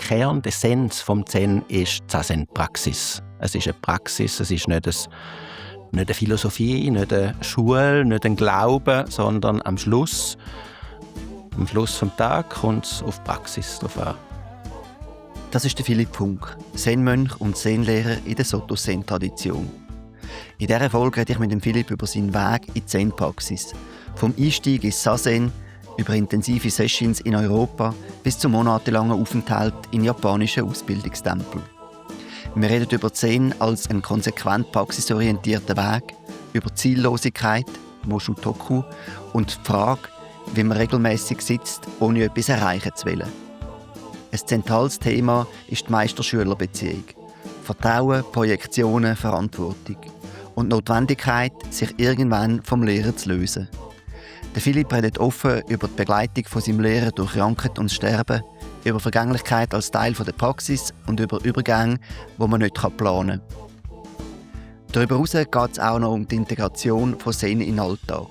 Kern, die Essenz vom Zen ist die Zazen-Praxis. Es ist eine Praxis, es ist nicht eine Philosophie, nicht eine Schule, nicht ein Glaube, sondern am Schluss des Tages kommt es auf die Praxis drauf an. Das ist der Philipp Funk, Zen-Mönch und Zen-Lehrer in der Soto-Zen-Tradition. In dieser Folge rede ich mit dem Philipp über seinen Weg in die Zen-Praxis. Vom Einstieg ins Zazen, über intensive Sessions in Europa bis zum monatelangen Aufenthalt in japanischen Ausbildungstempeln. Wir reden über Zen als einen konsequent praxisorientierten Weg, über Ziellosigkeit, Moshutoku, und die Frage, wie man regelmäßig sitzt, ohne etwas erreichen zu wollen. Ein zentrales Thema ist die Meister-Schüler-Beziehung. Vertrauen, Projektionen, Verantwortung. Und die Notwendigkeit, sich irgendwann vom Lehrer zu lösen. Der Philipp redet offen über die Begleitung von seinem Lehrer durch Krankheit und Sterben, über Vergänglichkeit als Teil der Praxis und über Übergänge, die man nicht planen kann. Darüber hinaus geht es auch noch um die Integration von Zen in den Alltag.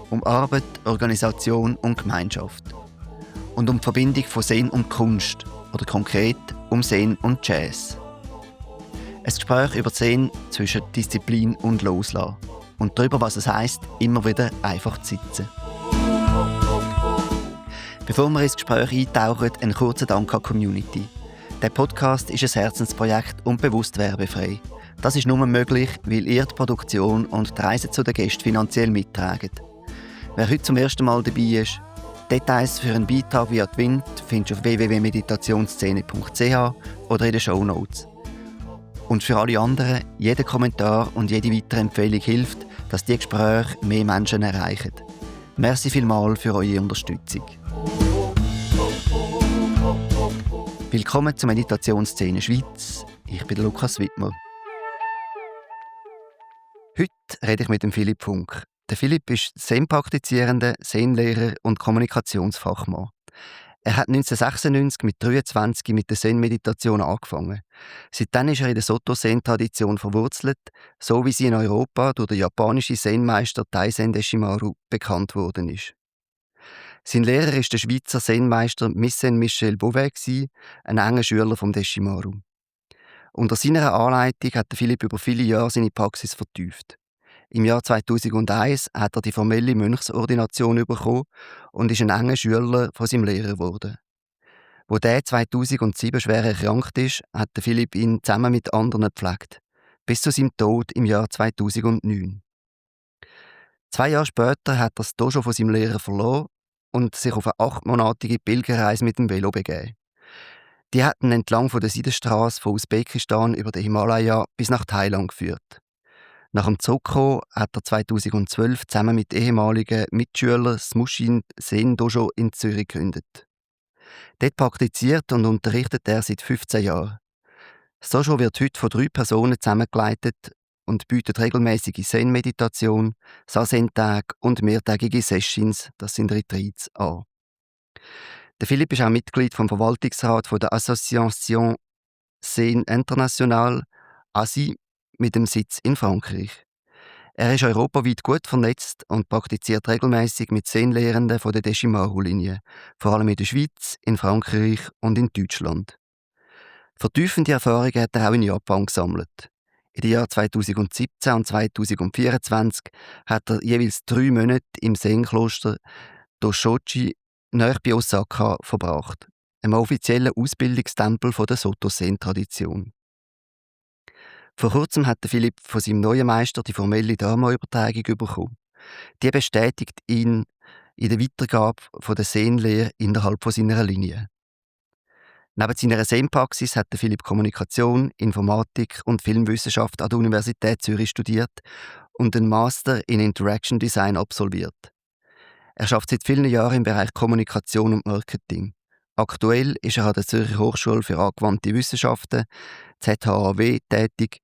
Um Arbeit, Organisation und Gemeinschaft. Und um die Verbindung von Zen und Kunst, oder konkret um Zen und Jazz. Ein Gespräch über Zen zwischen Disziplin und Loslassen. Und darüber, was es heisst, immer wieder einfach zu sitzen. Bevor wir ins Gespräch eintauchen, ein kurzer Dank an die Community. Der Podcast ist ein Herzensprojekt und bewusst werbefrei. Das ist nur möglich, weil ihr die Produktion und die Reise zu den Gästen finanziell mittragt. Wer heute zum ersten Mal dabei ist, Details für einen Beitrag via Twint findest du auf www.meditationsszene.ch oder in den Shownotes. Und für alle anderen, jeder Kommentar und jede weitere Empfehlung hilft, dass die Gespräche mehr Menschen erreichen. Merci vielmals für eure Unterstützung. Willkommen zur Meditationsszene Schweiz. Ich bin Lukas Wittmer. Heute rede ich mit dem Philipp Funk. Der Philipp ist Zen-praktizierender, Zen-Lehrer und Kommunikationsfachmann. Er hat 1996 mit 23 mit der Zen-Meditation angefangen. Seitdem ist er in der Soto-Zen-Tradition verwurzelt, so wie sie in Europa durch den japanischen Zen-Meister Taizen Deshimaru bekannt worden ist. Sein Lehrer war der Schweizer Zen-Meister Missen Michel Beauvais, ein enger Schüler von Deshimaru. Unter seiner Anleitung hat Philipp über viele Jahre seine Praxis vertieft. Im Jahr 2001 hat er die formelle Mönchsordination bekommen und ist ein enger Schüler von seinem Lehrer geworden. Wo der 2007 schwer erkrankt ist, hat Philipp ihn zusammen mit anderen gepflegt, bis zu seinem Tod im Jahr 2009. 2 Jahre später hat er das Dojo von seinem Lehrer verloren und sich auf eine 8-monatige Pilgerreise mit dem Velo begeben. Die hat ihn entlang von der Seidenstrasse von Usbekistan über den Himalaya bis nach Thailand geführt. Nach dem Zurückkommen hat er 2012 zusammen mit ehemaligen Mitschülern das Mushin Zen Dojo in Zürich gegründet. Dort praktiziert und unterrichtet er seit 15 Jahren. Das Dojo wird heute von 3 Personen zusammengeleitet und bietet regelmäßige Zen-Meditation, Zazen-Tage und mehrtägige Sessions, das sind Retreats, an. Der Philipp ist auch Mitglied vom Verwaltungsrat der Association Zen International, ASI, mit dem Sitz in Frankreich. Er ist europaweit gut vernetzt und praktiziert regelmäßig mit Zen-Lehrenden von der Deshimaru-Linie, vor allem in der Schweiz, in Frankreich und in Deutschland. Vertiefende Erfahrungen hat er auch in Japan gesammelt. In den Jahren 2017 und 2024 hat er jeweils 3 Monate im Zen-Kloster Doshoji nahe bei Osaka verbracht, einem offiziellen Ausbildungstempel der Soto-Zen-Tradition. Vor kurzem hat Philipp von seinem neuen Meister die formelle Dharma-Übertragung bekommen. Die bestätigt ihn in der Weitergabe der Zen-Lehre innerhalb seiner Linie. Neben seiner Zen-Praxis hat Philipp Kommunikation, Informatik und Filmwissenschaft an der Universität Zürich studiert und einen Master in Interaction Design absolviert. Er arbeitet seit vielen Jahren im Bereich Kommunikation und Marketing. Aktuell ist er an der Zürcher Hochschule für angewandte Wissenschaften, ZHAW, tätig,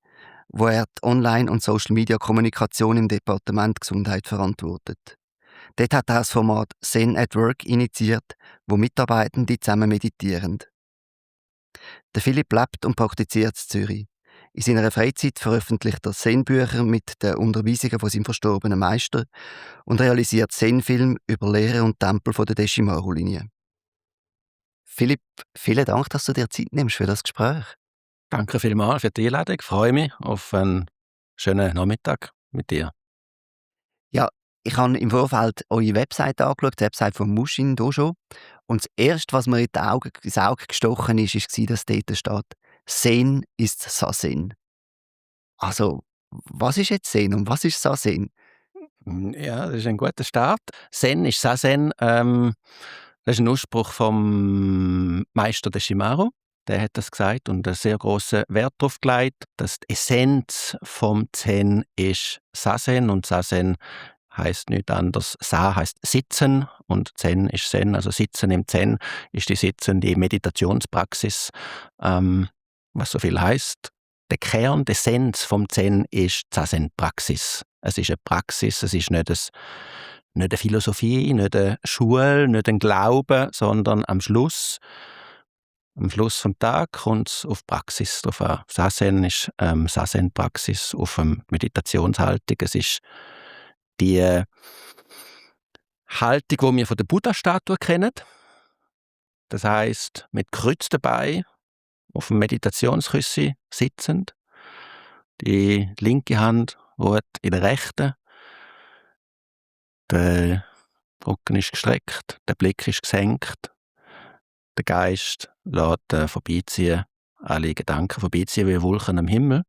wo er die Online- und Social-Media-Kommunikation im Departement Gesundheit verantwortet. Dort hat er das Format Zen at Work initiiert, wo Mitarbeitende zusammen meditieren. Der Philipp lebt und praktiziert in Zürich. In seiner Freizeit veröffentlicht er Zen-Bücher mit den Unterweisungen von seinem verstorbenen Meister und realisiert Zen-Filme über Lehre und Tempel der Deshimaru-Linie. Philipp, vielen Dank, dass du dir Zeit nimmst für das Gespräch. Danke vielmals für die Einladung. Ich freue mich auf einen schönen Nachmittag mit dir. Ja, ich habe im Vorfeld eure Webseite angeschaut, die Webseite von Mushin Dojo. Und das Erste, was mir ins Auge gestochen ist, war, dass dort steht, Zen ist Sazen. Also, was ist jetzt Zen und was ist Sazen? Ja, das ist ein guter Start. Zen ist Sazen. Das ist ein Ausspruch vom Meister Deshimaru. Der hat das gesagt und einen sehr grossen Wert darauf gelegt, dass die Essenz vom Zen ist Sazen und Sazen heißt nichts anderes. Sa heißt sitzen und Zen ist Zen. Also Sitzen im Zen ist die sitzende Meditationspraxis, was so viel heißt. Der Kern, die Essenz vom Zen ist die Zazen-Praxis. Es ist eine Praxis, es ist nicht eine Philosophie, nicht eine Schule, nicht ein Glaube, sondern am Schluss vom Tag kommt es auf Praxis drauf an. Sazen ist Sazen-Praxis auf Meditationshaltung. Es ist die Haltung, die wir von der Buddha-Statue kennen. Das heisst, mit gekreuzten Beinen auf dem Meditationsküssi sitzend. Die linke Hand ruht in der rechten. Der Rücken ist gestreckt, der Blick ist gesenkt. Der Geist lässt vorbeiziehen, alle Gedanken vorbeiziehen wie Wolken am Himmel.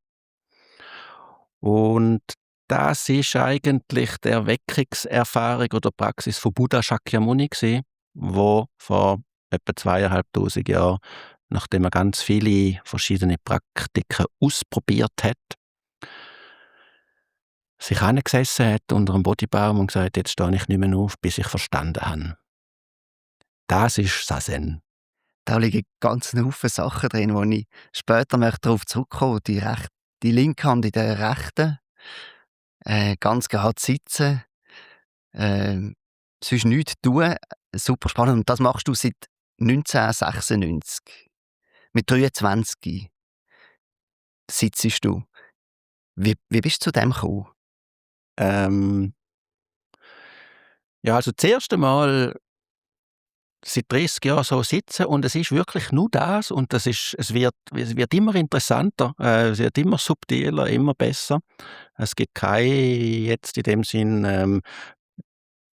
Und das ist eigentlich die Erweckungserfahrung oder Praxis von Buddha Shakyamuni gewesen, wo vor etwa 2500 Jahren, nachdem er ganz viele verschiedene Praktiken ausprobiert hat, sich hingesessen hat unter einem Bodhibaum und gesagt, jetzt stehe ich nicht mehr auf, bis ich verstanden habe. Das ist Sazen. Da liegen ganz Haufen Sachen drin, wo ich später darauf zurückkommen möchte. Die linke Hand in der rechten, ganz gerade sitzen, sonst nichts tun. Super spannend. Und das machst du seit 1996. Mit 23 sitzt du. Wie bist du zu dem gekommen? Ja, also das erste Mal seit 30 Jahren so sitzen und es ist wirklich nur das und es wird immer interessanter, es wird immer subtiler, immer besser. Es gibt keine jetzt in dem Sinn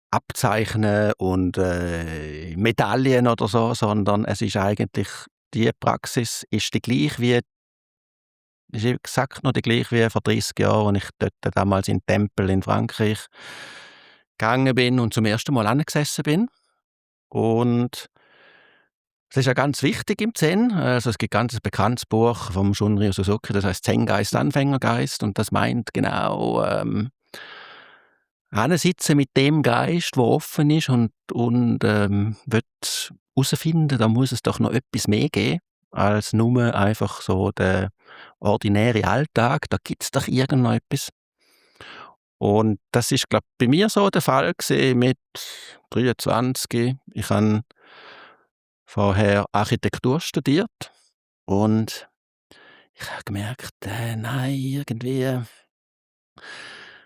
Abzeichnen und Medaillen oder so, sondern es ist eigentlich, die Praxis ist die gleiche wie, ist exakt noch die gleiche wie vor 30 Jahren, als ich dort damals in den Tempel in Frankreich gegangen bin und zum ersten Mal angesessen bin. Und es ist ja ganz wichtig im Zen. Also es gibt ganz ein bekanntes Buch vom Shunryu Suzuki, das heißt Zen-Geist, Anfängergeist, und das meint genau hinsitzen mit dem Geist, der offen ist und will herausfinden, da muss es doch noch etwas mehr geben als nur einfach so der ordinäre Alltag. Da gibt es doch irgend noch etwas. Und das ist, glaube ich, bei mir so der Fall gewesen mit 23. Ich habe vorher Architektur studiert und ich habe gemerkt, nein, irgendwie,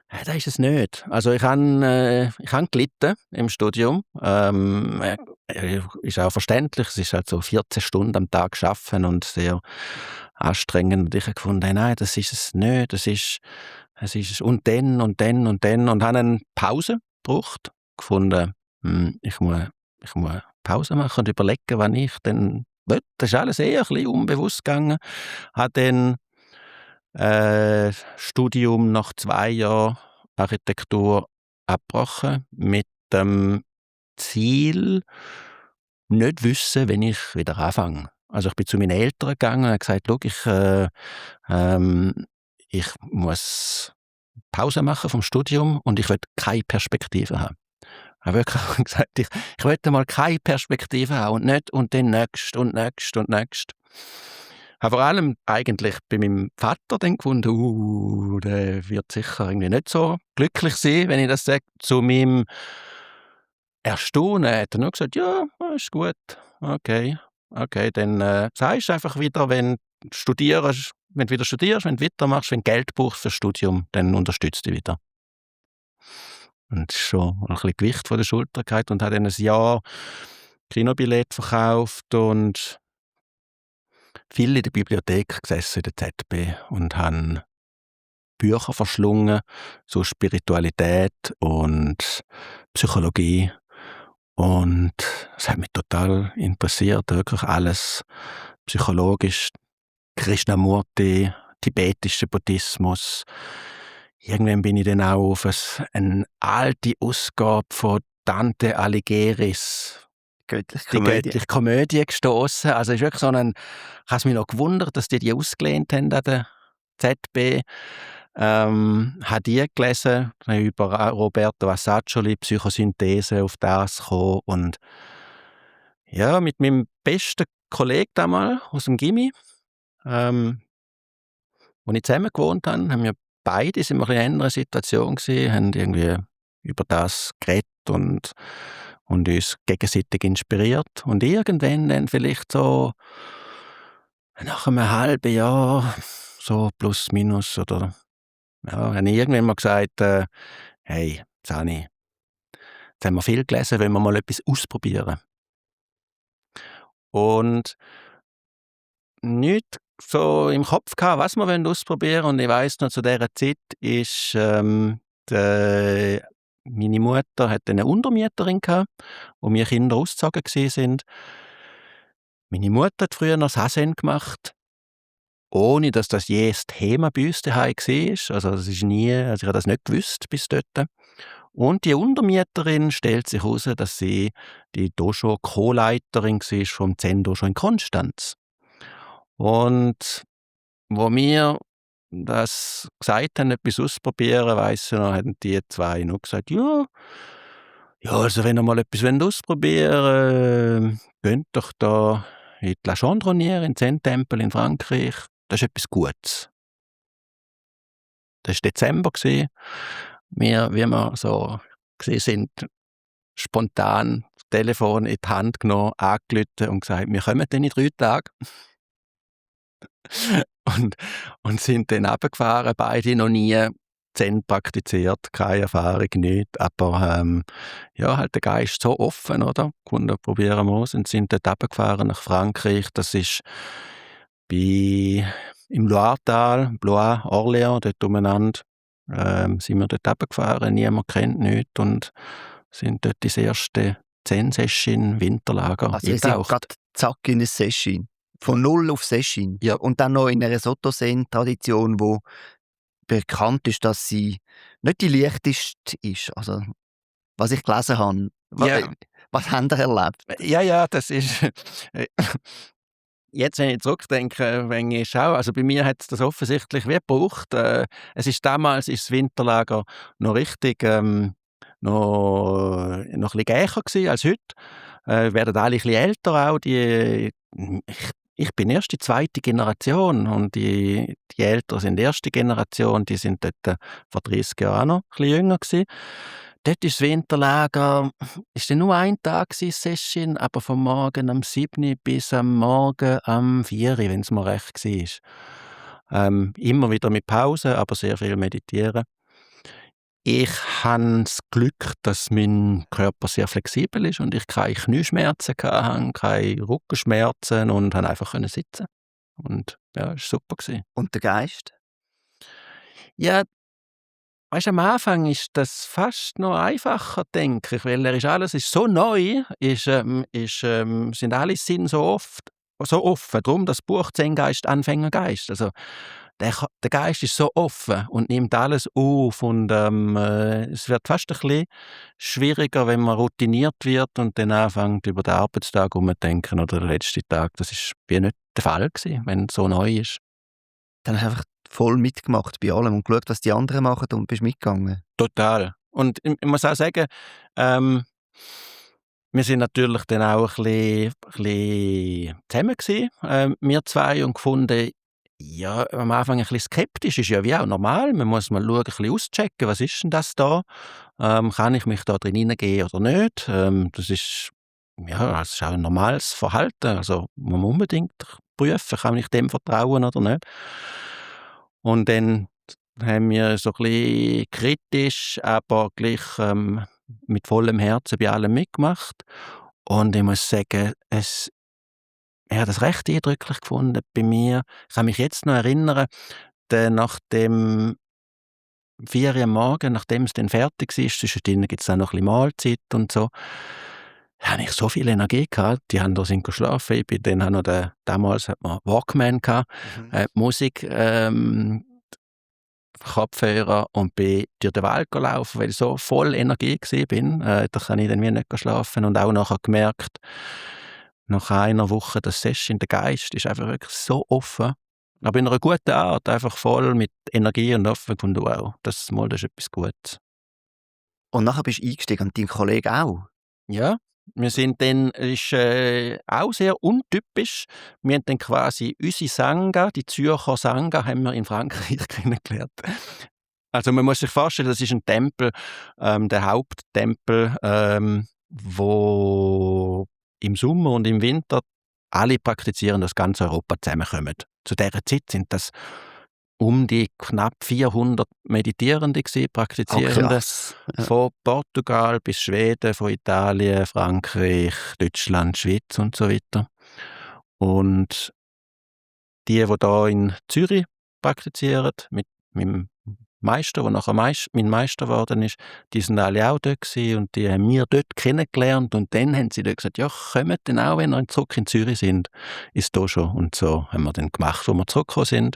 das ist es nicht. Also ich habe gelitten im Studium. Ist auch verständlich, es ist halt so 14 Stunden am Tag arbeiten und sehr anstrengend. Und ich habe gefunden, nein, das ist es nicht. Es ist es und dann und dann und dann. Und habe eine Pause gebraucht, gefunden, ich muss Pause machen und überlegen, wann ich dann will. Das ist alles eher ein bisschen unbewusst gegangen. Habe dann Studium nach 2 Jahren Architektur abgebrochen, mit dem Ziel, nicht wissen, wenn ich wieder anfange. Also ich bin zu meinen Eltern gegangen und habe gesagt, schau, ich muss Pause machen vom Studium und ich will keine Perspektive haben. Ich habe wirklich gesagt, ich will mal keine Perspektive haben und nicht und dann nächst und nächst und nächst. Ich habe vor allem eigentlich bei meinem Vater dann gefunden, der wird sicher irgendwie nicht so glücklich sein, wenn ich das sage. Zu meinem Erstaunen hat er nur gesagt, ja, ist gut, okay, dann sagst du einfach wieder, wenn du studierst, wenn du weitermachst, wenn du Geld brauchst fürs Studium, dann unterstützt dich wieder. Und das ist schon ein bisschen Gewicht von der Schulter gehabt und hat dann ein Jahr Kinobillett verkauft und viel in der Bibliothek gesessen in der ZB und habe Bücher verschlungen, so Spiritualität und Psychologie. Und es hat mich total interessiert, wirklich alles psychologisch, Krishnamurti, tibetischer Buddhismus. Irgendwann bin ich dann auch auf eine alte Ausgabe von Dante Alighieri's Göttliche die Komödie. göttliche Komödie gestoßen. Also es ist wirklich so ein, ich habe es mich noch gewundert, dass die ausgelehnt haben an der ZB. Habe die gelesen, über Roberto Assagioli, Psychosynthese, auf das gekommen. Und ja, mit meinem besten Kollegen damals aus dem Gymi, wo ich zusammen gewohnt habe, haben wir beide sind wir in einer anderen Situation gewesen, haben irgendwie über das geredet und uns gegenseitig inspiriert. Und irgendwann dann vielleicht so nach einem halben Jahr, so plus minus, oder ja, habe ich irgendwann mal gesagt, hey, Sani, jetzt haben wir viel gelesen, wollen wir mal etwas ausprobieren. Und nichts so im Kopf gehabt, was wir ausprobieren wollen. Und ich weiss noch, zu dieser Zeit ist meine Mutter hatte eine Untermieterin gehabt, wo wir Kinder ausgezogen sind. Meine Mutter hat früher noch Sazen gemacht, ohne dass das je ein Thema bei uns daheim war. Also das ist nie, also ich habe das nicht gewusst bis dort. Und die Untermieterin stellt sich heraus, dass sie die Dojo-Co-Leiterin war vom Zen-Dojo in Konstanz. Und wo wir das gesagt haben, etwas ausprobieren, weiss ich noch, haben die zwei noch gesagt, ja, also wenn ihr mal etwas ausprobieren wollt, geht doch da in die La Chandronnière, in den Zen-Tempel in Frankreich. Das ist etwas Gutes. Das war Dezember. Wir, wie wir so gesehen sind, spontan das Telefon in die Hand genommen, angerufen und gesagt, wir kommen dann in 3 Tagen. und sind dann runtergefahren, beide noch nie Zen praktiziert, keine Erfahrung, nichts. Aber ja, halt der Geist so offen, oder? Gefunden, probieren wir aus und sind dort runtergefahren nach Frankreich. Das ist im Loiretal, Blois, Orléans, dort umeinander. Sind wir dort runtergefahren, niemand kennt nichts und sind dort ins erste Zen-Session-Winterlager Also ihr seid gerade zack in ein Session. Von null auf Session. Ja. Und dann noch in einer Soto-Zen-Tradition, wo bekannt ist, dass sie nicht die leichteste ist. Also, was ich gelesen habe. Ja. Was habt ihr erlebt? Ja, das ist... Jetzt, wenn ich zurückdenke, wenn ich schaue, also bei mir hat es das offensichtlich wie gebraucht. Es ist damals ist das Winterlager noch richtig noch ein bisschen gächer gewesen als heute. Werden alle ein bisschen älter auch. Ich bin erst die 2. Generation und die Älteren sind die 1. Generation, die sind dort vor 30 Jahren auch noch ein bisschen jünger gewesen. Dort ist das Winterlager, ist dann nur ein Tag gewesen, Session, aber vom Morgen am 7 bis am Morgen am 4, wenn es mir recht war. Immer wieder mit Pause, aber sehr viel meditieren. Ich habe das Glück, dass mein Körper sehr flexibel ist und ich keine Knieschmerzen hatte, keine Rückenschmerzen und konnte einfach sitzen. Und ja, es war super. Und der Geist? Ja, weißt, am Anfang ist das fast noch einfacher, denke ich, weil alles ist so neu, sind alle Sinne so offen. Darum das Buch Zen-Geist, Anfängergeist. Also der Geist ist so offen und nimmt alles auf und es wird fast ein bisschen schwieriger, wenn man routiniert wird und dann anfängt über den Arbeitstag umzudenken oder den letzten Tag. Das ist wie nicht der Fall gewesen, wenn es so neu ist. Dann hast du einfach voll mitgemacht bei allem und geschaut, was die anderen machen und bist mitgegangen. Total. Und ich muss auch sagen, wir sind natürlich dann auch ein bisschen zusammen gewesen, wir zwei, und gefunden, ja, am Anfang ein bisschen skeptisch, ist ja wie auch normal. Man muss mal schauen, ein bisschen auschecken, was ist denn das da? Kann ich mich da drin hineingehen oder nicht? Das ist auch ein normales Verhalten. Also man muss unbedingt prüfen, kann ich dem vertrauen oder nicht? Und dann haben wir so ein bisschen kritisch, aber gleich mit vollem Herzen bei allem mitgemacht. Und ich muss sagen, ich habe das recht eindrücklich gefunden bei mir. Ich kann mich jetzt noch erinnern, nach dem 4 Uhr am Morgen, nachdem es dann fertig war, zwischendrin gibt es auch noch ein bisschen Mahlzeit und so, habe ich so viel Energie gehabt. Die anderen sind geschlafen. Ich bin dann auch noch damals hat man Walkman gehabt, Musik, Kopfhörer und bin durch den Wald gelaufen, weil ich so voll Energie bin. Da kann ich dann wie nicht schlafen und auch nachher gemerkt, nach einer Woche, das Session, der Geist ist einfach wirklich so offen. Aber in einer guten Art, einfach voll mit Energie und offen gefunden, wow, das ist etwas Gutes. Und nachher bist du eingestiegen und dein Kollege auch? Ja, wir sind dann ist, auch sehr untypisch. Wir haben dann quasi unsere Sangha, die Zürcher Sangha, haben wir in Frankreich kennengelernt. Also man muss sich vorstellen, das ist ein Tempel, der Haupttempel, wo im Sommer und im Winter alle Praktizierenden aus ganz Europa zusammenkommen. Zu dieser Zeit sind das um die knapp 400 Meditierende gewesen, Praktizierende, Krass. Ja. von Portugal bis Schweden, von Italien, Frankreich, Deutschland, Schweiz und so weiter. Und die da in Zürich praktizieren, mit meinem Meister, der nachher mein Meister geworden ist, die sind alle auch dort gewesen und die haben wir dort kennengelernt und dann haben sie dort gesagt, ja, kommt dann auch, wenn ihr zurück in Zürich sind, ist da schon. Und so haben wir dann gemacht, wo wir zurückgekommen sind.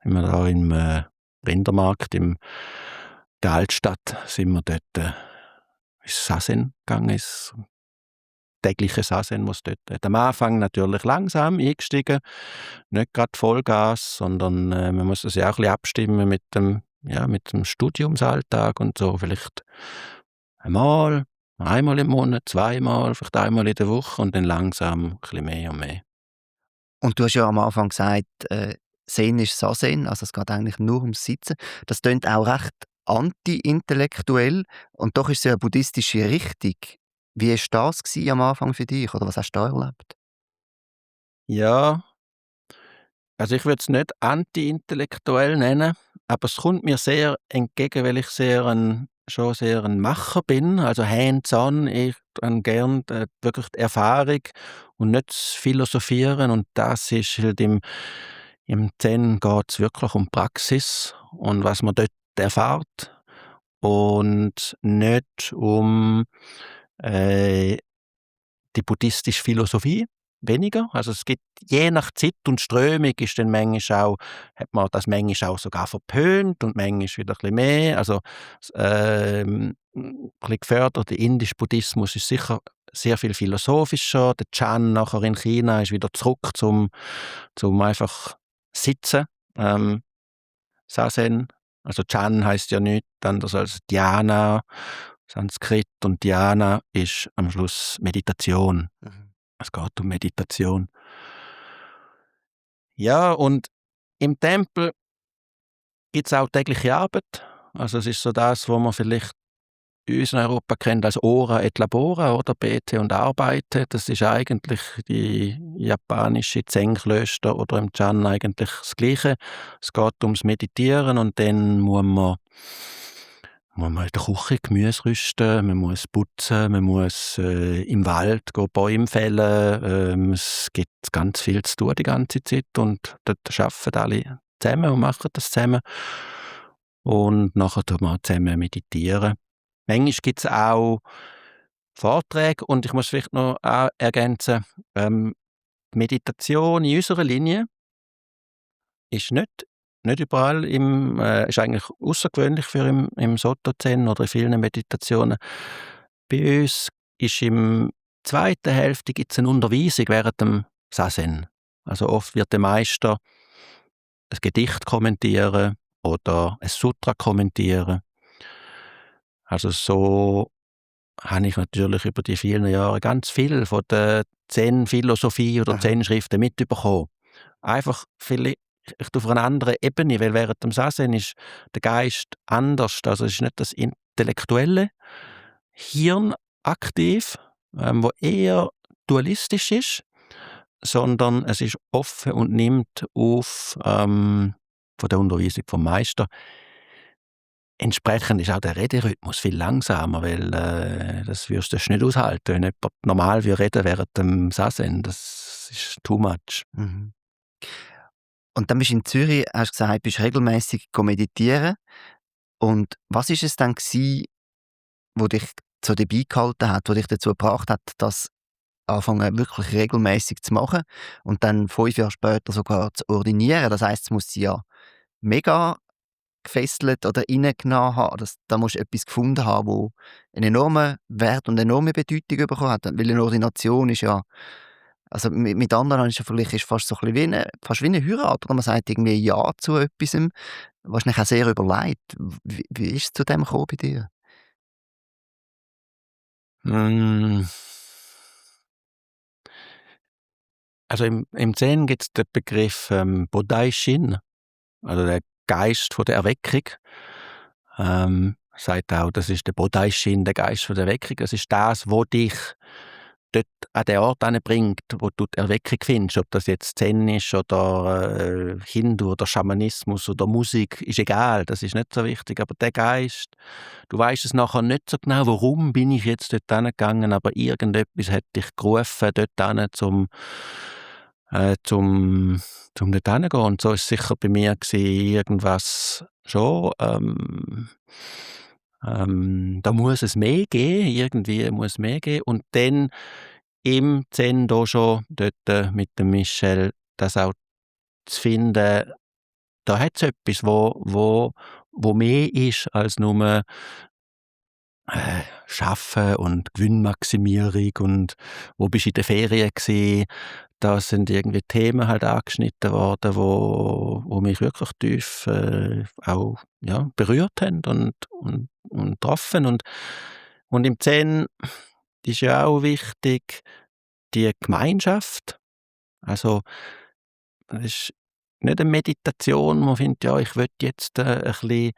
Sind wir da im Rindermarkt, in der Altstadt, sind wir dort ins Sazen gegangen, ins tägliche Sazen, was dort hat. Am Anfang natürlich langsam eingestiegen, nicht gerade Vollgas, sondern man muss das ja auch ein bisschen abstimmen mit dem Studiumsalltag und so. Vielleicht einmal im Monat, zweimal, vielleicht einmal in der Woche und dann langsam ein bisschen mehr und mehr. Und du hast ja am Anfang gesagt, Zen ist Sazen, also es geht eigentlich nur ums Sitzen. Das klingt auch recht anti-intellektuell und doch ist es ja eine buddhistische Richtung. Wie war das am Anfang für dich oder was hast du da erlebt? Ja, also ich würde es nicht anti-intellektuell nennen, aber es kommt mir sehr entgegen, weil ich schon sehr ein Macher bin, also hands-on. Ich habe gern wirklich die Erfahrung und nicht das Philosophieren und das ist halt im Zen geht es wirklich um Praxis und was man dort erfährt und nicht um äh, die buddhistische Philosophie weniger. Also es gibt je nach Zeit und Strömung ist dann manchmal auch, hat man das manchmal auch sogar verpönt und manchmal wieder ein bisschen mehr. Also ein bisschen gefördert. Der indische Buddhismus ist sicher sehr viel philosophischer. Der Chan nachher in China ist wieder zurück zum einfach Sitzen. Sazen. Also Chan heißt ja nichts anderes als Dhyana, Sanskrit, und Dhyana ist am Schluss Meditation. Es geht um Meditation. Ja, und im Tempel gibt es auch tägliche Arbeit. Also es ist so das, was man vielleicht in uns in Europa kennt als Ora et Labora, oder Bete und Arbeite. Das ist eigentlich die japanische Zen-Klöster oder im Chan eigentlich das Gleiche. Es geht ums Meditieren und dann muss man in der Küche Gemüse rüsten, man muss putzen, man muss im Wald Bäume fällen. Es gibt ganz viel zu tun die ganze Zeit und dort arbeiten alle zusammen und machen das zusammen. Und nachher tun wir zusammen meditieren. Manchmal gibt es auch Vorträge und ich muss vielleicht noch ergänzen, die Meditation in unserer Linie ist nicht überall ist eigentlich außergewöhnlich für im Soto-Zen oder in vielen Meditationen. Bei uns ist im zweiten Hälfte gibt's eine Unterweisung während dem Sazen. Also oft wird der Meister ein Gedicht kommentieren oder ein Sutra kommentieren. Also so habe ich natürlich über die vielen Jahre ganz viel von der Zen-Philosophie oder Zen-Schriften mitbekommen. Einfach vielleicht auf einer anderen Ebene, weil während dem Sazen ist der Geist anders. Also es ist nicht das intellektuelle Hirn aktiv, wo eher dualistisch ist, sondern es ist offen und nimmt auf von der Unterweisung vom Meister entsprechend ist auch der Rederhythmus viel langsamer, weil das wirst du nicht aushalten. Wenn jemand normal reden während dem Sazen, das ist too much. Mhm. Und dann bist du in Zürich, hast du gesagt, bist regelmäßig meditieren. Und was ist es dann gewesen, wo dich so dabei gehalten hat, wo dich dazu gebracht hat, das anfangen wirklich regelmäßig zu machen und dann 5 Jahre später sogar zu ordinieren? Das heisst, es muss sie ja mega gefesselt oder reingenommen haben. Da musst du etwas gefunden haben, wo einen enormen Wert und eine enorme Bedeutung bekommen hat. Weil eine Ordination ist ja, also mit anderen ist ja vielleicht fast so ein bisschen fast wie eine Heirat. Oder man sagt irgendwie Ja zu etwas, was dich auch sehr überlegt. Wie ist es zu dem gekommen bei dir? Mm, Also im Zen gibt es den Begriff Bodai-Shin, also der Geist von der Erweckung. Sagt auch, das ist der Bodai-Shin, der Geist von der Erweckung. Das ist das, was dich dort an den Ort bringt, wo du die Erweckung findest. Ob das jetzt Zen ist oder Hindu oder Schamanismus oder Musik, ist egal, das ist nicht so wichtig. Aber der Geist, du weißt es nachher nicht so genau, warum bin ich jetzt dort hingegangen, aber irgendetwas hat dich gerufen, dort hin, zum dort hingehen. Und so war es sicher bei mir irgendwas schon. Da muss es mehr geben, irgendwie muss es mehr geben. Und dann im Zen Dojo, dort mit dem Michel, das auch zu finden, da hat es etwas, wo mehr ist als nur Schaffen und Gewinnmaximierung und wo bist du in den Ferien gewesen. Da sind irgendwie Themen halt angeschnitten worden, wo mich wirklich tief auch berührt haben und getroffen. Und im Zen ist ja auch wichtig die Gemeinschaft. Also es ist nicht eine Meditation, wo man findet, ja, ich will jetzt ein bisschen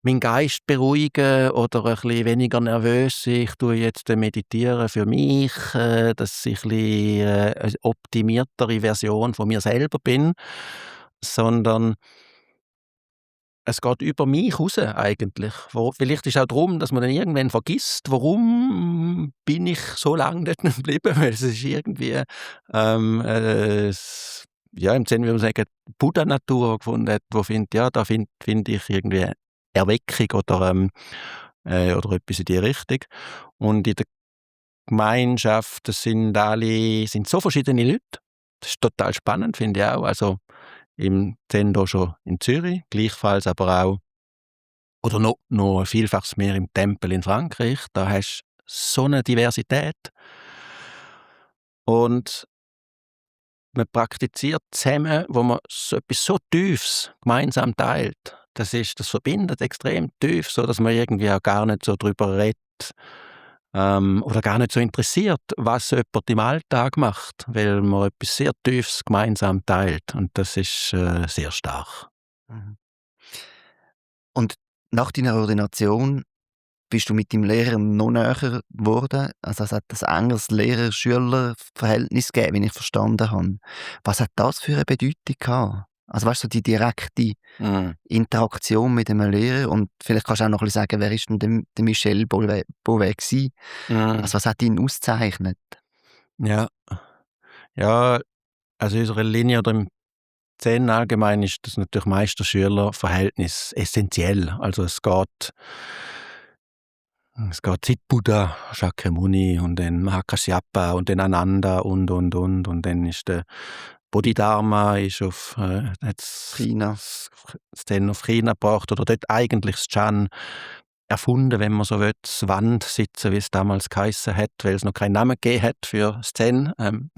meinen Geist beruhigen oder ein bisschen weniger nervös sein. Ich tue jetzt meditieren für mich, dass ich ein bisschen eine optimiertere Version von mir selber bin, sondern es geht über mich raus eigentlich. Vielleicht ist es auch darum, dass man dann irgendwann vergisst, warum bin ich so lange dort geblieben, weil es ist irgendwie im Zen würde man sagen, Buddha-Natur gefunden hat, wo findet, ja, da finde ich irgendwie Erweckung oder etwas in die Richtung. Und in der Gemeinschaft, das sind so verschiedene Leute. Das ist total spannend, finde ich auch. Also im Zen schon in Zürich, gleichfalls aber auch, oder noch vielfach mehr im Tempel in Frankreich. Da hast du so eine Diversität. Und man praktiziert zusammen, wo man so etwas so Tiefes gemeinsam teilt. Das verbindet extrem tief, so dass man irgendwie auch gar nicht so drüber redet oder gar nicht so interessiert, was jemand im Alltag macht, weil man etwas sehr Tiefes gemeinsam teilt. Und das ist sehr stark. Mhm. Und nach deiner Ordination bist du mit deinem Lehrer noch näher geworden? Also es hat ein enges Lehrer-Schüler-Verhältnis gegeben, wie ich verstanden habe. Was hat das für eine Bedeutung gehabt? Also weißt du, die direkte Interaktion mit einem Lehrer, und vielleicht kannst du auch noch ein bisschen sagen, wer ist denn der Michel Beauvais gewesen? Also was hat ihn auszeichnet? Ja, ja, also unsere Linie oder im Zen allgemein ist das natürlich Meister-Schüler-Verhältnis essentiell. Also es geht seit Buddha, Shakyamuni und dann Mahakasyapa und dann Ananda und dann ist der Bodhidharma hat's China. das Zen auf China gebracht oder dort eigentlich das Chan erfunden, wenn man so will, das Wandsitzen, wie es damals geheissen hat, weil es noch keinen Namen gegeben hat für das Zen. Also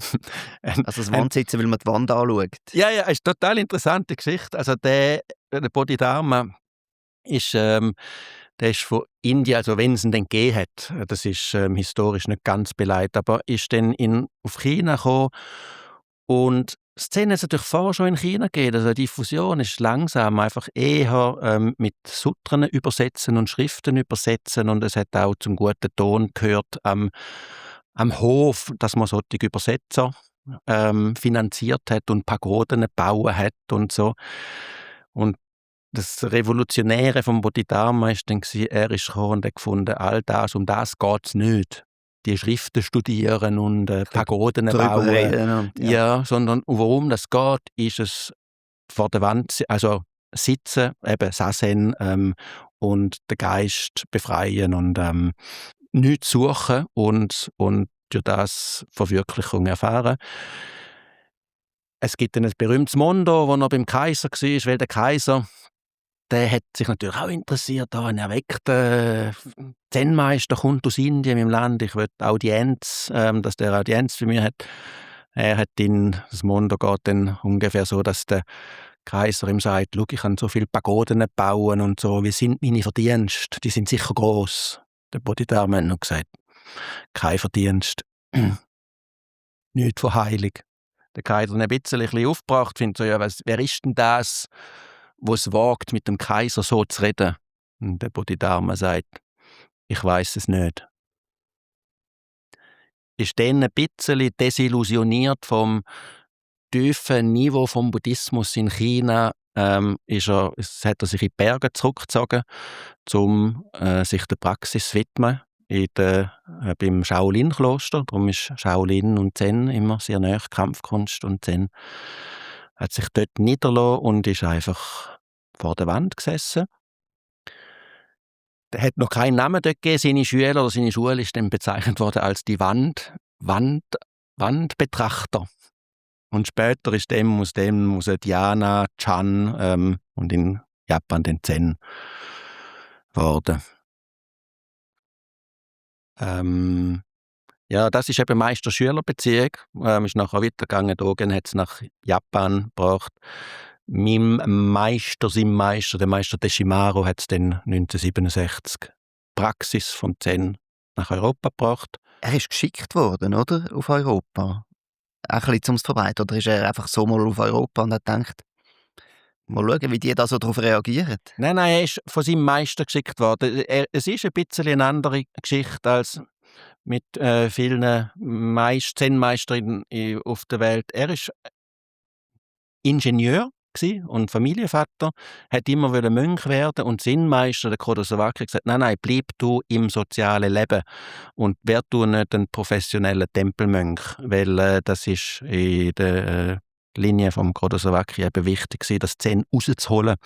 das Wandsitzen, weil man die Wand anschaut. Ja, ist eine total interessante Geschichte. Also der Bodhidharma ist, der ist von Indien, also wenn es ihn dann gegeben hat, das ist historisch nicht ganz beleidigt, aber ist dann auf China gekommen und Szene hat es natürlich vorher schon in China gegeben. Also die Fusion ist langsam, einfach eher mit Sutren übersetzen und Schriften übersetzen, und es hat auch zum guten Ton gehört am Hof, dass man solche Übersetzer finanziert hat und Pagoden gebaut hat und so. Und das Revolutionäre vom Bodhidharma war dann, er ist gekommen und hat gefunden, all das, um das geht es nicht. Die Schriften studieren und Pagoden bauen. Reden ja, sondern worum das geht, ist es vor der Wand, also sitzen, eben Sazen, und den Geist befreien und nichts suchen und durch das Verwirklichung erfahren. Es gibt ein berühmtes Mondo, wo er beim Kaiser war, weil der Kaiser, der hat sich natürlich auch interessiert, ein erweckter Zen-Meister kommt aus Indien im Land, ich will Audienz, dass der Audienz für mich hat. Er hat das Mondo geht dann ungefähr so, dass der Kaiser ihm sagt, schau, ich kann so viele Pagoden bauen und so, wie sind meine Verdienste? Die sind sicher gross. Der Bodhidharma hat noch gesagt, kein Verdienst, nichts von heilig. Der Kaiser hat ein bisschen aufgebracht, findet so, ja, wer ist denn das, wo es wagt, mit dem Kaiser so zu reden? Und der Bodhidharma sagt, ich weiß es nicht. Ist dann ein bisschen desillusioniert vom tiefen Niveau vom Buddhismus in China, hat er sich in die Berge zurückgezogen, um sich der Praxis zu widmen beim Shaolin-Kloster. Darum ist Shaolin und Zen immer sehr nahe, Kampfkunst und Zen. Hat sich dort niedergelassen und ist einfach vor der Wand gesessen. Er hat noch keinen Namen dort gegeben. Seine Schüler oder seine Schule ist dann bezeichnet worden als die Wandbetrachter. Und später ist aus dem Dhyana, Chan und in Japan den Zen geworden. Ja, das ist eben Meister-Schüler-Beziehung. Ist nachher weitergegangen, dann hat es nach Japan gebracht. Seinem Meister, der Meister Deshimaru, hat es dann 1967 Praxis vom Zen nach Europa gebracht. Er ist geschickt worden, oder? Auf Europa. Ein bisschen zum Verbreiten. Oder ist er einfach so mal auf Europa und hat gedacht, mal schauen, wie die da so darauf reagieren? Nein, er ist von seinem Meister geschickt worden. Es ist ein bisschen eine andere Geschichte als mit vielen Zen-Meistern auf der Welt. Er ist Ingenieur und Familienvater, hat immer Mönch werden und Zen-Meister, der Kodosawaki, hat gesagt, nein, bleib du im sozialen Leben und werd du nicht ein professioneller Tempelmönch, weil das ist in der Linie vom Kodosawaki eben wichtig gewesen, das Zen rauszuholen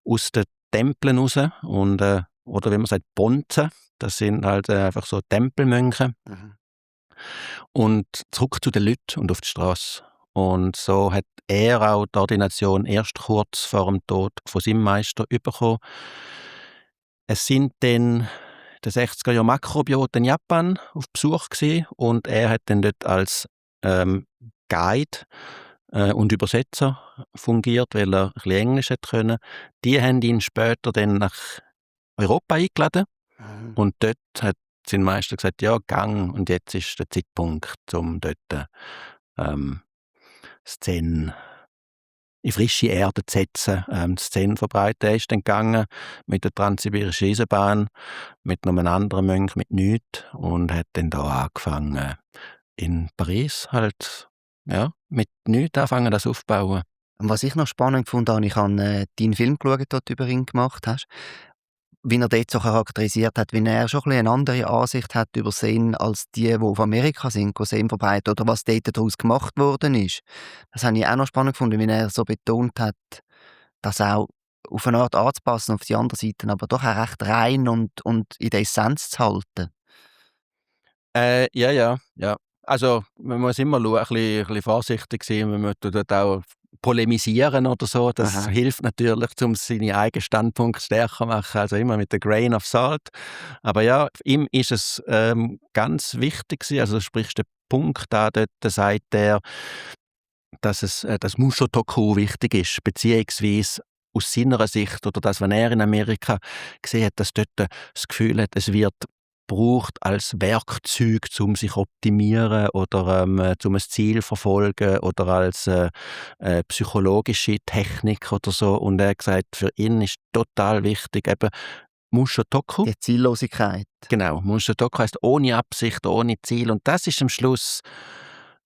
aus den Tempeln raus und oder wie man sagt, Bonzen, das sind halt einfach so Tempelmönche. Mhm. Und zurück zu den Leuten und auf die Straße. Und so hat er auch die Ordination erst kurz vor dem Tod von seinem Meister bekommen. Es sind dann der 60er Jahre Makrobioten in Japan auf Besuch gewesen, und er hat dann dort als Guide und Übersetzer fungiert, weil er ein bisschen Englisch hätte können. Die haben ihn später dann nach Europa eingeladen. Mhm. Und dort hat sein Meister gesagt, ja, gang, und jetzt ist der Zeitpunkt, um dort Zen in frische Erde zu setzen, Zen verbreiten. Er ist dann gegangen mit der Transsibirischen Eisenbahn, mit noch einem anderen Mönch, mit nichts, und hat dann da angefangen, in Paris halt, ja, mit nichts anfangen, das aufzubauen. Und was ich noch spannend fand, habe ich deinen Film geschaut, den du über ihn gemacht hast, wie er dort so charakterisiert hat, wie er schon ein bisschen eine andere Ansicht hat über Zen als die auf Amerika sind, die Zen verbreiten, oder was dort daraus gemacht worden ist. Das habe ich auch noch spannend gefunden, wie er so betont hat, das auch auf eine Art anzupassen, auf die andere Seite, aber doch auch recht rein und in der Essenz zu halten. Ja. Also man muss immer ein bisschen vorsichtig sein, wenn man dort auch polemisieren oder so. Das Aha. hilft natürlich, um seine eigenen Standpunkte stärker zu machen. Also immer mit der Grain of Salt. Aber ja, ihm ist es ganz wichtig gewesen. Also du sprichst den Punkt an, dort sagt er, dass das Mushotoku wichtig ist, beziehungsweise aus seiner Sicht, oder das, was er in Amerika gesehen hat, dass dort das Gefühl hat, es wird braucht als Werkzeug, um sich optimieren oder um ein Ziel verfolgen oder als psychologische Technik oder so. Und er hat gesagt, für ihn ist total wichtig eben Mushotoku. Die Ziellosigkeit. Genau, Mushotoku heisst ohne Absicht, ohne Ziel. Und das ist am Schluss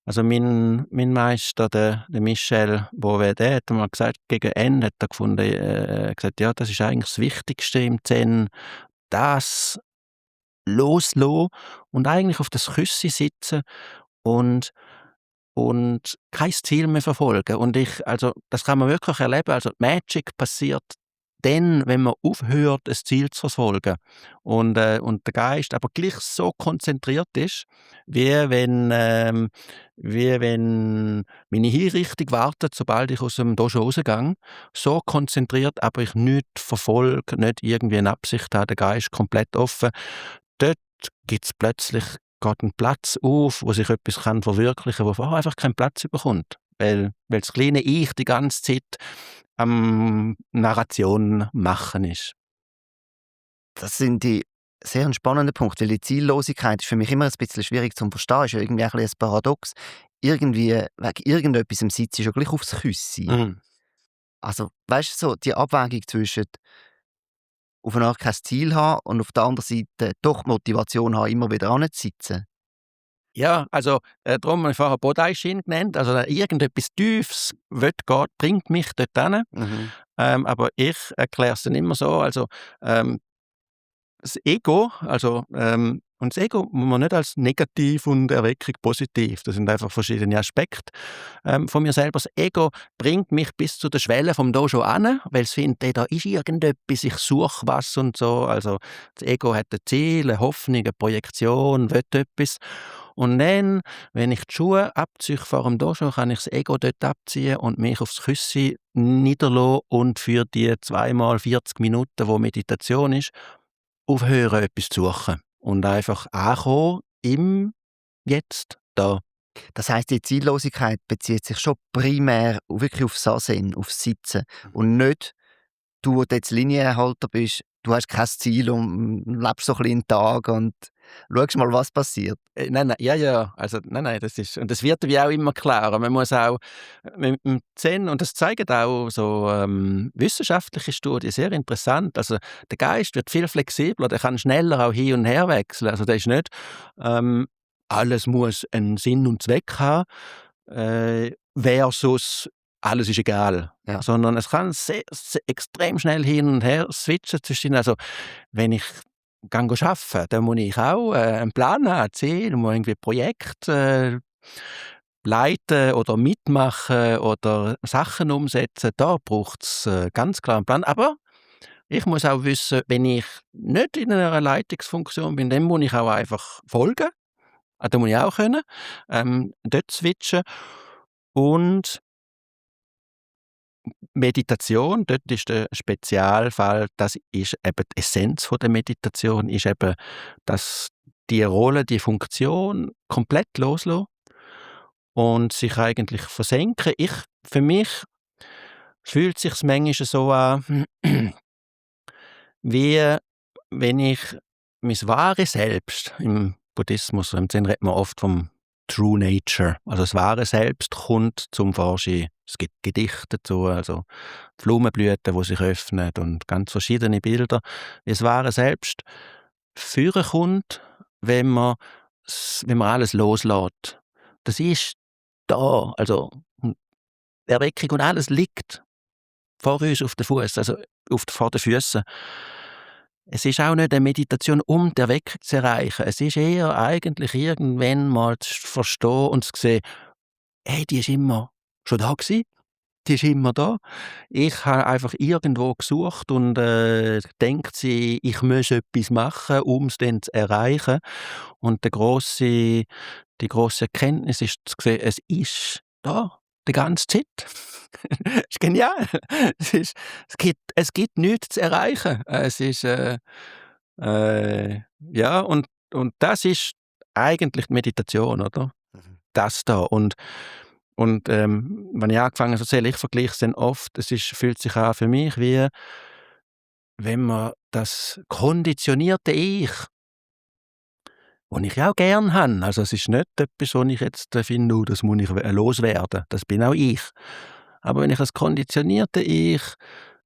Also mein Meister, der Michel Beauvais, der hat mal gesagt, gegen Ende hat er gefunden, gesagt, ja, das ist eigentlich das Wichtigste im Zen, das loslassen und eigentlich auf das Küssi sitzen und kein Ziel mehr verfolgen. Und also, das kann man wirklich erleben. Also, Magic passiert dann, wenn man aufhört, ein Ziel zu verfolgen. Und der Geist aber gleich so konzentriert ist, wie wenn meine Hinrichtung wartet, sobald ich aus dem Dojo rausgehe. So konzentriert, aber ich nichts verfolge, nicht irgendwie eine Absicht habe, der Geist komplett offen. Dort gibt es plötzlich geht ein Platz auf, wo sich etwas kann verwirklichen kann, wo vorher einfach keinen Platz bekommt. Weil das kleine Ich die ganze Zeit am Narration machen ist. Das sind die sehr ein spannender Punkt, weil die Ziellosigkeit ist für mich immer ein bisschen schwierig zu verstehen. Ist ja irgendwie ein bisschen ein Paradox. Irgendwie, wegen irgendetwas sitzt du ja gleich aufs Küssi. Mhm. Also, weißt du, so die Abwägung zwischen auf eine Art kein Ziel haben und auf der anderen Seite doch die Motivation haben, immer wieder anzusitzen. Ja, also darum habe ich vorher Bodai-Shin genannt. Also irgendetwas Tiefes geht, bringt mich dorthin. Mhm. Aber ich erkläre es dann immer so, also das Ego, und das Ego muss man nicht als negativ und Erweckung positiv. Das sind einfach verschiedene Aspekte von mir selber. Das Ego bringt mich bis zu der Schwelle vom Dojo an, weil es findet, da ist irgendetwas, ich suche was und so. Also das Ego hat ein Ziel, eine Hoffnung, eine Projektion, will etwas. Und dann, wenn ich die Schuhe abziehe vor dem Dojo, kann ich das Ego dort abziehen und mich aufs Küssi niederlassen und für die 2 mal 40 Minuten, wo Meditation ist, aufhören, etwas zu suchen und einfach ankommen im Jetzt, da. Das heisst, die Ziellosigkeit bezieht sich schon primär wirklich auf Sazen, auf Sitzen und nicht, du jetzt Linienhalter bist, du hast kein Ziel und lebst so ein bisschen den Tag und schaust mal, was passiert. Nein, ja, also nein, das ist und das wird wie auch immer klarer. Man muss auch mit dem Zen und das zeigen auch so, wissenschaftliche Studien, sehr interessant. Also, der Geist wird viel flexibler, der kann schneller auch hin und her wechseln. Also, der ist nicht, alles muss einen Sinn und Zweck haben, versus alles ist egal. Ja. Sondern es kann extrem schnell hin und her switchen zwischen also, wenn ich arbeiten, dann muss ich auch einen Plan haben, Ziel, muss irgendwie Projekt leiten oder mitmachen oder Sachen umsetzen. Da braucht es ganz klar einen Plan. Aber ich muss auch wissen, wenn ich nicht in einer Leitungsfunktion bin, dann muss ich auch einfach folgen. Da muss ich auch können, dort switchen. Und Meditation, dort ist der Spezialfall, das ist eben die Essenz von der Meditation, ist eben, dass die Rolle, die Funktion komplett loslassen und sich eigentlich versenken. Für mich fühlt es sich manchmal so an, wie wenn ich mein wahres Selbst im Buddhismus, im Zen redet man oft vom True Nature, also das wahre Selbst kommt zum Vorschein. Es gibt Gedichte dazu, also die Blumenblüten, die sich öffnen und ganz verschiedene Bilder. Wie das wahre Selbst führen kommt, wenn man alles loslässt. Das ist da, also die Erweckung und alles liegt vor uns auf den Fuß, also vor den Füßen. Es ist auch nicht eine Meditation, um die Erweckung zu erreichen. Es ist eher eigentlich irgendwann mal zu verstehen und zu sehen, hey, die ist immer schon da gewesen. Die ist immer da. Ich habe einfach irgendwo gesucht und denkt sie, ich muss etwas machen, um es dann zu erreichen. Und die grosse Erkenntnis ist zu sehen, es ist da, die ganze Zeit. Das ist genial. Es gibt nichts zu erreichen. Es ist, ja, und das ist eigentlich die Meditation, oder? Mhm. Das da. Und wenn ich angefangen habe zu erzählen, ich vergleiche es dann oft, fühlt sich an für mich wie, wenn man das konditionierte Ich, das ich ja auch gern habe, also es ist nicht etwas, wo ich jetzt finde, oh, das muss ich loswerden, das bin auch ich. Aber wenn ich das konditionierte Ich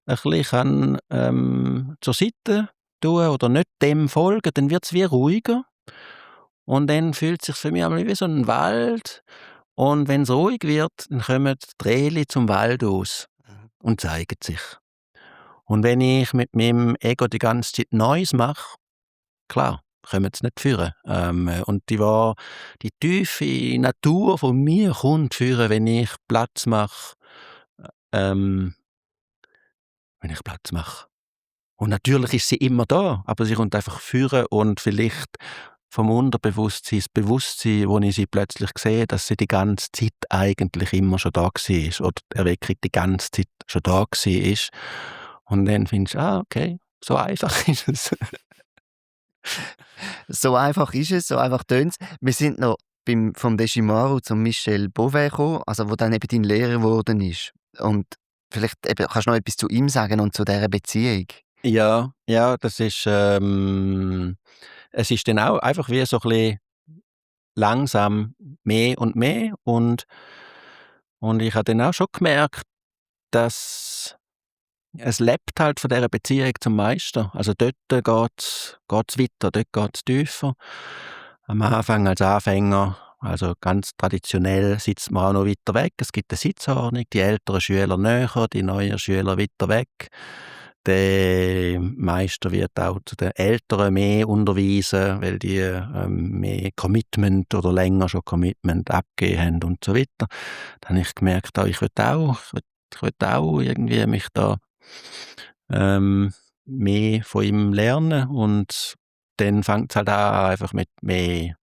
ein bisschen kann, zur Seite tun oder nicht dem folgen, dann wird es wie ruhiger. Und dann fühlt es sich für mich einmal wie so ein Wald. Und wenn es ruhig wird, dann kommen die Rehli zum Wald aus und zeigen sich. Und wenn ich mit meinem Ego die ganze Zeit Neues mache, klar, kommen sie nicht führen. Und die tiefe Natur von mir kommt führen, wenn ich Platz mache. Wenn ich Platz mache. Und natürlich ist sie immer da, aber sie kommt einfach führen und vielleicht vom Unterbewusstsein, das Bewusstsein, wo ich sie plötzlich sehe, dass sie die ganze Zeit eigentlich immer schon da war oder die Erweckung die ganze Zeit schon da war. Und dann findest du, okay, so einfach ist es. So einfach ist es, so einfach tönt es. Wir sind noch vom Deschimaro zum Michel Beauvais gekommen, also wo dann eben dein Lehrer geworden ist. Und vielleicht kannst du noch etwas zu ihm sagen und zu dieser Beziehung. Ja, das ist, es ist dann auch einfach wie so ein bisschen langsam mehr und ich habe dann auch schon gemerkt, dass es lebt halt von dieser Beziehung zum Meister. Also dort geht's weiter, dort geht's tiefer. Am Anfang als Anfänger, also ganz traditionell, sitzt man auch noch weiter weg. Es gibt eine Sitzordnung, die älteren Schüler näher, die neuen Schüler weiter weg. Der Meister wird auch zu den Älteren mehr unterweisen, weil die mehr Commitment oder länger schon Commitment abgegeben haben und so weiter. Dann habe ich gemerkt, ich will auch irgendwie mich da mehr von ihm lernen und dann fängt es halt an, einfach mit mehr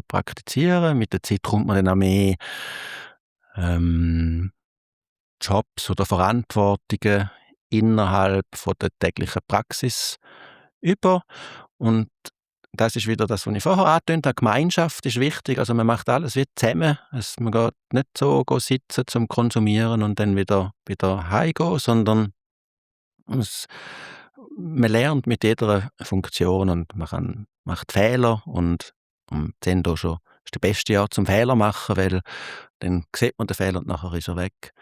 praktizieren. Mit der Zeit kommt man dann auch mehr Jobs oder Verantwortungen innerhalb von der täglichen Praxis über. Und das ist wieder das, was ich vorher angetönt habe. Gemeinschaft ist wichtig. Also man macht alles wie zusammen. Man geht nicht so sitzen zum Konsumieren und dann wieder heimgehen, sondern man lernt mit jeder Funktion und man macht Fehler und dann da schon ist der beste Jahr zum Fehler machen, weil dann sieht man den Fehler und nachher ist er weg.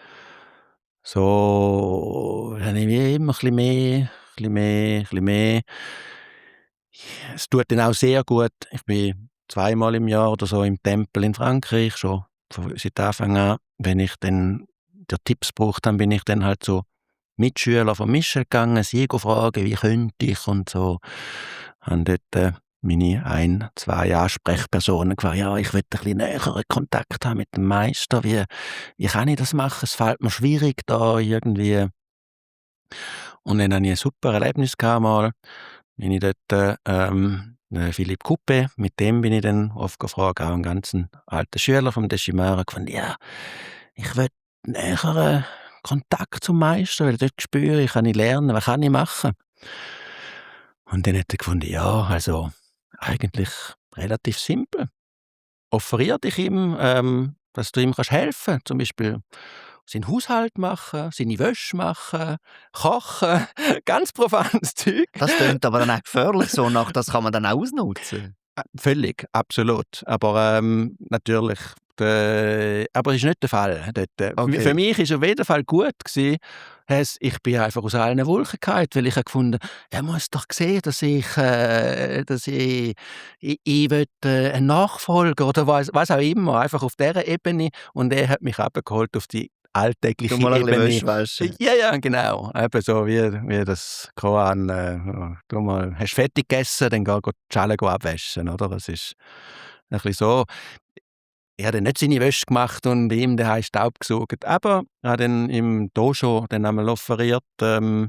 So habe ich wie immer ein bisschen mehr. Es tut dann auch sehr gut. Ich bin 2-mal im Jahr oder so im Tempel in Frankreich, schon seit Anfang an. Wenn ich dann Tipps brauche, dann bin ich dann halt so Mitschüler von Michel gegangen, sie fragen, wie könnte ich und so. Haben dort meine 1-2 Ansprechpersonen gefragt, ich will ein bisschen näheren Kontakt haben mit dem Meister, wie kann ich das machen? Es fällt mir schwierig da irgendwie. Und dann hatte ich ein super Erlebnis mal, bin ich dort Philippe Coupé, mit dem bin ich dann oft gefragt, auch einen ganzen alten Schüler vom Deschimaro, gefunden, ich will näheren Kontakt zum Meister, weil dort spüre ich, kann ich lernen, was kann ich machen? Und dann hat er gefunden, also eigentlich relativ simpel. Offerier dich ihm, dass du ihm helfen kannst. Zum Beispiel seinen Haushalt machen, seine Wäsche machen, kochen, ganz profanes Zeug. Das klingt aber dann auch gefährlich, so nach, das kann man dann auch ausnutzen. Völlig, absolut. Aber natürlich, aber es ist nicht der Fall. Dort. Okay. Für mich war es auf jeden Fall gut gewesen. Ich bin einfach aus allen Wolken gefallen, weil ich habe gefunden, er muss doch sehen, dass ich will, einen Nachfolger oder was auch immer, einfach auf dieser Ebene. Und er hat mich abgeholt auf die alltägliche Du mal ein Ebene. bisschen waschen. Ja, genau. Eben so wie das Koran. Du mal, hast fertig gegessen, dann geh die Schale abwaschen, oder? Das ist ein bisschen so. Ich habe dann nicht seine Wäsche gemacht und ihm den Staub gesaugt, aber er hat dann im Dojo dann einmal offeriert, zum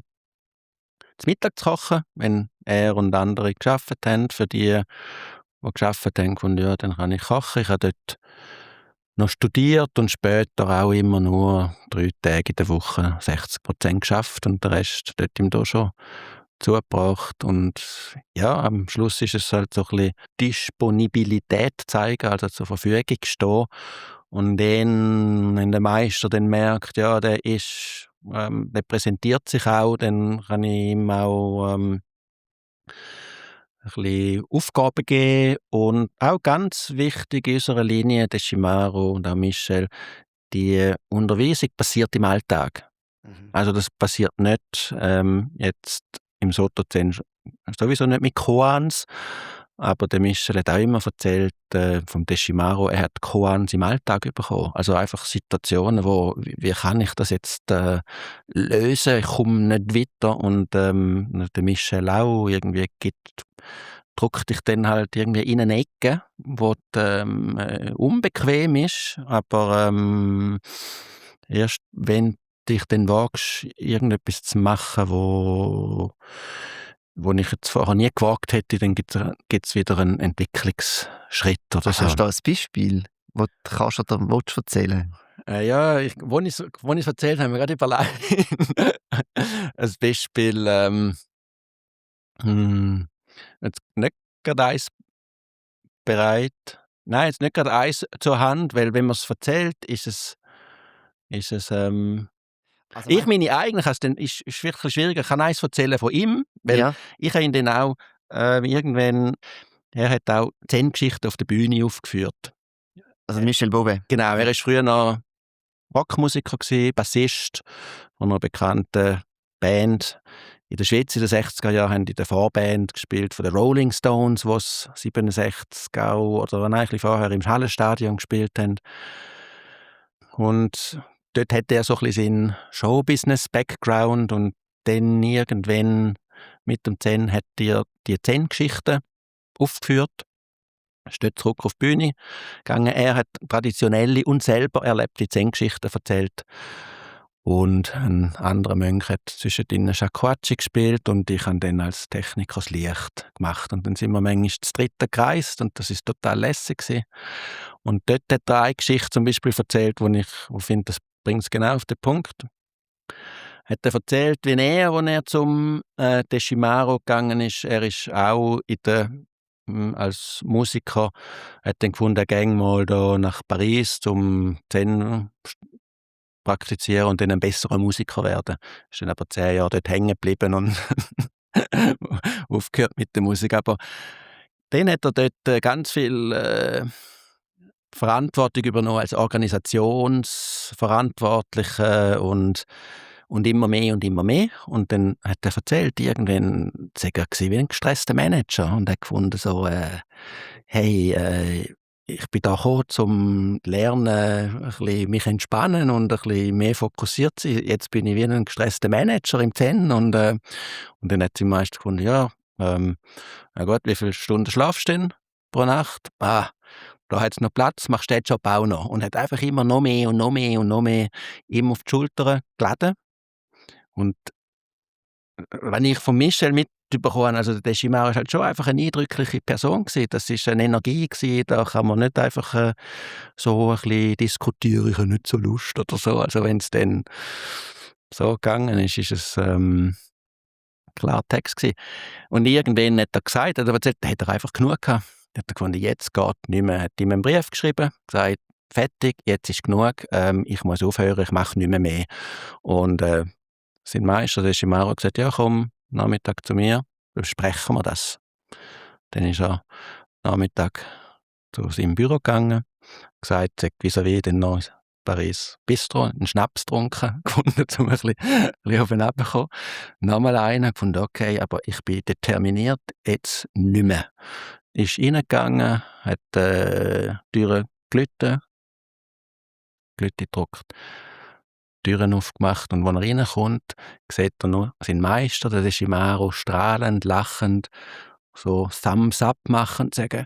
Mittag zu kochen, wenn er und andere gearbeitet haben. Für die gearbeitet haben, gefunden, dann kann ich kochen. Ich habe dort noch studiert und später auch immer nur 3 Tage in der Woche 60% geschafft und den Rest dort im Dojo zugebracht. Und am Schluss ist es halt so ein bisschen Disponibilität zeigen, also zur Verfügung stehen. Und dann, wenn der Meister dann merkt, der präsentiert sich auch, dann kann ich ihm auch ein bisschen Aufgaben geben. Und auch ganz wichtig in unserer Linie, Deschimaro und auch Michel, die Unterweisung passiert im Alltag. Also das passiert nicht jetzt im Soto-Zen sowieso nicht mit Koans, Aber der Michel hat auch immer erzählt, vom Deschimaro, er hat Koans im Alltag bekommen. Also einfach Situationen, wie kann ich das jetzt lösen? Ich komme nicht weiter. Und der Michel auch irgendwie drückt dich dann halt irgendwie in eine Ecke, wo unbequem ist, aber erst wenn dich dann wagst, irgendetwas zu machen, wo ich jetzt vorher nie gewagt hätte, dann gibt's wieder einen Entwicklungsschritt oder so. Hast du da ein Beispiel, das du kannst oder willst erzählen? Ja, wo ich es erzählt habe, habe ich mir gerade überlegt. Ein Beispiel, jetzt nicht gerade eins bereit. Nein, jetzt nicht gerade eins zur Hand, weil wenn man es erzählt, ist es Also ich meine eigentlich, also dann ist wirklich schwieriger. Ich kann eins erzählen von ihm, weil ja, ich habe ihn dann auch irgendwann, er hat auch Zen-Geschichten auf der Bühne aufgeführt. also Michel Beauvais. Genau, er war früher noch Rockmusiker gewesen, Bassist von einer bekannten Band. In der Schweiz in den 60er Jahren haben die in der Vorband gespielt von den Rolling Stones, die es 67 auch, oder nein, ein bisschen vorher im Hallenstadion gespielt haben. Und dort hat er so ein bisschen seinen Showbusiness-Background und dann irgendwann mit dem Zen hat er die Zen-Geschichten aufgeführt. Ist dort zurück auf die Bühne gegangen. Er hat traditionelle und selber erlebte Zen-Geschichten erzählt. Und ein anderer Mönch hat zwischendrin Shakuhachi gespielt und ich habe dann als Techniker das Licht gemacht. Und dann sind wir manchmal zu dritten gereist und das ist total lässig gewesen. Und dort hat er eine Geschichte zum Beispiel erzählt, wo ich finde, das bringt es genau auf den Punkt. Hat er erzählt, wie als er zum Deschimaro gegangen ist, er ist auch als Musiker, hat dann gefunden, er ginge mal da nach Paris zum Zen praktizieren und dann ein besserer Musiker werden. Ist dann aber 10 Jahre dort hängen geblieben und aufgehört mit der Musik. Aber dann hat er dort ganz viel Verantwortung übernommen als Organisationsverantwortlicher und immer mehr und immer mehr. Und dann hat er erzählt, irgendwann sei er gewesen wie ein gestresster Manager und hat gefunden so, hey, ich bin da gekommen, zum Lernen, ein bisschen mich entspannen und ein bisschen mehr fokussiert sein. Jetzt bin ich wie ein gestresster Manager im Zen und dann hat sie meist gefunden, ja, na gut, wie viele Stunden schlafst du denn pro Nacht? Da hat es noch Platz, machst du den Job auch noch. Und hat einfach immer noch mehr und noch mehr und noch mehr ihm auf die Schultern geladen. Und wenn ich von Michel mitbekommen habe, also der Shimaro ist halt schon einfach eine eindrückliche Person gewesen. Das ist eine Energie gewesen, da kann man nicht einfach so ein bisschen diskutieren, ich habe nicht so Lust oder so. Also wenn es dann so gegangen ist, ist es klar Text gewesen. Und irgendwann hat er gesagt, da hat er einfach genug gehabt. Hat er gefunden, jetzt geht nicht mehr. Hat ihm einen Brief geschrieben, gesagt, fertig, jetzt ist genug, ich muss aufhören, ich mache nicht mehr. Und sein Meister, der Shimaro, hat gesagt, ja komm, Nachmittag zu mir, besprechen wir das. Dann ist er Nachmittag zu seinem Büro gegangen, gesagt, vis-à-vis dann noch in Paris Bistro, einen Schnaps getrunken, gefunden, um ein bisschen auf ihn runterzukommen. Nochmal einen, gefunden, okay, aber ich bin determiniert, jetzt nicht mehr. Ist reingegangen, hat die Türe gelütet, gedrückt, Türen aufgemacht und als er reinkommt, sieht er nur seinen Meister, der Shimaro, strahlend, lachend, so Thumbs up machend, sagen,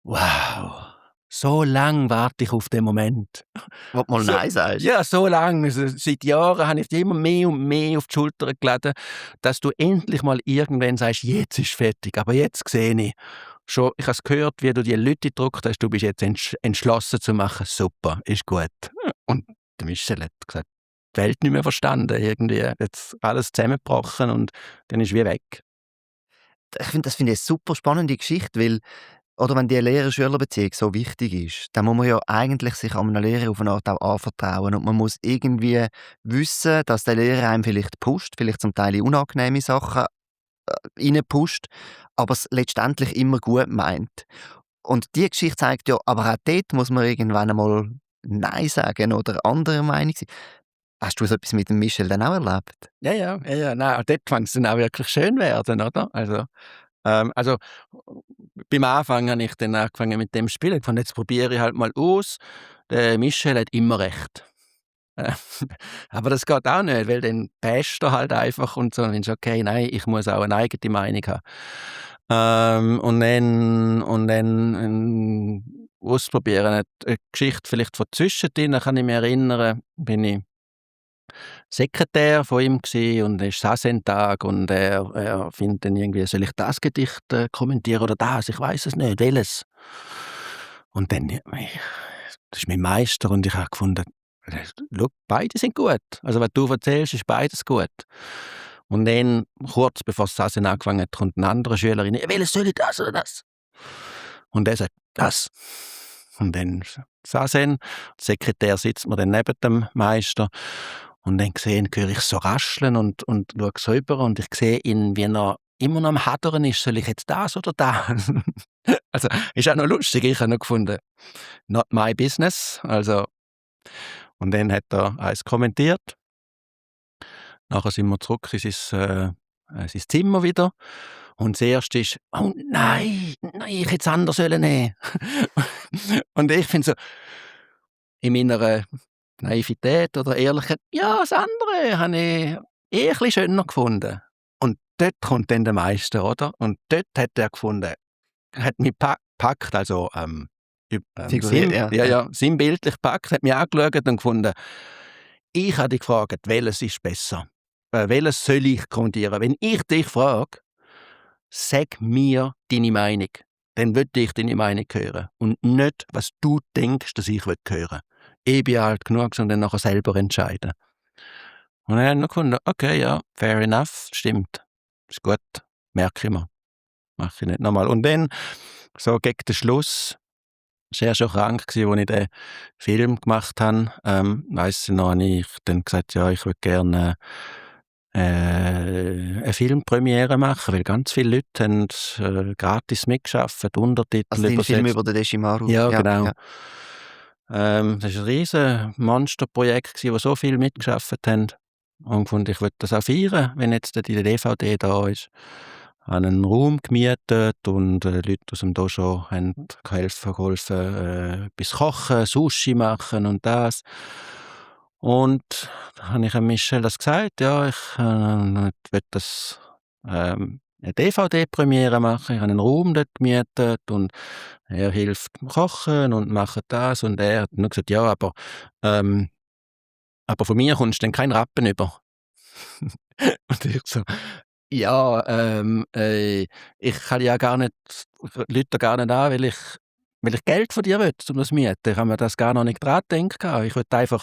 wow, so lang warte ich auf den Moment. Wo du mal So, Nein sagst. ja, so lange. Also, seit Jahren habe ich dir immer mehr und mehr auf die Schulter geladen, dass du endlich mal irgendwann sagst, jetzt ist fertig. Aber jetzt sehe ich schon, ich habe es gehört, wie du die Leute gedrückt hast, du bist jetzt entschlossen zu machen. Super, ist gut. Und der Michel hat gesagt, die Welt nicht mehr verstanden. Irgendwie jetzt alles zusammengebrochen und dann ist wie weg. Ich finde, das finde ich eine super spannende Geschichte, weil oder wenn die Lehrer-Schüler-Beziehung so wichtig ist, dann muss man ja eigentlich sich an einem Lehrer auf eine Art auch anvertrauen und man muss irgendwie wissen, dass der Lehrer einem vielleicht pusht, vielleicht zum Teil in unangenehme Sachen reinpusht, aber es letztendlich immer gut meint. Und die Geschichte zeigt ja, aber auch dort muss man irgendwann einmal Nein sagen oder anderer Meinung sein. Hast du so etwas mit dem Michel dann auch erlebt? Ja. Nein, dort kann es dann auch wirklich schön werden, oder? Also, Also beim Anfang habe ich dann angefangen mit dem Spielen. Ich fand, jetzt probiere ich halt mal aus. Der Michel hat immer recht. Äh, aber das geht auch nicht, weil dann basht er halt einfach und so. Dann findest du, okay, nein, ich muss auch eine eigene Meinung haben. Und dann ausprobieren. Eine Geschichte vielleicht von zwischendrin, kann ich mich erinnern, bin ich Sekretär von ihm gsi und es ist Sassentag und er findet dann irgendwie, soll ich das Gedicht kommentieren oder das? Ich weiß es nicht, welches? Und dann, das ist mein Meister und ich habe gefunden, schau, beide sind gut. Also was du erzählst, ist beides gut. Und dann, kurz bevor Sassen angefangen hat, kommt eine andere Schülerin, welches soll ich, das oder das? Und er sagt, das. Und dann Sassen, der Sekretär sitzt mir dann neben dem Meister und dann höre ich so rascheln und schaue so rüber und ich sehe ihn, wie er immer noch am Hadern ist, soll ich jetzt das oder das? Also, ist auch noch lustig, ich habe noch gefunden, not my business, also, und dann hat er eins kommentiert. Nachher sind wir zurück in sein Zimmer wieder und das Erste ist, «Oh nein, ich hätte es anders nehmen sollen.» Und ich finde so, in meiner Naivität oder Ehrlichkeit, ja, das andere habe ich ein bisschen schöner gefunden. Und dort kommt dann der Meister, oder? Und dort hat er gefunden, hat mich gepackt, also Figuriert, ja. sinnbildlich gepackt, hat mich angeschaut und gefunden, ich habe dich gefragt, welches ist besser? Welches soll ich kommentieren? Wenn ich dich frage, sag mir deine Meinung. Dann will ich deine Meinung hören. Und nicht, was du denkst, dass ich hören will. Ich bin alt genug, sondern nachher selber entscheiden. Und dann habe ich gefunden, okay, ja, fair enough, stimmt. Ist gut, merke ich mir. Mache ich nicht nochmal. Und dann, so gegen den Schluss, war er schon krank, als ich den Film gemacht habe. Weiss ich noch, habe ich dann gesagt, ja, ich würde gerne eine Filmpremiere machen, weil ganz viele Leute haben gratis mitgearbeitet, Untertitel Also den Film über den Deshimaru. Ja, genau. Ja. Das war ein riesen Monsterprojekt, wo so viele mitgearbeitet haben. Und ich fand, ich würde das auch feiern, wenn jetzt die DVD da ist. Ich habe einen Raum gemietet und Leute aus dem Dojo haben geholfen, etwas kochen, Sushi machen und das. Und da habe ich Michel das gesagt, ja, ich will das eine DVD-Premiere machen. Ich habe einen Raum dort gemietet und er hilft beim Kochen und macht das. Und er hat nur gesagt, ja, aber von mir kommst du dann keinen Rappen über. Und ich so, ja, ich kann ja gar nicht, Leute gar nicht an, weil ich Geld von dir will, um das zu mieten. Ich habe mir das gar noch nicht dran gedacht. Ich wollte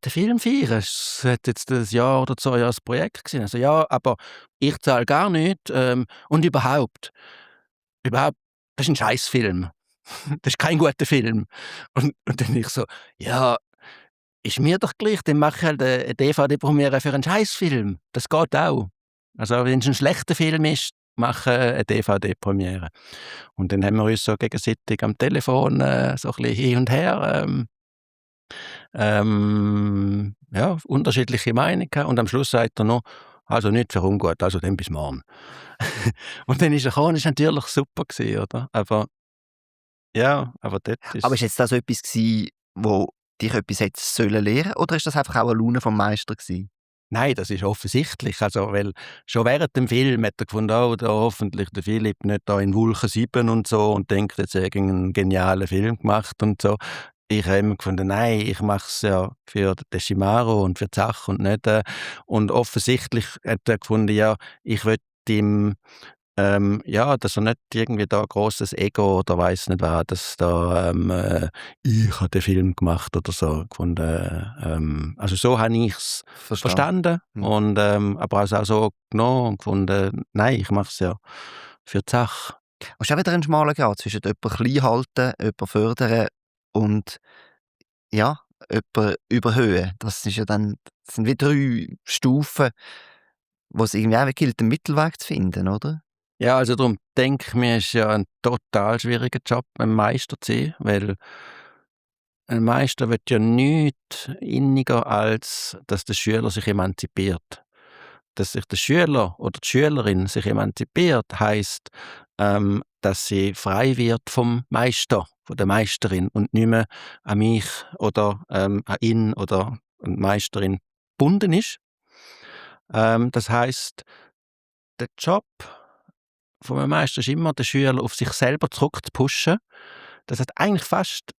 den Film feiern. Es hat jetzt ein Jahr oder 2 Jahre das Projekt gewesen. Also ja, aber ich zahle gar nichts. Und überhaupt, das ist ein Scheißfilm. Das ist kein guter Film. Und dann ich so, ja, ist mir doch gleich, dann mache ich halt eine DVD-Premiere für einen Scheißfilm. Das geht auch. Also wenn es ein schlechter Film ist, mache eine DVD-Premiere. Und dann haben wir uns so gegenseitig am Telefon so ein bisschen hin und her ja, unterschiedliche Meinungen gehabt. Und am Schluss sagt er noch, also nicht für ungut, also dann bis morgen. Und dann ist er gekommen, das war natürlich super gewesen, oder? Aber ja, aber dort ist... Aber ist jetzt das etwas gewesen, wo dich etwas hätte sollen lernen, oder ist das einfach auch eine Laune vom Meister gewesen? Nein, das ist offensichtlich. Also, weil schon während dem Film hat er gefunden, oh, da hoffentlich der Philipp nicht da in Wolke 7 und so und denkt, jetzt hätte er einen genialen Film gemacht und so. Ich habe immer gefunden, nein, ich mache es ja für den Shimaro und für die Sache und nicht. Und offensichtlich hat er gefunden, ja, ich will ihm ja, dass er nicht irgendwie da grosses Ego oder weiss nicht was, dass da ich habe den Film gemacht oder so gefunden. Also so habe ich es verstanden und aber auch so genommen und gefunden, nein, ich mache es ja für die Sache. Es ist auch wieder ein schmaler Grad zwischen jemanden klein halten, jemanden fördern und ja, jemanden überhöhen. Das sind wie 3 Stufen, wo es irgendwie auch gilt, einen Mittelweg zu finden, oder? Ja, also darum denke ich mir, ist ja ein total schwieriger Job, ein Meister zu sein, weil ein Meister will ja nichts inniger, als dass der Schüler sich emanzipiert. dass sich der Schüler oder die Schülerin sich emanzipiert, heisst, dass sie frei wird vom Meister, von der Meisterin und nicht mehr an mich oder an ihn oder an die Meisterin gebunden ist. Das heisst, der Job von einem Meister ist immer, den Schüler auf sich selber zurückzupushen. Das hat eigentlich fast,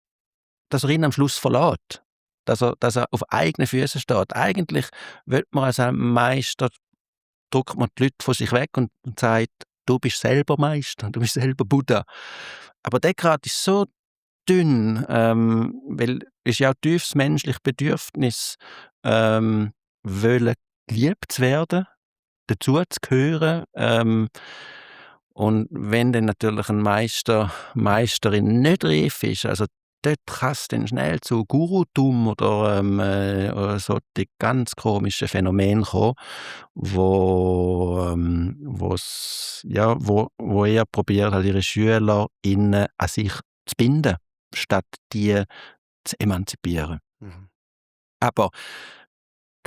dass er ihn am Schluss verlässt. Dass er auf eigenen Füßen steht. Eigentlich will man als ein Meister, drückt man die Leute von sich weg und sagt, du bist selber Meister, du bist selber Buddha. Aber der Grad ist so dünn, weil es ist ja auch tiefes menschliches Bedürfnis, wollen geliebt zu werden, dazu zu gehören. Und wenn dann natürlich ein Meisterin nicht reif ist, also dort kann es dann schnell zu Gurutum oder solche ganz komischen Phänomene kommen, wo er probiert, halt ihre SchülerInnen an sich zu binden, statt die zu emanzipieren. Mhm. Aber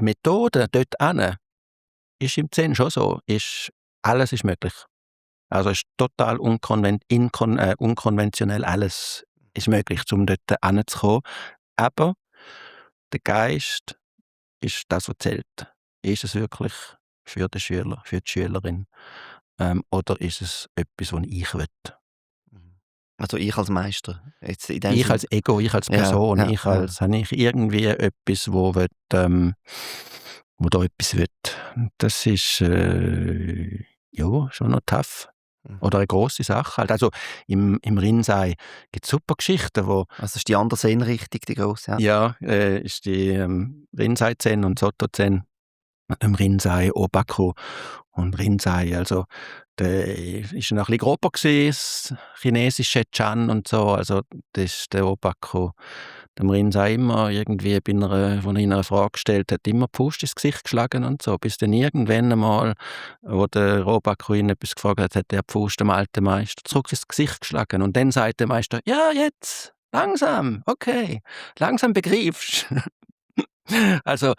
die Methode dort hin ist im Zen schon so, alles ist möglich. Also es ist total unkonventionell, alles ist möglich, um dort hinzukommen. Aber der Geist ist das, was zählt. Ist es wirklich für den Schüler, für die Schülerin? Oder ist es etwas, was ich will? Also ich als Meister? Jetzt in dem Ich Sinn. als Ego, ich als Person, habe ich irgendwie etwas, wo da etwas will. Das ist schon noch tough. Oder eine grosse Sache halt. Also im Rinzai gibt es super Geschichten, wo... Also ist die andere Zen-Richtung die grosse? Ja, ist die Rinzai-Zen und Soto-Zen. Im Rinzai, Obaku und Rinzai. Also der ist noch ein bisschen grober gewesen, das chinesische Chan und so. Also das ist der Obaku. Dem Rinzai immer irgendwie, wenn er ihn eine Frage gestellt hat, immer die Faust ins Gesicht geschlagen und so. Bis dann irgendwann einmal, wo der Obaku ihn etwas gefragt hat, hat er die Faust dem alten Meister zurück ins Gesicht geschlagen. Und dann sagt der Meister, ja, jetzt, langsam, okay, langsam begreifst. Also,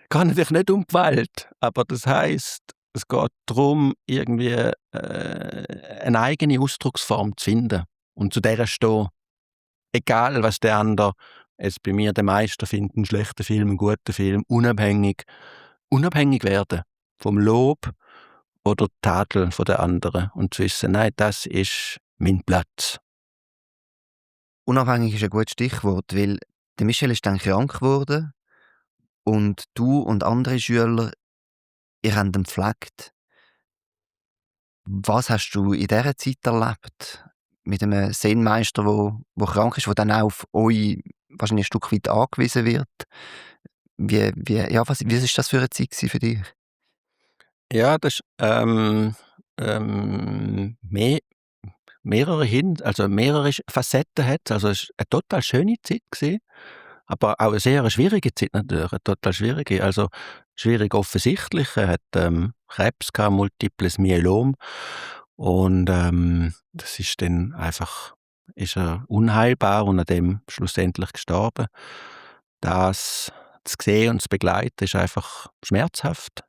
geht natürlich nicht um Gewalt, aber das heisst, es geht darum, irgendwie eine eigene Ausdrucksform zu finden und zu der stehen. Egal, was der andere, jetzt bei mir der Meister findet, einen schlechten Film, einen guten Film, unabhängig werden vom Lob oder Tadel von der anderen und zu wissen, nein, das ist mein Platz. Unabhängig ist ein gutes Stichwort, weil der Michel ist dann krank geworden und du und andere Schüler, ihr habt ihn gepflegt. Was hast du in dieser Zeit erlebt? Mit einem Zen-Meister, der krank ist, der dann auch auf euch wahrscheinlich ein Stück weit angewiesen wird. Was ist das für eine Zeit für dich? Ja, das mehrere Facetten hat. Also es war eine total schöne Zeit gewesen, aber auch eine sehr schwierige Zeit natürlich, eine total schwierige. Also schwierig offensichtlich. Er hat Krebs gehabt, multiples Myelom und das ist dann einfach ist er unheilbar und an dem schlussendlich gestorben. Das zu sehen und zu begleiten ist einfach schmerzhaft.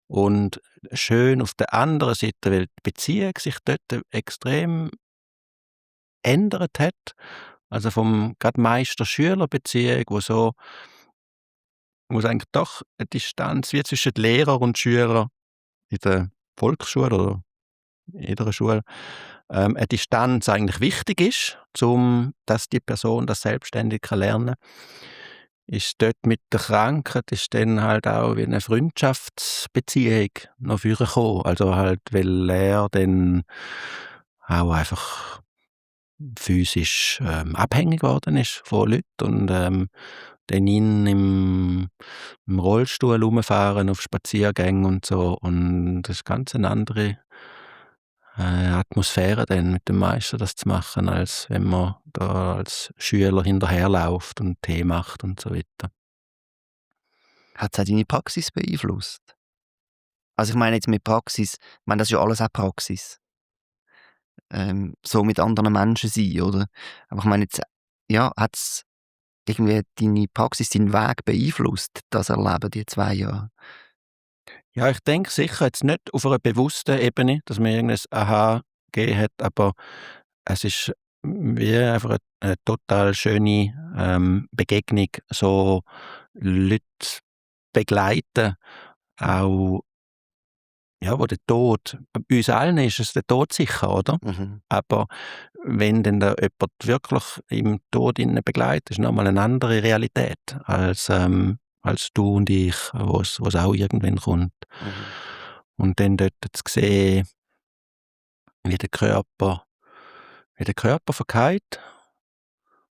Und schön auf der anderen Seite, weil die Beziehung sich dort extrem ändert hat. Also vom gerade Meister-Schüler-Beziehung, wo es eigentlich doch eine Distanz wie zwischen Lehrer und Schüler in der Volksschule oder in jeder Schule, eine Distanz eigentlich wichtig ist, dass die Person das selbstständig lernen kann. Ist dort mit der Krankheit ist dann halt auch wie eine Freundschaftsbeziehung noch vorgekommen. Also halt, weil er dann auch einfach physisch abhängig geworden ist von Leuten und dann ihn im Rollstuhl rumfahren auf Spaziergängen und so. Und das ist ganz eine andere Atmosphäre dann mit dem Meister das zu machen, als wenn man da als Schüler hinterherläuft und Tee macht und so weiter. Hat es auch deine Praxis beeinflusst? Also ich meine jetzt mit Praxis, ich meine, das ist ja alles auch Praxis. So mit anderen Menschen sein, oder? Aber ich meine jetzt, ja, hat es irgendwie deine Praxis, deinen Weg beeinflusst, das Erleben, die 2 Jahre? Ja, ich denke sicher jetzt nicht auf einer bewussten Ebene, dass mir irgendein Aha gegeben hat, aber es ist wie einfach eine total schöne Begegnung, so Leute begleiten, auch ja, wo der Tod bei uns allen ist es der Tod sicher, oder? Mhm. Aber wenn dann da jemand wirklich im Tod innen begleitet, ist nochmal eine andere Realität als du und ich, wo's auch irgendwann kommt. Mhm. Und dann dort zu sehen, wie der Körper vergeht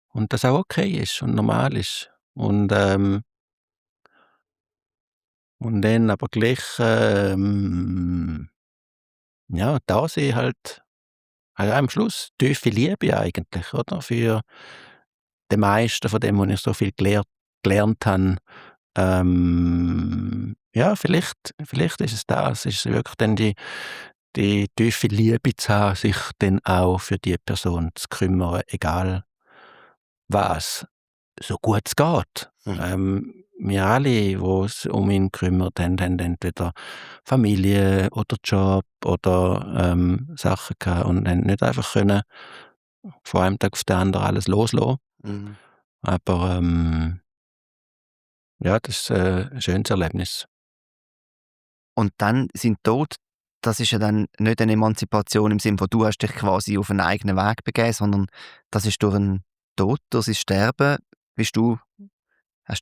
und das auch okay ist und normal ist. Und dann aber gleich, ja, da sehe ich halt also am Schluss tiefe Liebe eigentlich, oder? Für den meisten von dem, was ich so viel gelernt habe. Ja, vielleicht ist es das. Ist es wirklich dann die tiefe Liebe zu haben, sich dann auch für die Person zu kümmern, egal was, so gut es geht. Mhm. Wir alle, die es um ihn gekümmert haben entweder Familie oder Job oder Sachen gehabt und haben nicht einfach können von einem Tag auf den anderen alles loslassen. Mhm. Aber ja, das ist ein schönes Erlebnis. Und dann sein Tod, das ist ja dann nicht eine Emanzipation im Sinne von, du hast dich quasi auf einen eigenen Weg begeben, sondern das ist durch einen Tod, durch sein Sterben, hast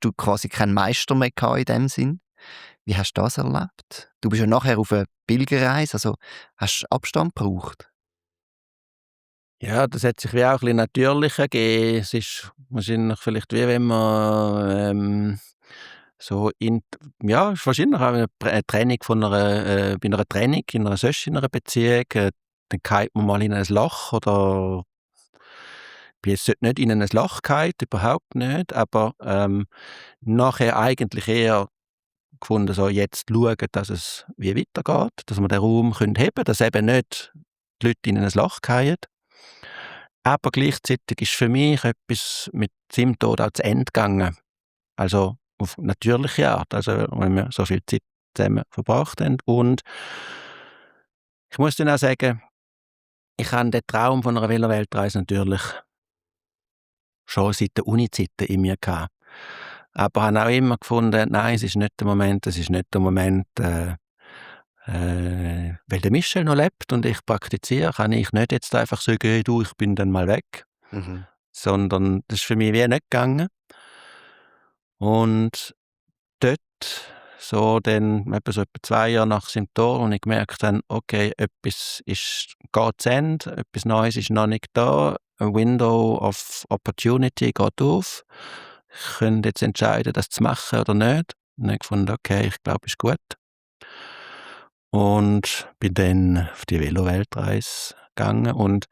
du quasi keinen Meister mehr gehabt in dem Sinn. Wie hast du das erlebt? Du bist ja nachher auf eine Pilgerreise, also hast du Abstand gebraucht? Ja, das hat sich wie auch ein bisschen natürlicher gegeben. Es ist wahrscheinlich vielleicht wie wenn man so ja, ist wahrscheinlich auch eine Trennung von bei einer Trennung, sonst in einer Beziehung, dann fällt man mal in ein Loch oder ich bin jetzt dort nicht in ein Loch gefallen, überhaupt nicht, aber nachher eigentlich eher gefunden, so jetzt schauen, dass es wie weitergeht, dass wir den Raum heben können, dass eben nicht die Leute in ein Loch fallen. Aber gleichzeitig ist für mich etwas mit seinem Tod auch zu Ende gegangen. Also auf natürliche Art, also wenn wir so viel Zeit zusammen verbracht haben. Und ich muss dann auch sagen, ich habe den Traum von einer Veloweltreise natürlich schon seit der Uni-Zeiten in mir gehabt. Aber habe auch immer gefunden, nein, es ist nicht der Moment, weil der Michel noch lebt und ich praktiziere, kann ich nicht jetzt einfach sagen, hey, du, ich bin dann mal weg, Mhm. sondern das ist für mich wie nicht gegangen. Und dort, so dann etwa 2 Jahre nach seinem Tod, und ich gemerkt habe, okay, geht zu Ende, etwas Neues ist noch nicht da, ein Window of Opportunity geht auf. Ich könnte jetzt entscheiden, das zu machen oder nicht. Und dann habe ich gefunden, okay, ich glaube, ist gut. Und bin dann auf die Velo-Weltreise gegangen und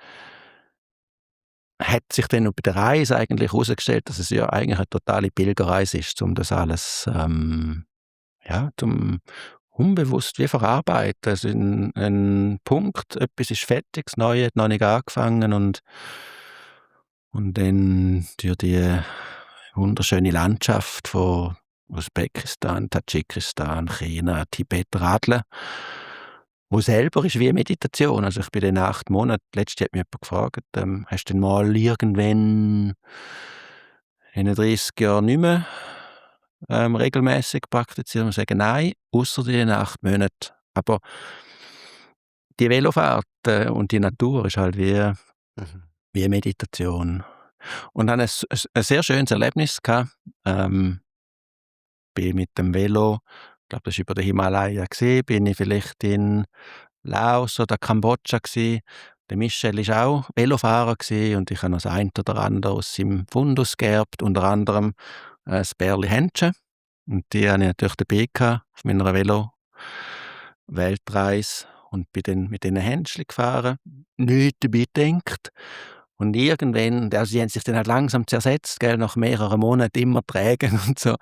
hat sich dann bei der Reise eigentlich herausgestellt, dass es ja eigentlich eine totale Pilgerreise ist, um das alles ja, zum unbewusst wie verarbeiten. Also ein Punkt, etwas ist fertig, das Neue hat noch nicht angefangen und dann durch die wunderschöne Landschaft von Usbekistan, Tadschikistan, China, Tibet radeln, wo selber ist wie Meditation. Also ich bin dann 8 Monate, letztes Jahr hat mich jemand gefragt, hast du denn mal irgendwann in den 30 Jahren nicht mehr regelmäßig praktizieren? Und sagen, nein, ausser in den 8 Monaten. Aber die Velofahrt und die Natur ist halt Mhm. wie Meditation. Und habe ein sehr schönes Erlebnis gehabt. Bin mit dem Velo, ich glaube, das war über den Himalaya gewesen, bin ich vielleicht in Laos oder Kambodscha gewesen. Der Michel war auch Velofahrer gewesen und ich habe noch das eine oder andere aus seinem Fundus geerbt, unter anderem das Bärli Händchen. Und die hatte ich natürlich dabei gehabt auf meiner Velo-Weltreise und bin dann mit diesen Händchen gefahren. Nichts dabei gedacht. Und irgendwann, also sie haben sich dann halt langsam zersetzt, gell, nach mehreren Monaten immer trägen und so.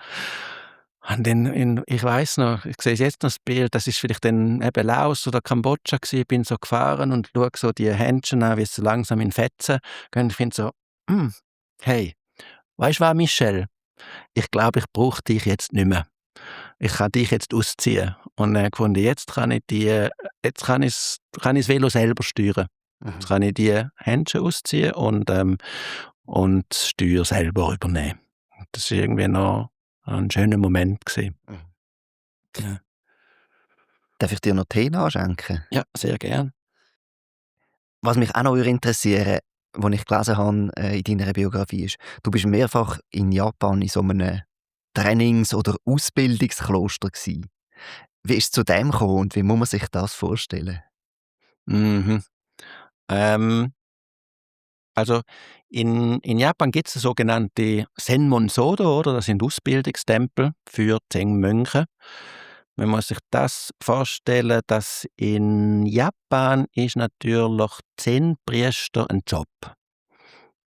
Und dann ich weiss noch, ich sehe jetzt noch das Bild, das ist vielleicht dann eben Laos oder Kambodscha gewesen. Ich bin so gefahren und schaue so die Händchen an, wie sie so langsam in Fetzen gehen. Ich finde so, hey, weisst du was, Michel? Ich glaube, ich brauche dich jetzt nicht mehr. ich kann dich jetzt ausziehen. Und dann gefunden, jetzt kann ich das Velo selber steuern. Jetzt kann ich die Händchen ausziehen und das Steuer selber übernehmen. Das war irgendwie noch ein schöner Moment gewesen. Ja. Darf ich dir noch Tee anschenken? Ja, sehr gern. Was mich auch noch interessieren würde, was ich gelesen habe in deiner Biografie, ist, du bist mehrfach in Japan in so einem Trainings- oder Ausbildungskloster gewesen. Wie ist es zu dem gekommen und wie muss man sich das vorstellen? Mhm. Ähm, also in Japan gibt es sogenannte Senmon Sodo, oder? Das sind Ausbildungstempel für Zen-Mönche. Man muss sich das vorstellen, dass in Japan ist natürlich Zen-Priester ein Job.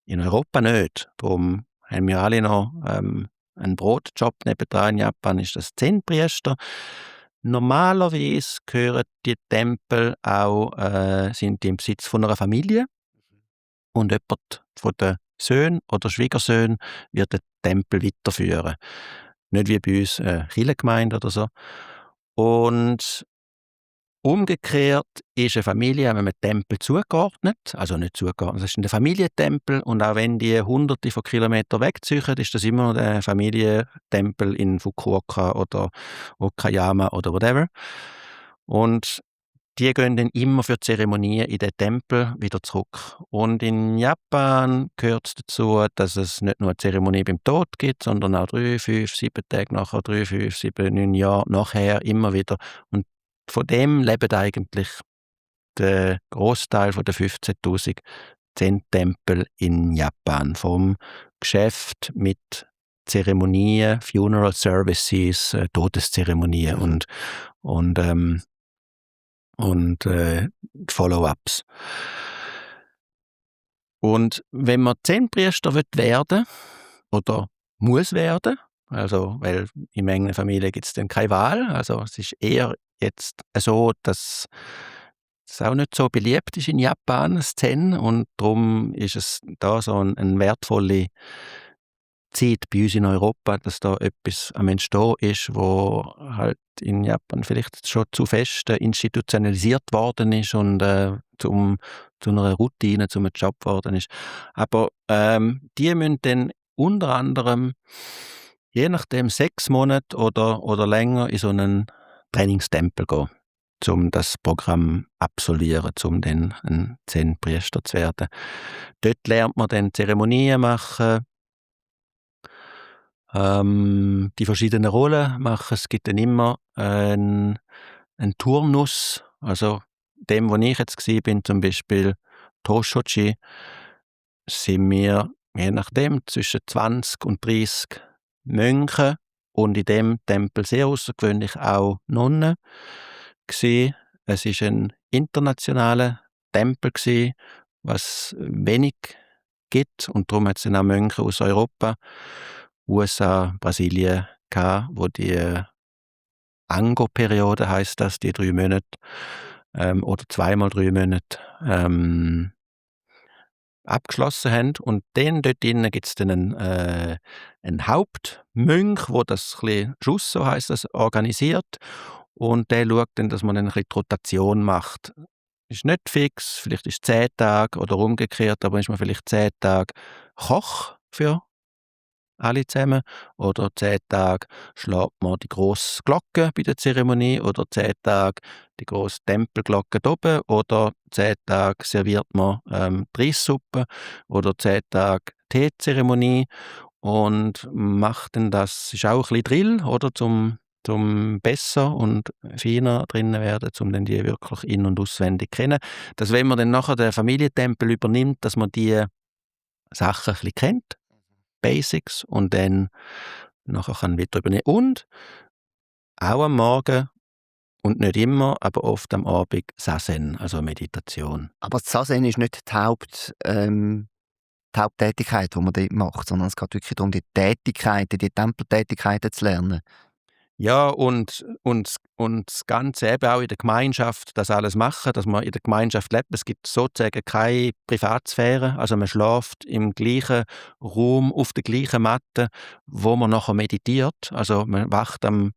In Europa nicht. Darum haben wir alle noch einen Brotjob nebendran. In Japan ist das Zen-Priester. Normalerweise gehören die Tempel auch, sind die im Besitz von einer Familie. Und jemand von den Söhnen oder Schwiegersöhnen wird den Tempel weiterführen. Nicht wie bei uns Kirchengemeinde oder so. Und umgekehrt ist eine Familie einem Tempel zugeordnet, also nicht zugeordnet, es ist ein Familientempel, und auch wenn die hunderte von Kilometern wegziehen, ist das immer noch der Familientempel in Fukuoka oder Okayama oder whatever. Und die gehen dann immer für Zeremonien in den Tempel wieder zurück. Und in Japan gehört es dazu, dass es nicht nur eine Zeremonie beim Tod gibt, sondern auch 3, 5, 7 Tage nachher, 3, 5, 7, 9 Jahre nachher immer wieder. Und von dem leben eigentlich der Großteil der 15.000 Zen-Tempel in Japan. Vom Geschäft mit Zeremonien, Funeral Services, Todeszeremonien und Follow-ups. Und wenn man Zen-Priester werden oder muss werden, also weil in engen Familien gibt es dann keine Wahl, also es ist eher jetzt so, dass es auch nicht so beliebt ist in Japan, das Zen, und darum ist es da so eine wertvolle Zeit bei uns in Europa, dass da etwas am Entstehen ist, wo halt in Japan vielleicht schon zu fest institutionalisiert worden ist und zu einer Routine, zu einem Job geworden ist. Aber die müssen dann unter anderem, je nachdem, 6 Monate oder länger in so einen Trainingstempel gehen, um das Programm absolvieren, um dann ein Zen-Priester zu werden. Dort lernt man dann Zeremonien machen, die verschiedenen Rollen machen. Es gibt dann immer einen Turnus, also dem, wo ich jetzt bin, zum Beispiel Toshochi, sind wir je nachdem zwischen 20 und 30 Mönche und in dem Tempel sehr außergewöhnlich auch Nonnen gsi. Es ist ein internationaler Tempel gsi, was wenig gibt, und darum hat es dann auch Mönche aus Europa, USA, Brasilien gehabt, wo die Ango-Periode, heisst das, die 3 Monate oder 2x3 Monate abgeschlossen haben. Und dann dort drinnen gibt es dann einen Hauptmönch, der das ein bisschen Schuss, so heisst das, organisiert. Und der schaut dann, dass man dann ein bisschen die Rotation macht. Ist nicht fix, vielleicht ist es 10 Tage oder umgekehrt, aber ist man vielleicht 10 Tage Koch für alle zusammen, oder 10 Tage schlägt man die grosse Glocke bei der Zeremonie, oder 10 Tage die grosse Tempelglocke da oben, oder 10 Tage serviert man die Reissuppe, oder 10 Tage Teezeremonie, und macht dann das, ist auch ein bisschen Drill, oder, zum besser und feiner drinnen werden, um dann die wirklich in- und auswendig kennen. Dass, wenn man dann nachher den Familientempel übernimmt, dass man die Sachen ein bisschen kennt, Basics, und dann nachher kann wieder übernehmen. Und auch am Morgen, und nicht immer, aber oft am Abend Sazen, also Meditation. Aber das Sazen ist nicht die Haupttätigkeit, die man dort macht, sondern es geht wirklich darum, die Tätigkeiten, die Tempeltätigkeiten zu lernen. Ja, und das Ganze eben auch in der Gemeinschaft, das alles machen, dass man in der Gemeinschaft lebt. Es gibt sozusagen keine Privatsphäre, also man schläft im gleichen Raum, auf der gleichen Matte, wo man nachher meditiert. Also man wacht am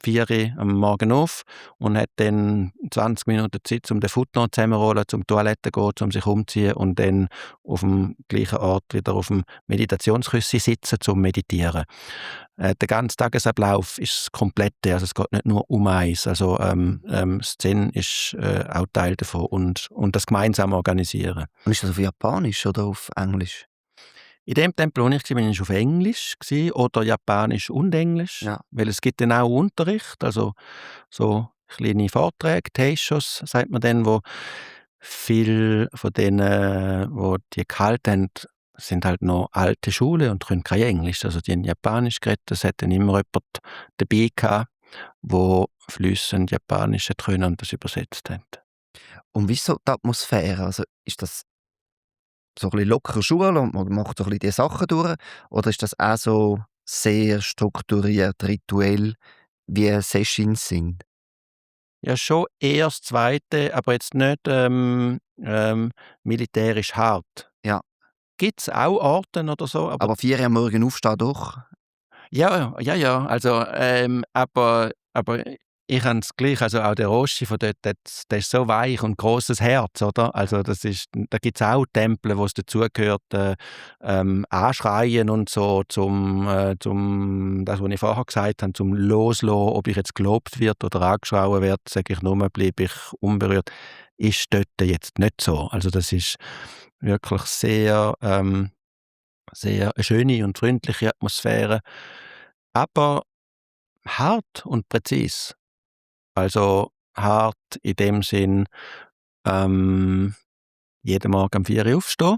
4 Uhr am Morgen auf und hat dann 20 Minuten Zeit, um den Foot noch zusammenrollen, zum Toilette gehen, um sich umziehen und dann auf dem gleichen Ort wieder auf dem Meditationsküssi sitzen, zum Meditieren. Der ganze Tagesablauf ist das Komplette, also es geht nicht nur um eins. Also das Zen ist auch Teil davon und das gemeinsam organisieren. Und ist das auf Japanisch oder auf Englisch? In dem Tempel, wo ich war, war ich auf Englisch oder Japanisch und Englisch, Ja. weil es gibt dann auch Unterricht, also so kleine Vorträge, Teishos, sagt man dann, wo viele von denen, wo die gehalten haben, sind halt noch alte Schule und können kein Englisch, also die haben Japanisch geredet. Es hat dann immer jemand dabei gehabt, der fließend Japanisch hat können und das übersetzt hat. Und wie ist so die Atmosphäre? Also ist das so ein bisschen lockere Schule und man macht so ein bisschen die Sachen durch? Oder ist das auch so sehr strukturiert, rituell, wie Sessions sind? Ja, schon eher das Zweite, aber jetzt nicht militärisch hart. Ja. Gibt's auch Orte oder so, aber Aber 4 Uhr am Morgen aufstehen doch? ja, ja, ja, also, aber ich habe es gleich, also auch der Roshi von dort, der ist so weich und grosses Herz, oder? Also das ist, da gibt's auch Tempel, wo's dazugehört, anschreien und so, zum das, was ich vorher gesagt habe, zum Loslassen, ob ich jetzt gelobt wird oder angeschrien werde, sage ich nur, bleibe ich unberührt, ist dort jetzt nicht so. Also das ist wirklich sehr eine schöne und freundliche Atmosphäre, aber hart und präzise. Also, hart in dem Sinn, ähm, jeden Morgen um 4 Uhr aufstehen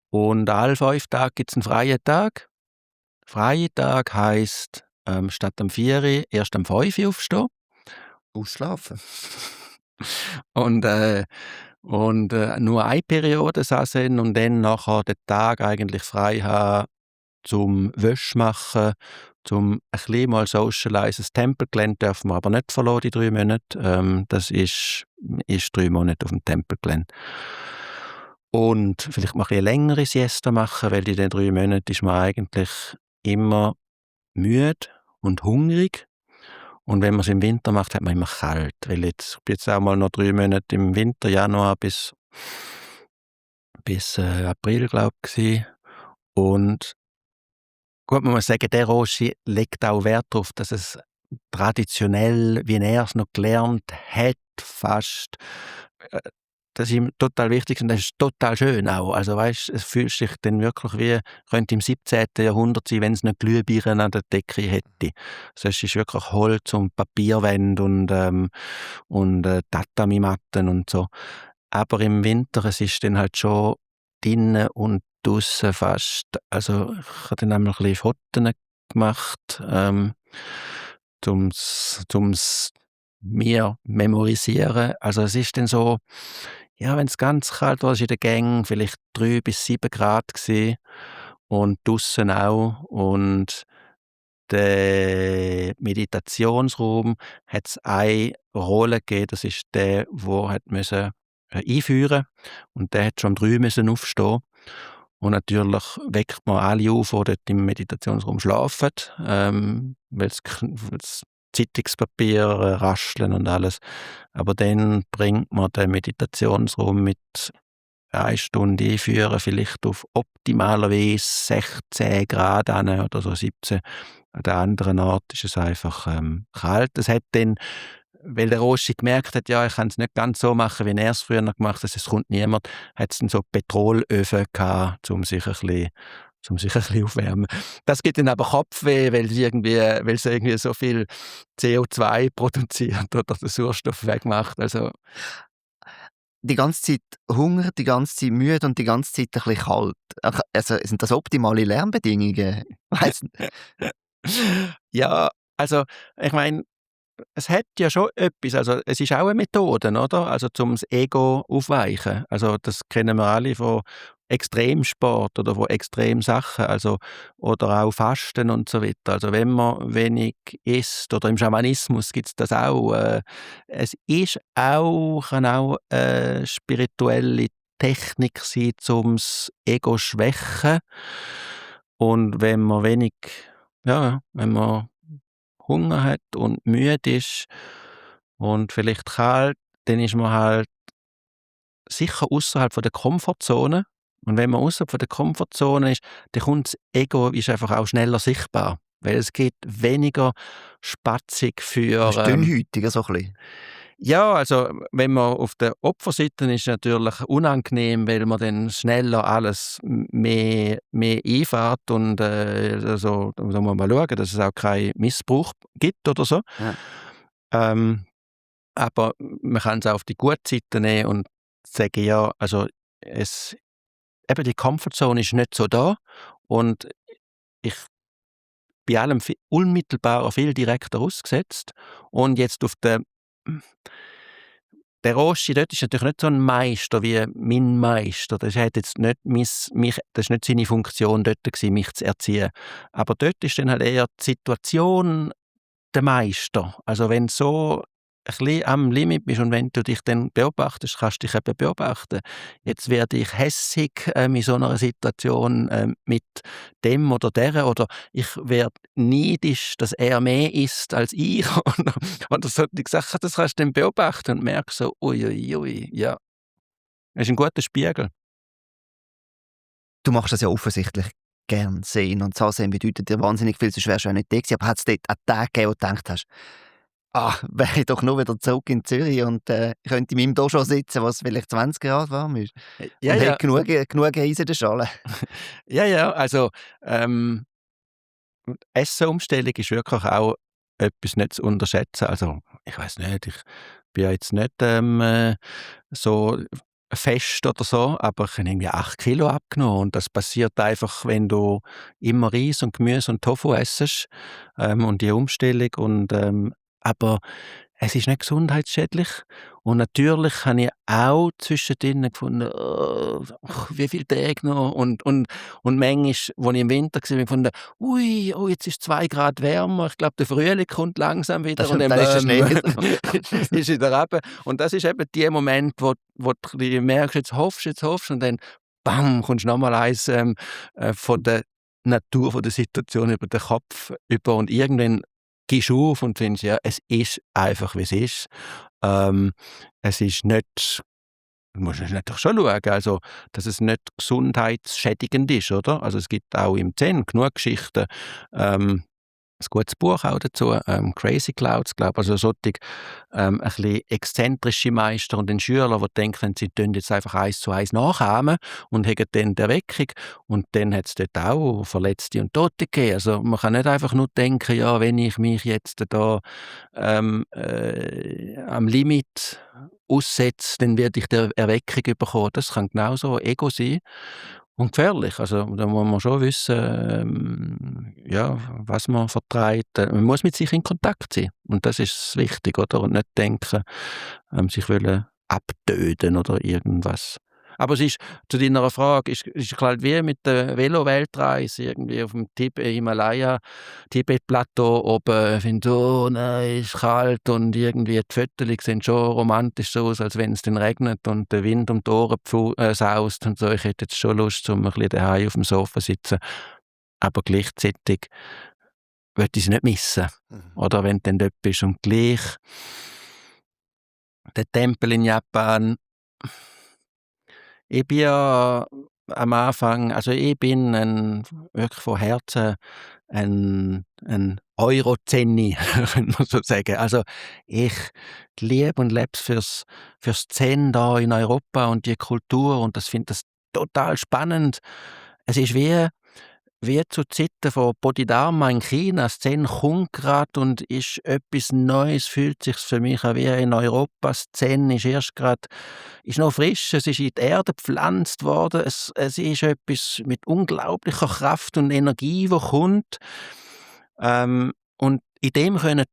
und alle 5 Tage gibt's 'n freien Tag. Freie Tag heisst, statt um 4 Uhr erst um 5 Uhr aufstehen. Ausschlafen. Und, nur eine Periode Sazen und dann nachher den Tag eigentlich frei haben zum Wäsche machen, zum ein bisschen mal socialisen. Das Tempelgelände dürfen wir aber nicht verlassen, die 3 Monate. Das ist 3 Monate auf dem Tempelgelände. Und vielleicht mal ein bisschen längere Siesta machen, weil in den 3 Monaten ist man eigentlich immer müde und hungrig. Und wenn man es im Winter macht, hat man immer kalt. Weil ich bin jetzt auch mal noch 3 Monate im Winter, Januar bis April, glaube ich. Und gut, man muss sagen, der Roshi legt auch Wert darauf, dass es traditionell, wie er es noch gelernt hat, fast, äh, das ist ihm total wichtig und das ist total schön auch. Also weisst, es fühlt sich dann wirklich wie, könnte im 17. Jahrhundert sein, wenn es nicht Glühbirnen an der Decke hätte. Also es ist wirklich Holz und Papierwände und Tatami-Matten und so. Aber im Winter, es ist dann halt schon drinnen und draussen fast, also ich habe dann einmal ein bisschen Fotos gemacht, ums mir memorisieren. Also es ist dann so, ja, wenn es ganz kalt war, ist in den Gängen vielleicht 3 bis 7 Grad gsi und draussen auch. Und der Meditationsraum hat's eine Rolle gegeben, das ist der, wo hat müssen einführen und der hat schon um 3 müssen aufstehen. Und natürlich weckt man alle auf, die dort im Meditationsraum schlafen, weil's Zeitungspapier rascheln und alles. Aber dann bringt man den Meditationsraum mit 1 Stunde einführen, vielleicht auf optimalerweise 16 Grad an oder so 17. An der anderen Ort ist es einfach kalt. Es hat dann, weil der Roshi gemerkt hat, ja, ich kann es nicht ganz so machen, wie er es früher noch gemacht hat, es kommt niemand, hat es dann so Petrolöfen gehabt, um sich ein bisschen aufwärmen. Das gibt dann aber Kopfweh, weil es irgendwie so viel CO2 produziert oder den Sauerstoff wegmacht. Also Die ganze Zeit Hunger, die ganze Zeit müde und die ganze Zeit ein bisschen kalt. Also, sind das optimale Lernbedingungen? Weiss ja, also ich meine, es hat ja schon etwas, also es ist auch eine Methode, oder? Also zum das Ego aufweichen. Also das kennen wir alle von Extremsport oder von Extremsachen, also oder auch Fasten und so weiter. Also wenn man wenig isst oder im Schamanismus gibt's das auch. Es ist auch, kann auch spirituelle Technik sein, ums Ego schwächen. Und wenn man wenig, ja, wenn man Hunger hat und müde ist und vielleicht kalt, dann ist man halt sicher außerhalb von der Komfortzone. Und wenn man außerhalb von der Komfortzone ist, dann kommt das Ego ist einfach auch schneller sichtbar. Weil es gibt weniger Spatzig Das für ist dünnhäutiger so ein bisschen. ja, also wenn man auf der Opferseite ist, natürlich unangenehm, weil man dann schneller alles mehr einfährt und also, da muss man mal schauen, dass es auch keinen Missbrauch gibt oder so. Ja. Ähm, aber man kann es auch auf die gute Seite nehmen und sagen, ja, also es, eben die Comfortzone ist nicht so da und ich bei allem unmittelbarer viel direkter ausgesetzt und jetzt auf der Roschi dort ist natürlich nicht so ein Meister wie mein Meister. Das hat jetzt nicht das ist nicht seine Funktion dort gewesen, mich zu erziehen. Aber dort ist dann halt eher die Situation der Meister. Also wenn du so ein bisschen am Limit bist und wenn du dich dann beobachtest, kannst du dich eben beobachten. Jetzt werde ich hässig in so einer Situation mit dem oder der oder ich werde neidisch, dass er mehr isst als ich oder solche Sachen. Das kannst du dann beobachten und merkst so, uiuiui, ja, das ist ein guter Spiegel. Du machst das ja offensichtlich gern sehen und Zahnsein bedeutet dir wahnsinnig viel, sonst wärst du ja nicht da gewesen. Aber hat es dort einen Tag gegeben, wo du gedacht hast, wäre ich doch nur wieder zurück in Zürich und könnte in meinem Dojo sitzen, was vielleicht 20 Grad warm ist Ja, und ja, hätte genug Eis in der Schale. ja, ja, also Essenumstellung ist wirklich auch etwas nicht zu unterschätzen. Also, ich weiß nicht, ich bin ja jetzt nicht so fest oder so, aber ich habe irgendwie 8 Kilo abgenommen und das passiert einfach, wenn du immer Reis und Gemüse und Tofu essst und die Umstellung aber es ist nicht gesundheitsschädlich und natürlich habe ich auch zwischendrin gefunden, wie viele Tage noch und manchmal, als ich im Winter war, habe ich gefunden, ui, oh, jetzt ist es 2 Grad wärmer, ich glaube, der Frühling kommt langsam wieder und Dann ist der Schnee wieder. ist wieder runter. Und das ist eben der Moment, wo du merkst, jetzt hoffst und dann bam, kommst nochmal eins von der Natur, von der Situation über den Kopf über und irgendwann gehst du auf und findest, ja, es ist einfach, wie es ist. Es ist nicht du musst natürlich schon schauen, also, dass es nicht gesundheitsschädigend ist, oder? Also, es gibt auch im Zen genug Geschichten, ähm, ein gutes Buch auch dazu, «Crazy Clouds», glaube ich, also solche, ein bisschen exzentrische Meister und den Schüler, die denken, sie tun jetzt einfach 1:1 nachahmen und haben dann die Erweckung. Und dann hat es dort auch Verletzte und Tote gegeben. Also man kann nicht einfach nur denken, ja, wenn ich mich jetzt da am Limit aussetze, dann werde ich die Erweckung bekommen. Das kann genauso Ego sein. Und gefährlich. Also, da muss man schon wissen, ja, was man vertreibt. Man muss mit sich in Kontakt sein. Und das ist wichtig, oder? Und nicht denken, sich wollen abtöten oder irgendwas. Aber es ist, zu deiner Frage, ist halt wie mit der Velo-Weltreise irgendwie auf dem Himalaya, Tibet-Plateau oben, finde oh nein, ist kalt und irgendwie die Fotos sehen schon romantisch so aus, als wenn es dann regnet und der Wind um die Ohren saust und so. Ich hätte jetzt schon Lust, um ein bisschen daheim auf dem Sofa zu sitzen. Aber gleichzeitig möchte ich es nicht missen. Oder wenn du dann dort bist und gleich der Tempel in Japan. Ich bin ja am Anfang also ich bin wirklich von Herzen ein Euro-Zenni, könnte man so sagen. Also, ich liebe und lebe fürs Zen da in Europa und die Kultur und finde das total spannend. Es ist wie zu Zeiten von Bodhidharma in China. Das Zen kommt grad und ist etwas Neues, fühlt sich für mich an wie in Europa. Das Zen ist erst grad ist noch frisch, es ist in die Erde gepflanzt worden. Es ist etwas mit unglaublicher Kraft und Energie, die kommt. Und in dem können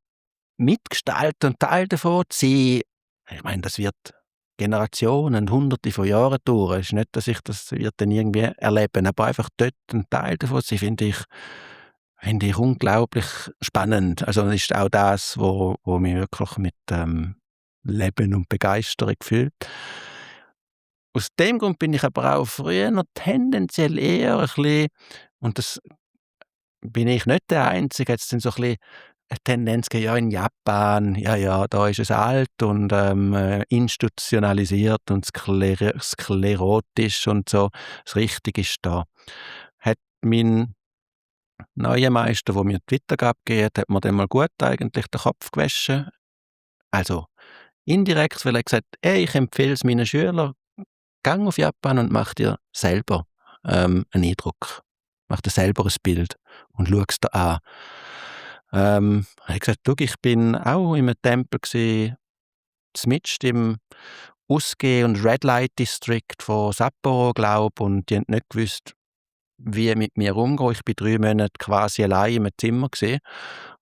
mitgestalten und Teil davon sein. Ich meine, das wird Generationen, Hunderte von Jahren dauern. Es ist nicht, dass ich das wird dann irgendwie erleben, aber einfach dort ein Teil davon sein, finde ich unglaublich spannend. Also das ist auch das, wo mich wirklich mit Leben und Begeisterung füllt. Aus dem Grund bin ich aber auch früher noch tendenziell eher ein bisschen, und das bin ich nicht der Einzige, jetzt dann so ein bisschen eine Tendenz gegeben, ja, in Japan, ja, da ist es alt und institutionalisiert und sklerotisch und so. Das Richtige ist da. Hat mein neuer Meister, der mir die Weitergabe gegeben hat mir dann mal gut eigentlich den Kopf gewaschen. Also indirekt, weil er gesagt hat, «Ey, ich empfehle es meinen Schülern, gang auf Japan und mach dir selber einen Eindruck. Mach dir selber ein Bild und schau es dir an.» Er hat gesagt, «Schau, ich bin auch in einem Tempel gsi, zmitzt im Ausgeh- und Red Light District von Sapporo, glaub, und die haben nicht gewusst, wie mit mir umgehen. Ich bin 3 Monate quasi allein im Zimmer gsi.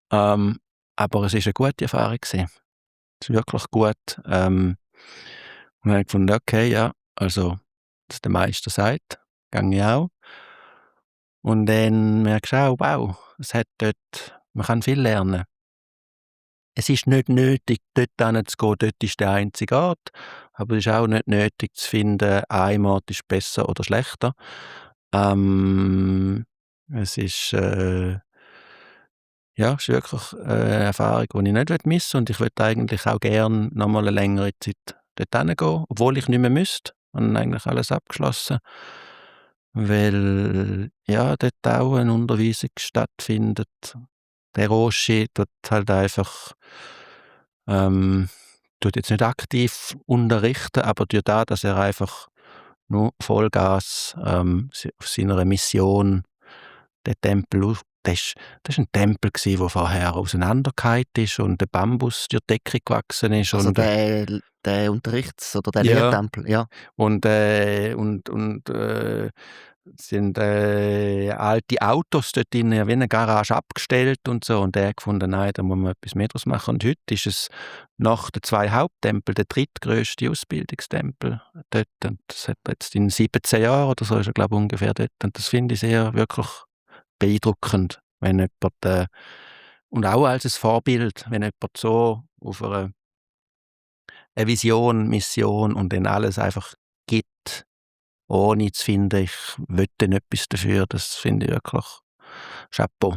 Aber es ist eine gute Erfahrung gsi. Es ist wirklich gut. Und dann habe ich gefunden, okay, ja, also, was der Meister sagt, gehe ich auch. Und dann merkst du auch, wow, man kann viel lernen. Es ist nicht nötig, dort hinzugehen, dort ist der einzige Ort, aber es ist auch nicht nötig zu finden, ein Ort ist besser oder schlechter. Es ist, ist wirklich eine Erfahrung, die ich nicht missen will, und ich würde eigentlich auch gerne noch mal eine längere Zeit dort hingehen, obwohl ich nicht mehr müsste. Ich habe eigentlich alles abgeschlossen, weil ja dort auch eine Unterweisung stattfindet. Der Roshi tut halt einfach, tut jetzt nicht aktiv unterrichten, aber durch das, dass er einfach nur Vollgas auf seiner Mission den Tempel das war ein Tempel gsi, der vorher auseinandergefallen ist und der Bambus durch die Decke gewachsen ist Also und der Unterrichts- oder der ja, Lehrtempel, ja. und sind alte Autos dort in wie eine Garage abgestellt und so, und der hat gefunden, nein, da muss man etwas mehr draus machen, und heute ist es nach den 2 Haupttempeln der drittgrösste Ausbildungstempel dort, und das hat jetzt in 17 Jahren oder so ist er, glaube ich, ungefähr dort, und das finde ich sehr wirklich beeindruckend, wenn jemand und auch als ein Vorbild, wenn jemand so auf eine Vision, Mission und dann alles einfach gibt, ohne zu finden, ich will dann etwas dafür, das finde ich wirklich Chapeau.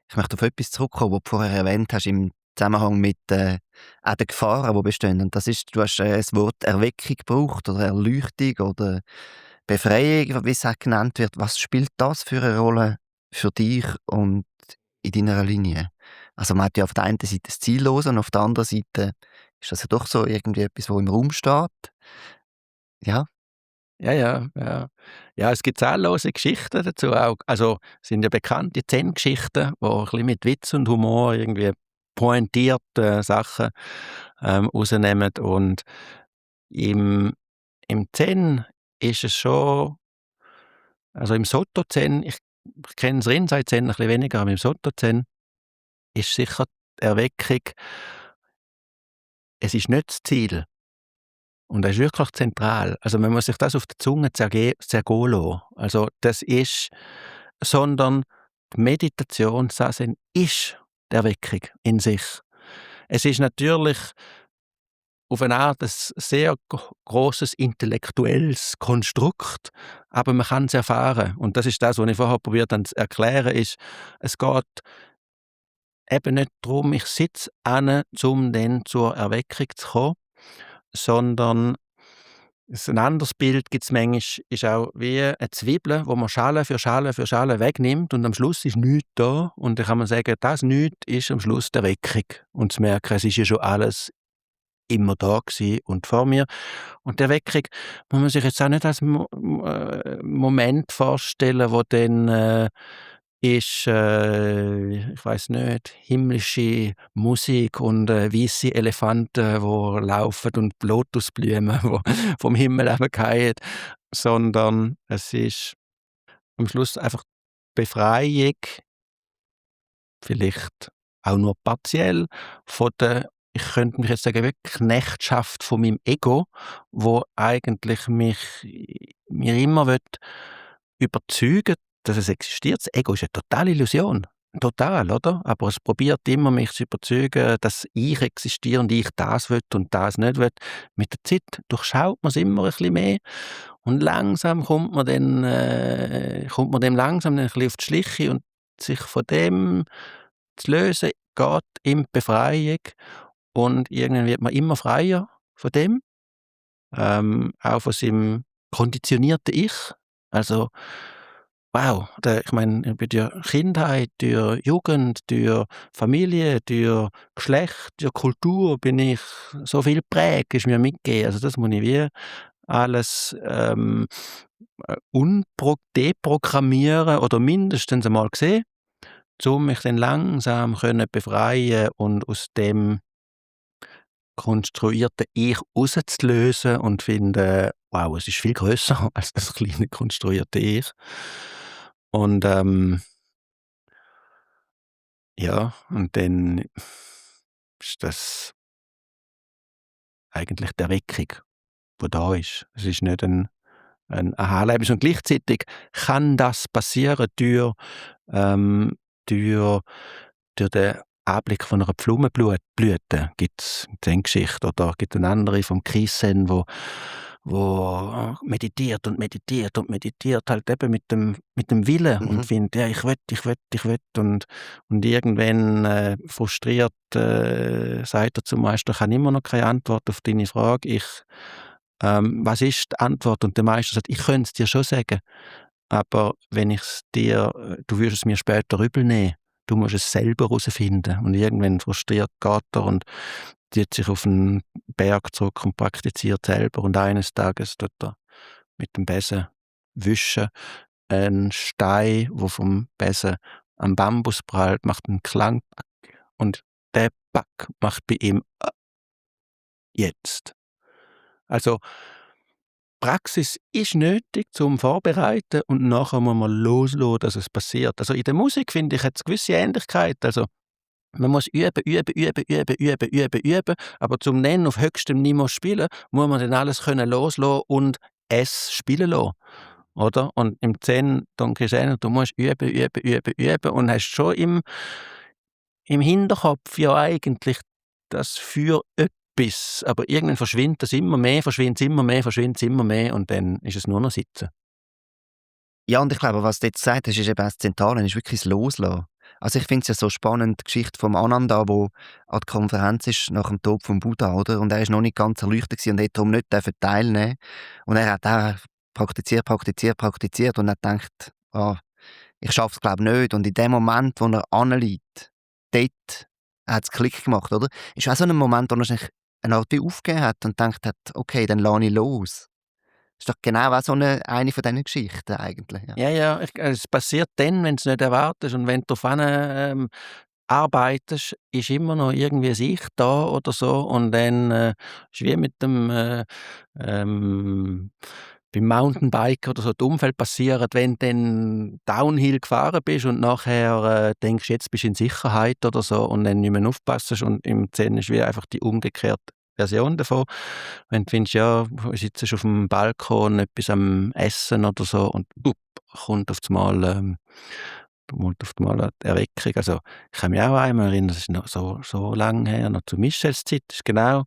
Ich möchte auf etwas zurückkommen, was du vorher erwähnt hast, im Zusammenhang mit auch den Gefahren, die bestehen. Und das ist, du hast das Wort Erweckung gebraucht oder Erleuchtung oder Befreiung, wie es auch genannt wird. Was spielt das für eine Rolle für dich und in deiner Linie? Also man hat ja auf der einen Seite das Ziellose und auf der anderen Seite ist das ja doch so irgendwie etwas, wo im Raum steht. Ja, Ja, ja, ja. Ja, es gibt zahllose Geschichten dazu auch. Also, es sind ja bekannte Zen-Geschichten, die ein bisschen mit Witz und Humor irgendwie pointierte Sachen rausnehmen. Und im Zen ist es schon, also im Soto-Zen, ich kenne das Rinzai-Zen ein bisschen weniger, aber im Soto-Zen ist sicher die Erweckung, es ist nicht das Ziel. Und das ist wirklich zentral. Also man muss sich das auf der Zunge zergehen lassen. Also das ist, sondern die Meditation, Sazen, ist die Erweckung in sich. Es ist natürlich auf eine Art ein sehr grosses intellektuelles Konstrukt, aber man kann es erfahren. Und das ist das, was ich vorher probiert habe zu erklären, ist, es geht eben nicht darum, ich sitze an, um dann zur Erweckung zu kommen, sondern ein anderes Bild gibt's manchmal, ist auch wie eine Zwiebel, wo man Schale für Schale für Schale wegnimmt und am Schluss ist nichts da, und dann kann man sagen, das Nichts ist am Schluss die Erweckung, und zu merken, es ist ja schon alles immer da gewesen und vor mir. Und die Erweckung muss man sich jetzt auch nicht als Moment vorstellen, wo dann ist, ich weiß nicht, himmlische Musik und weisse Elefanten, wo laufen, und Lotusblumen, wo vom Himmel runterfallen, sondern es ist am Schluss einfach Befreiung, vielleicht auch nur partiell, von der, ich könnte mich jetzt sagen, wirklich Knechtschaft von meinem Ego, wo eigentlich mir immer überzeugen, dass es existiert. Das Ego ist eine totale Illusion. Total, oder? Aber es probiert immer, mich zu überzeugen, dass ich existiere und ich das will und das nicht will. Mit der Zeit durchschaut man es immer ein bisschen mehr und langsam kommt man dem langsam ein bisschen auf die Schliche, und sich von dem zu lösen geht in die Befreiung und irgendwann wird man immer freier von dem, auch von seinem konditionierten Ich. Also, wow, ich meine, durch Kindheit, durch Jugend, durch Familie, durch Geschlecht, durch Kultur bin ich so viel geprägt, ist mir mitgegeben. Also das muss ich wie alles deprogrammieren oder mindestens einmal sehen, um mich dann langsam können befreien und aus dem konstruierten Ich rauszulösen und finden, wow, es ist viel grösser als das kleine konstruierte Ich. Und ja, und dann ist das eigentlich die Erweckung, die da ist. Es ist nicht ein Aha-Erlebnis. Und gleichzeitig kann das passieren ähm, durch, durch den Anblick von einer Blumenblüte. Gibt es eine Geschichte. Oder gibt eine andere vom Kisen, wo meditiert und meditiert und meditiert, halt eben mit dem Willen und findet, ja, ich will und irgendwann frustriert sagt er zum Meister, ich habe immer noch keine Antwort auf deine Frage, was ist die Antwort? Und der Meister sagt, ich könnte es dir schon sagen, aber wenn ich's dir, du würdest es mir später übel nehmen. Du musst es selber herausfinden. Und irgendwann frustriert geht er und zieht sich auf einen Berg zurück und praktiziert selber. Und eines Tages tut er mit dem Besen wischen, einen Stein, der vom Besen am Bambus prallt, macht einen Klang und der Pack macht bei ihm jetzt. Also Praxis ist nötig zum Vorbereiten und nachher muss man loslassen, dass es passiert. Also in der Musik, finde ich, hat es gewisse Ähnlichkeit. Also man muss üben, aber zum dann auf höchstem Niveau spielen, muss man dann alles können loslassen und es spielen lassen. Oder? Und im Zen, Don Cristiano, du musst üben und hast schon im Hinterkopf ja eigentlich das für etwas, aber irgendwann verschwindet es immer mehr, verschwindet es immer mehr und dann ist es nur noch Sitzen. Ja, und ich glaube, was du jetzt gesagt hast, ist eben das Zentrale, ist wirklich das Loslassen. Also ich finde es ja so spannend, die Geschichte vom Ananda, wo an der Konferenz ist nach dem Tod vom Buddha, oder? Und er ist noch nicht ganz erleuchtet gewesen und hat darum nicht teilnehmen. Und er hat auch praktiziert und er denkt, ich schaffe es glaube nicht. Und in dem Moment, wo er anliegt, dort hat es Klick gemacht, oder? Ist auch so ein Moment, wo er sich eine Art wie aufgegeben hat und denkt hat, okay, dann lasse ich los. Das ist doch genau auch so eine von diesen Geschichten eigentlich, ja. Ja, es passiert dann, wenn du es nicht erwartest und wenn du darauf arbeitest, ist immer noch irgendwie ein Ich da oder so und dann ist wie mit dem beim Mountainbiken oder so die Unfälle passieren, wenn du dann Downhill gefahren bist und nachher denkst, jetzt bist du in Sicherheit oder so und dann nicht mehr aufpasst und im Zen ist wie einfach die umgekehrte Version davon. Wenn du findest, ja, du sitzt auf dem Balkon etwas am Essen oder so und kommt auf einmal die Erweckung. Also ich kann mich auch einmal erinnern, das ist noch so lange her, noch zu Michels Zeit, ist genau,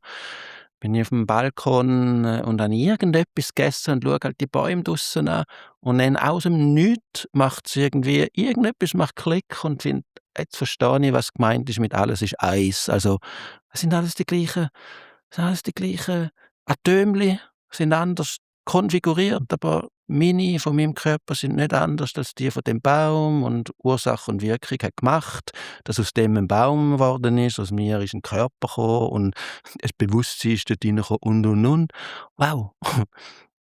bin ich auf dem Balkon und habe irgendetwas gegessen und schaue halt die Bäume draussen an und dann aus dem Nichts macht's irgendwie, irgendetwas macht Klick und finde, jetzt verstehe ich, was gemeint ist mit «alles ist eins». Also es sind alles die gleichen Atömli, sind anders konfiguriert, aber meine von meinem Körper sind nicht anders als die von dem Baum und Ursache und Wirkung hat gemacht, dass aus dem ein Baum geworden ist, aus mir ist ein Körper gekommen und das Bewusstsein ist dort reingekommen und. Wow!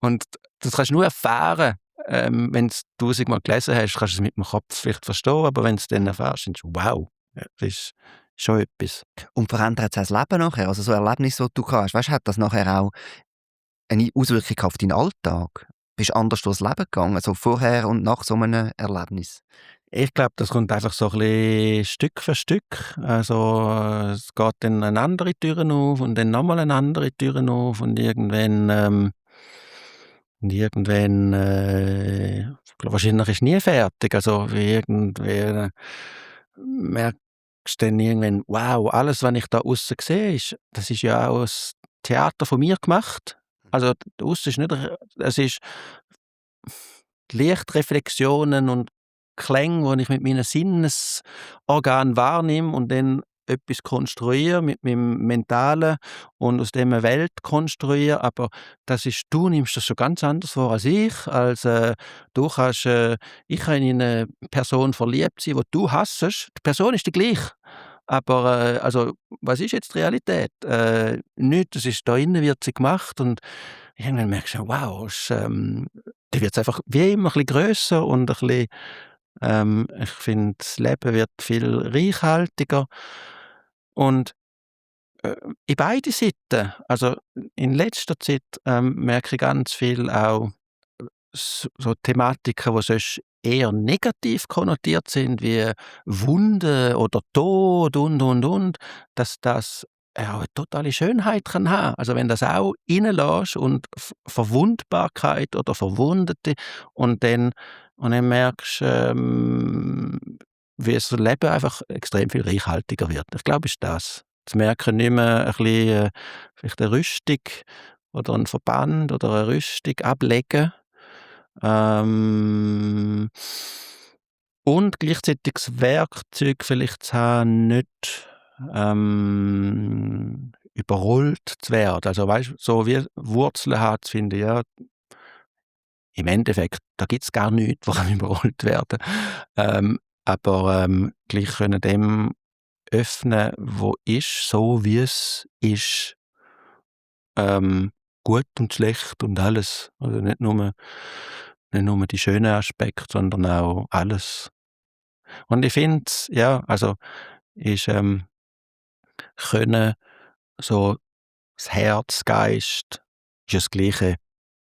Und das kannst du nur erfahren, wenn du's tausendmal gelesen hast, kannst du es mit dem Kopf vielleicht verstehen, aber wenn du es dann erfährst, denkst du: «Wow, ja, das ist schon etwas.» Und verändert es auch das Leben nachher? Also so Erlebnisse, die du hast, weißt, hat das nachher auch eine Auswirkung auf deinen Alltag? Bist du anders durchs Leben gegangen, also vorher und nach so einem Erlebnis? Ich glaube, das kommt einfach so ein bisschen Stück für Stück. Also, es geht dann eine andere Türen auf und dann nochmal eine andere Türen auf und irgendwann, ich glaube, wahrscheinlich ist nie fertig. Also, irgendwie merkst du dann irgendwann: «Wow, alles, was ich da aussen sehe, das ist ja auch 'n Theater von mir gemacht.» Also, draussen ist nicht es ist Lichtreflexionen und Klänge, die ich mit meinen Sinnesorganen wahrnehme und dann etwas konstruiere mit meinem Mentalen und aus dem eine Welt konstruiere, aber du nimmst das schon ganz anders wahr als ich. Du kannst, ich kann in eine Person verliebt sein, die du hassest. Die Person ist die gleiche. Aber also, was ist jetzt die Realität? Nichts, das ist da innen wird sie gemacht und irgendwann merkst du, wow, da wird es einfach wie immer ein bisschen grösser und ein bisschen, ich finde, das Leben wird viel reichhaltiger und in beide Seiten. Also in letzter Zeit merke ich ganz viel auch so Thematiken, die sonst eher negativ konnotiert sind, wie Wunden oder Tod und, dass das auch eine totale Schönheit kann haben. Also wenn das auch reinlässt und Verwundbarkeit oder Verwundete und dann merkst wie das Leben einfach extrem viel reichhaltiger wird. Ich glaube, es ist das. Zu merken, nicht mehr ein bisschen, vielleicht eine Rüstung oder ein Verband oder eine Rüstung ablegen, ähm, und gleichzeitig das Werkzeug vielleicht zu haben, nicht überrollt zu werden. Also weißt, so wie Wurzeln hat, finde ich, ja, im Endeffekt, da gibt es gar nichts, woran überrollt werden. Aber gleich können dem öffnen, wo ist, so wie es ist, gut und schlecht und alles. Also nicht nur die schönen Aspekte, sondern auch alles. Und ich finde es, ja, also ist können so das Herz, Geist ist das Gleiche,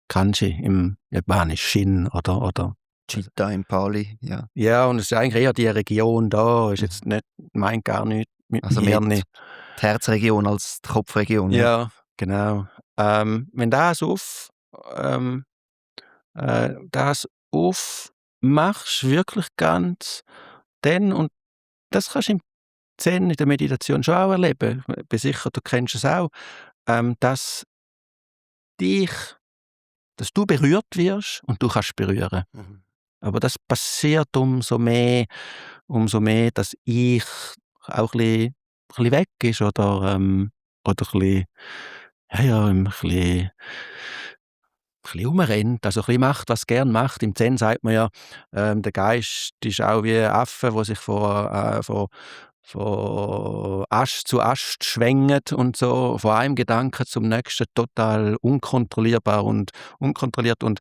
Kanji im Japanisch, Shin oder Chitta im Pali, ja. ja, und es ist eigentlich eher die Region da, ist jetzt nicht, meint gar nichts mit Also mir mehr nicht. die Herzregion als die Kopfregion. Ja. Ja, genau. Wenn ähm, das aufmachst, wirklich ganz, dann, und das kannst du im Zen, in der Meditation schon auch erleben, ich bin sicher, du kennst es auch, dass dich dass du berührt wirst und du kannst berühren. Mhm. Aber das passiert umso mehr, dass ich auch ein bisschen weg ist oder ein bisschen, ja, ein bisschen rumrennt, also ein bisschen macht, was gern macht. Im Zen sagt man ja, der Geist ist auch wie ein Affe, der sich von Ast zu Ast schwingt und so, von einem Gedanken zum nächsten, total unkontrollierbar und unkontrolliert und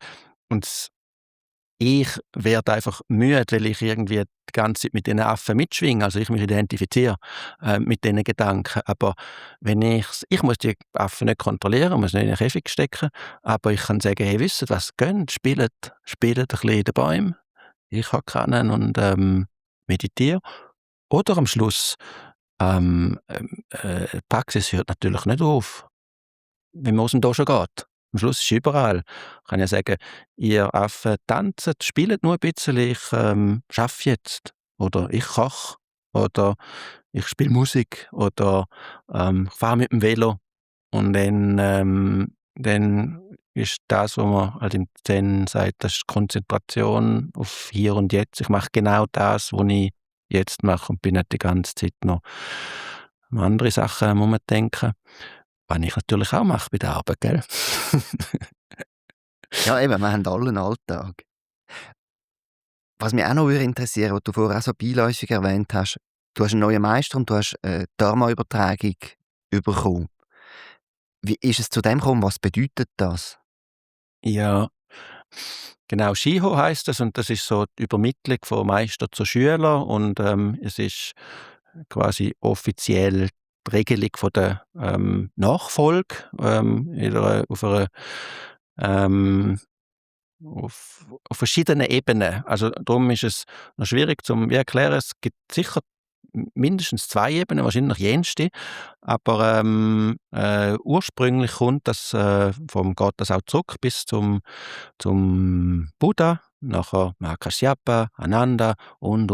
ich werde einfach müde, weil ich irgendwie die ganze Zeit mit diesen Affen mitschwinge, also ich mich identifiziere mit diesen Gedanken. Aber wenn ich muss die Affen nicht kontrollieren, muss nicht in den Käfig stecken, aber ich kann sagen, hey, wisst ihr was, geht, spielt ein bisschen in den Bäumen, ich hocke an und meditiere. Oder am Schluss, die Praxis hört natürlich nicht auf, wenn man aus dem Dojo geht. Am Schluss ist es überall. Ich kann ja sagen, ihr Affen tanzt, spielt nur ein bisschen, ich arbeite jetzt. Oder ich koche. Oder ich spiele Musik. Oder ich fahre mit dem Velo. Und dann ist das, was man halt im Zen sagt, das ist Konzentration auf Hier und Jetzt. Ich mache genau das, was ich jetzt mache und bin nicht die ganze Zeit noch an andere Sachen am Umdenken. Was ich natürlich auch mache bei der Arbeit, gell? Ja, eben, wir haben alle einen Alltag. Was mich auch noch interessieren würde, was du vorher auch so beiläufig erwähnt hast, du hast einen neuen Meister und du hast eine Dharma-Übertragung bekommen. Wie ist es zu dem gekommen? Was bedeutet das? Ja, genau, Shiho heisst das und das ist so die Übermittlung von Meister zu Schüler und es ist quasi offiziell die Regelung von der Nachfolge ähm, auf verschiedenen Ebenen. Also darum ist es noch schwierig zum erklären. Es gibt sicher mindestens 2 Ebenen, wahrscheinlich jenste, aber ursprünglich kommt das geht das auch zurück bis zum Buddha, nachher Mahakasyapa, Ananda und.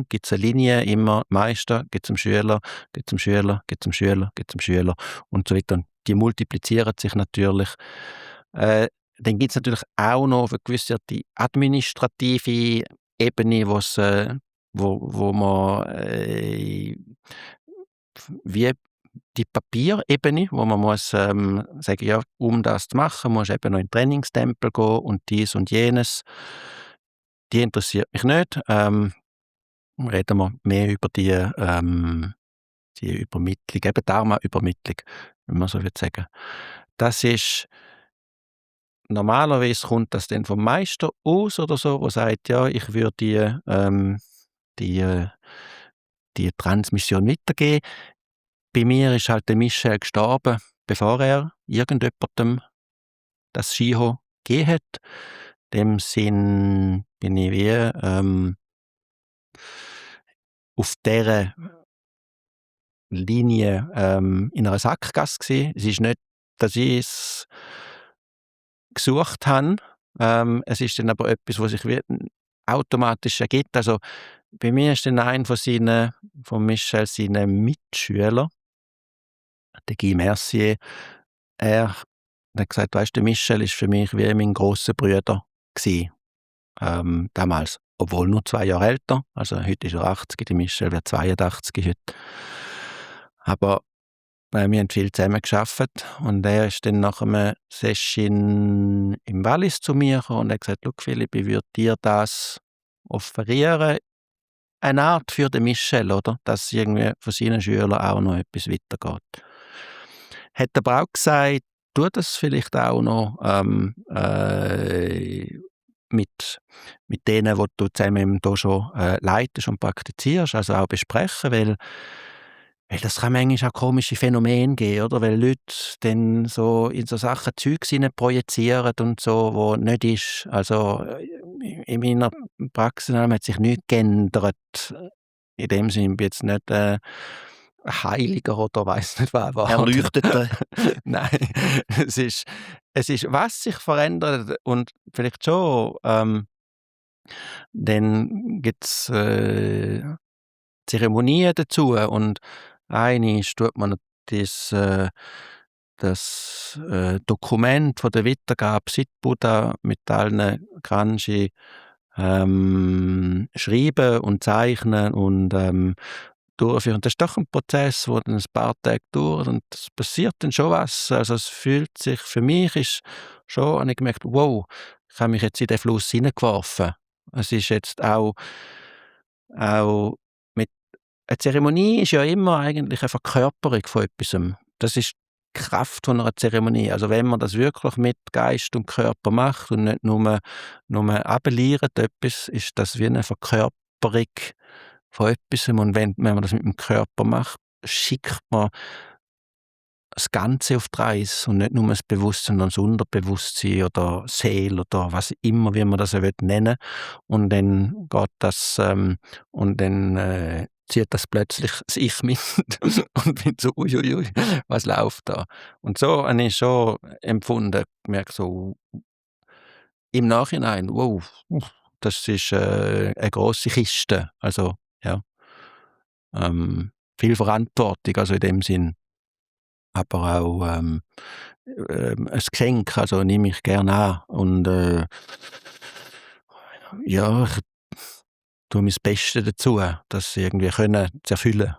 Gibt es eine Linie, immer Meister, geht zum Schüler, geht zum Schüler, geht zum Schüler, geht zum Schüler und so weiter. Und die multiplizieren sich natürlich. Dann gibt es natürlich auch noch für gewisse die administrative Ebene, wo man wie die Papierebene, wo man muss sagen, ja, um das zu machen, musst du eben noch in den Trainingstempel gehen und dies und jenes. Die interessiert mich nicht. Reden wir mehr über die Übermittlung, eben Dharma-Übermittlung, wenn man so will sagen. Das ist normalerweise kommt das dann vom Meister aus oder so, der sagt, ja, ich würde die, die Transmission weitergeben. Bei mir ist halt der Michel gestorben, bevor er irgendjemandem das Shiho gegeben hat. In dem Sinn bin ich wie auf dieser Linie in einer Sackgasse gewesen. Es ist nicht, dass ich es gesucht habe. Es ist dann aber etwas, was sich wie automatisch ergibt. Also bei mir ist dann von Michel seinen Mitschüler, der Guy Mercier, er hat gesagt, weißt du, Michel ist für mich wie mein grosser Bruder gewesen, damals. Obwohl nur 2 Jahre älter, also heute ist er 80, der Michel wird 82 heute. Aber wir haben viel zusammen gearbeitet und er ist dann nach einem Session im Wallis zu mir gekommen und hat gesagt, «Schau Philipp, ich würde dir das offerieren, eine Art für den Michel, oder? Dass irgendwie von seinen Schülern auch noch etwas weitergeht.» Hat aber auch gesagt, tu das vielleicht auch noch mit denen, die du zusammen im Dojo leitest und praktizierst, also auch besprechen, weil das kann manchmal auch komische Phänomene geben, oder? Weil Leute dann so in so Sachen Zeugs projizieren und so, wo nicht ist. Also in meiner Praxis hat sich nichts geändert. In dem Sinne bin ich jetzt nicht Heiliger oder weiss nicht was. Erleuchteter. Nein, es ist, was sich verändert und vielleicht schon, dann gibt es Zeremonien dazu und eine ist, tut man das Dokument von der Weitergabe seit Buddha mit allen Kanji schreiben und zeichnen und durchführen. Das ist doch ein Prozess, der dann ein paar Tage dauert und es passiert dann schon was. Also es fühlt sich, für mich ist schon, habe ich gemerkt, wow, ich habe mich jetzt in den Fluss hineingeworfen. Es ist jetzt auch mit eine Zeremonie ist ja immer eigentlich eine Verkörperung von etwas. Das ist die Kraft von einer Zeremonie. Also wenn man das wirklich mit Geist und Körper macht und nicht nur abeliert etwas, ist das wie eine Verkörperung von etwas. Und wenn man das mit dem Körper macht, schickt man das Ganze auf die Reise und nicht nur das Bewusstsein, sondern das Unterbewusstsein oder Seele oder was immer, wie man das nennen will. Und dann geht das und dann zieht das plötzlich das Ich mit und bin so, uiuiui, was läuft da? Und so habe ich schon empfunden, gemerkt so im Nachhinein, wow, das ist eine grosse Kiste. Also, ja, viel Verantwortung, also in dem Sinn. Aber auch ein Geschenk, also nehme ich gerne an. Und ja, ich tue mein Bestes dazu, das irgendwie zu erfüllen.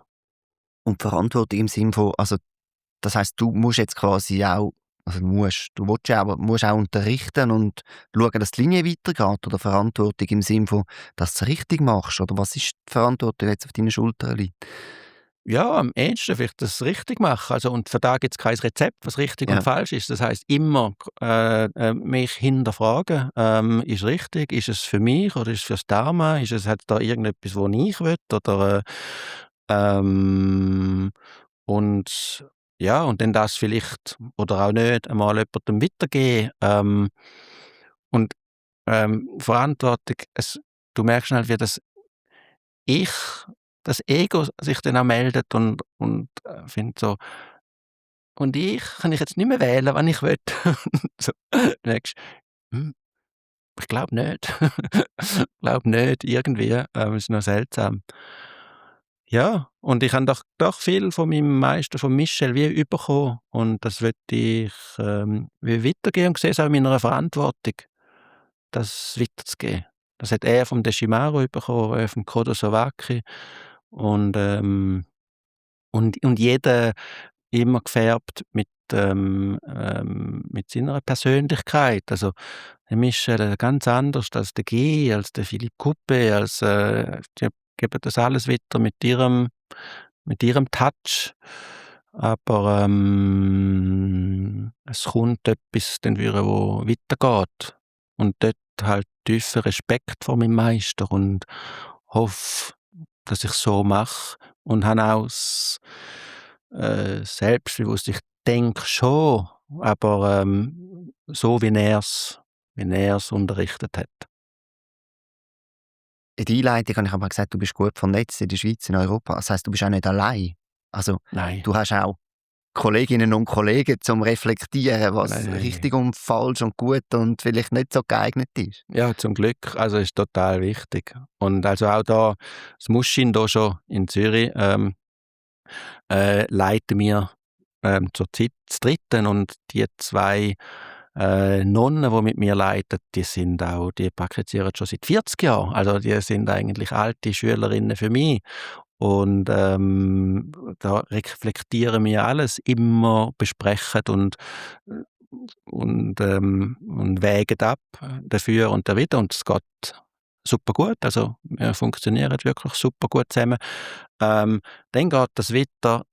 Und Verantwortung im Sinne von, also das heisst, du musst jetzt quasi auch, also du willst ja aber musst auch unterrichten und schauen, dass die Linie weitergeht, oder Verantwortung im Sinne von, dass du es richtig machst, oder was ist die Verantwortung, die jetzt auf deinen Schultern liegt? Ja, am ehesten vielleicht das richtig machen. Also, und für da gibt es kein Rezept, was richtig Ja. und falsch ist. Das heisst, immer mich hinterfragen, ist richtig, ist es für mich oder ist es fürs Dharma, hat da irgendetwas, wo ich will, oder und ja, und dann das vielleicht oder auch nicht einmal jemandem weitergeben. Und Verantwortung, du merkst schnell, wie Ich das Ego sich dann auch meldet und findet so: «Und kann ich jetzt nicht mehr wählen, wann ich will?» So, merkst: «Hm, ich glaube nicht.» Glaube nicht, irgendwie, ist noch seltsam. Ja, und ich habe doch viel von meinem Meister, von Michel, wie bekommen und das möchte ich wie weitergeben und sehe es auch in meiner Verantwortung, das weiterzugeben. Das hat er vom Deschimaro bekommen, vom Kodosowaki. Und jeder immer gefärbt mit seiner Persönlichkeit. Also, der Michel ganz anders als der Guy, als der Philippe Coupet, die geben das alles wieder mit ihrem Touch. Aber es kommt etwas dann wieder, wo weitergeht. Und dort halt tiefen Respekt vor meinem Meister und hoffe, dass ich so mache. Und habe auch selbstbewusst, ich denke schon, aber so wie er's unterrichtet hat. In der Einleitung habe ich aber gesagt, du bist gut vernetzt in der Schweiz, in Europa. Das heisst, du bist auch nicht allein. Also, Nein. du hast auch Kolleginnen und Kollegen zum Reflektieren, was Nein. richtig und falsch und gut und vielleicht nicht so geeignet ist. Ja, zum Glück. Also ist total wichtig. Und also auch da, das Muschin da schon in Zürich, leiten wir zurzeit das Dritten, und die 2 Nonnen, die mit mir leiten, die praktizieren schon seit 40 Jahren. Also die sind eigentlich alte Schülerinnen für mich. Und da reflektieren wir alles, immer besprechen und wägen ab dafür und dawider. Und es geht super gut. Also wir funktionieren wirklich super gut zusammen. Dann geht das weiter.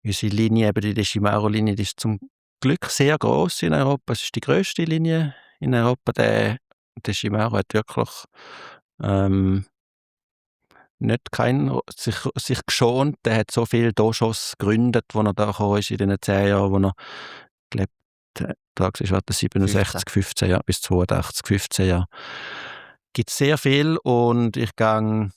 Unsere Linie, eben die Deschimaro-Linie, die ist zum Glück sehr gross in Europa. Es ist die grösste Linie in Europa. Der Deschimaro hat wirklich sich geschont. Der hat so viele Dojos gegründet, als er da gekommen ist in den 10 Jahren, wo er gelebt hat. Da war er 67, 15 Jahre bis 82, 15 Jahre. Gibt sehr viel, und ich gehe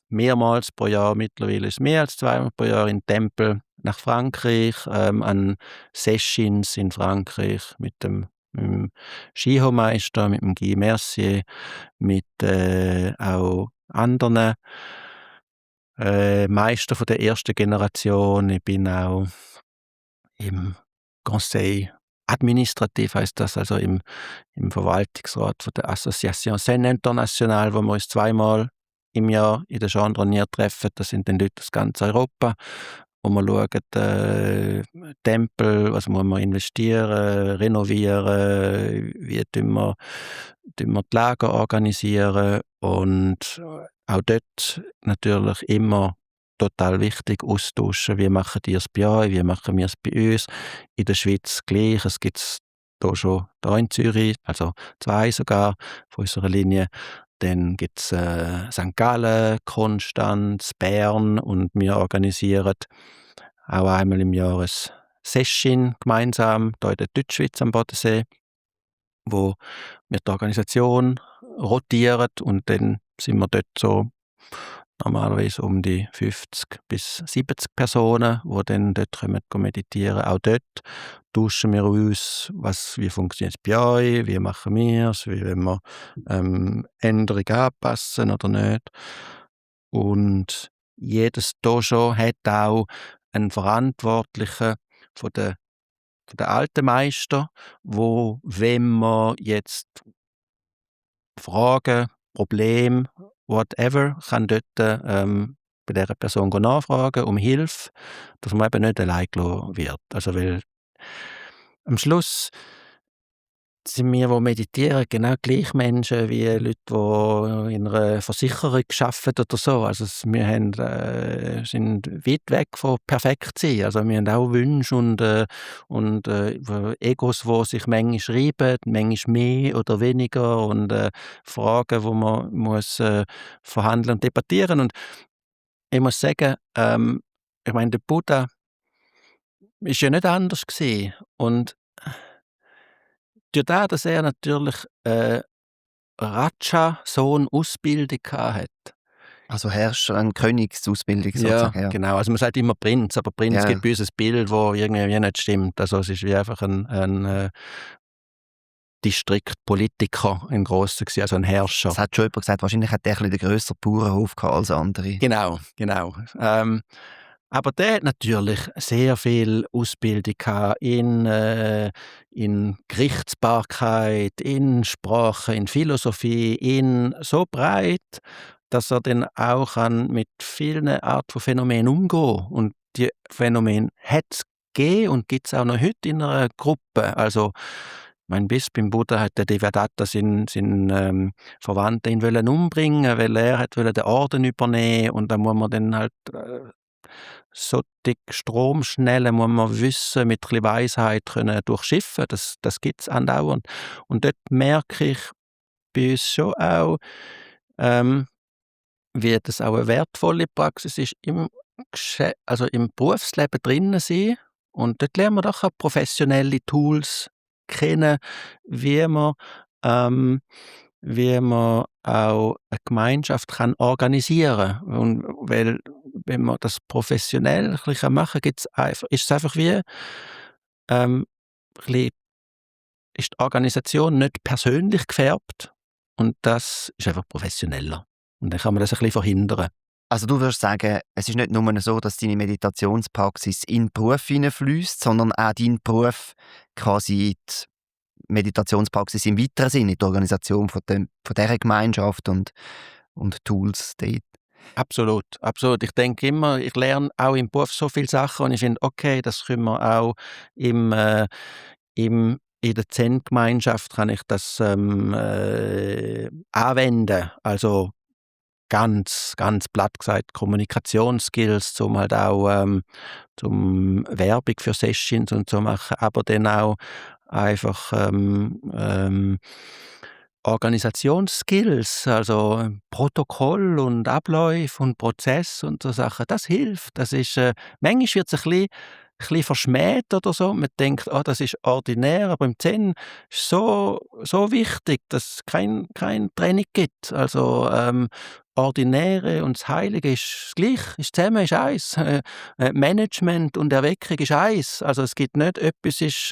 mehrmals pro Jahr, mittlerweile ist es mehr als 2-mal pro Jahr, in den Tempel nach Frankreich, an Seychins in Frankreich mit dem Skihomeister, mit dem Guy Mercier, mit auch anderen Meister von der ersten Generation. Ich bin auch im Conseil Administrativ, heisst das, also im Verwaltungsrat von der Association Seine Internationale, wo wir uns 2-mal im Jahr in der Chandronnière treffen. Das sind dann Leute aus ganz Europa, wo wir schauen, Tempel, was muss man investieren, renovieren, wie tun wir die Lager organisieren, und auch dort natürlich immer total wichtig austauschen. Wie machen die es bei euch? Wie machen wir es bei uns? In der Schweiz gleich. Es gibt es hier in Zürich, also 2 sogar von unserer Linie. Dann gibt es St. Gallen, Konstanz, Bern, und wir organisieren auch einmal im Jahr ein Session gemeinsam hier in der Deutschschweiz am Bodensee, wo wir die Organisation rotieren, und dann sind wir dort so normalerweise um die 50 bis 70 Personen, die dann dort kommen, meditieren. Auch dort tauschen wir uns, wie funktioniert es bei euch, wie machen wir es, wie wollen wir Änderungen anpassen oder nicht. Und jedes Dojo hat auch einen Verantwortlichen von der alten Meister, wo, wenn man jetzt Fragen, Probleme, whatever, kann dort bei dieser Person nachfragen um Hilfe, dass man eben nicht allein gelassen wird. Also, weil am Schluss sind wir, die meditieren, genau gleich Menschen wie Leute, die in einer Versicherung arbeiten oder so. Also wir sind weit weg von perfekt sein. Also wir haben auch Wünsche und Egos, die sich manchmal schreiben, manchmal mehr oder weniger, und Fragen, die man muss verhandeln und debattieren. Und ich muss sagen, ich meine, der Buddha ist ja nicht anders gewesen. Und durch das, dass er natürlich Raja-Sohn-Ausbildung hatte. Also Herrscher, eine Königsausbildung sozusagen. Ja, genau. Also man sagt immer Prinz, aber Prinz gibt bei uns ein Bild, das irgendwie nicht stimmt. Also es ist wie einfach ein Distriktpolitiker, ein grosser gewesen, also ein Herrscher. Es hat schon jemand gesagt, wahrscheinlich hat er ein bisschen den grösseren Bauernhof gehabt als andere. Genau. Aber der hat natürlich sehr viel Ausbildung gehabt in Gerichtsbarkeit, in Sprache, in Philosophie, in so breit, dass er dann auch kann mit vielen Art von Phänomenen umgehen. Und die Phänomene hat's gegeben und gibt's auch noch heute in einer Gruppe. Also, ich meine, bis beim Buddha hat der Devadatta seinen Verwandten ihn umbringen, weil er hat den Orden übernehmen und da muss man dann halt solche Stromschnellen muss man wissen, mit ein bisschen Weisheit können durchschiffen. Das gibt's andauernd. Und dort merke ich bei uns schon auch, ähm, wie das auch eine wertvolle Praxis ist, also im Berufsleben drinnen sein. Und dort lernen wir doch auch professionelle Tools kennen, wie man ähm, wie man auch eine Gemeinschaft kann organisieren kann. Und weil wenn man das professionell ein bisschen machen kann, ist es einfach wie ein bisschen ist die Organisation nicht persönlich gefärbt und das ist einfach professioneller. Und dann kann man das ein bisschen verhindern. Also du würdest sagen, es ist nicht nur so, dass deine Meditationspraxis in den Beruf hineinfliesst, sondern auch dein Beruf quasi in die Meditationspraxis im weiteren Sinne, in die Organisation von dieser Gemeinschaft und Tools dort. Absolut, absolut. Ich denke immer, ich lerne auch im Beruf so viele Sachen und ich finde, okay, das können wir auch in der Zen-Gemeinschaft kann ich das anwenden. Also ganz, ganz platt gesagt, Kommunikationsskills, um halt auch zum Werbung für Sessions und so machen, aber dann auch einfach Organisationsskills, also Protokoll und Abläufe und Prozess und so Sachen, das hilft. Das ist, manchmal wird es ein bisschen verschmäht oder so. Man denkt, das ist ordinär, aber im Zen ist so wichtig, dass es kein Trennung gibt. Also, Ordinäre und das Heilige ist gleich, ist zusammen, ist eins. Management und Erweckung ist eins. Also, es gibt nicht etwas ist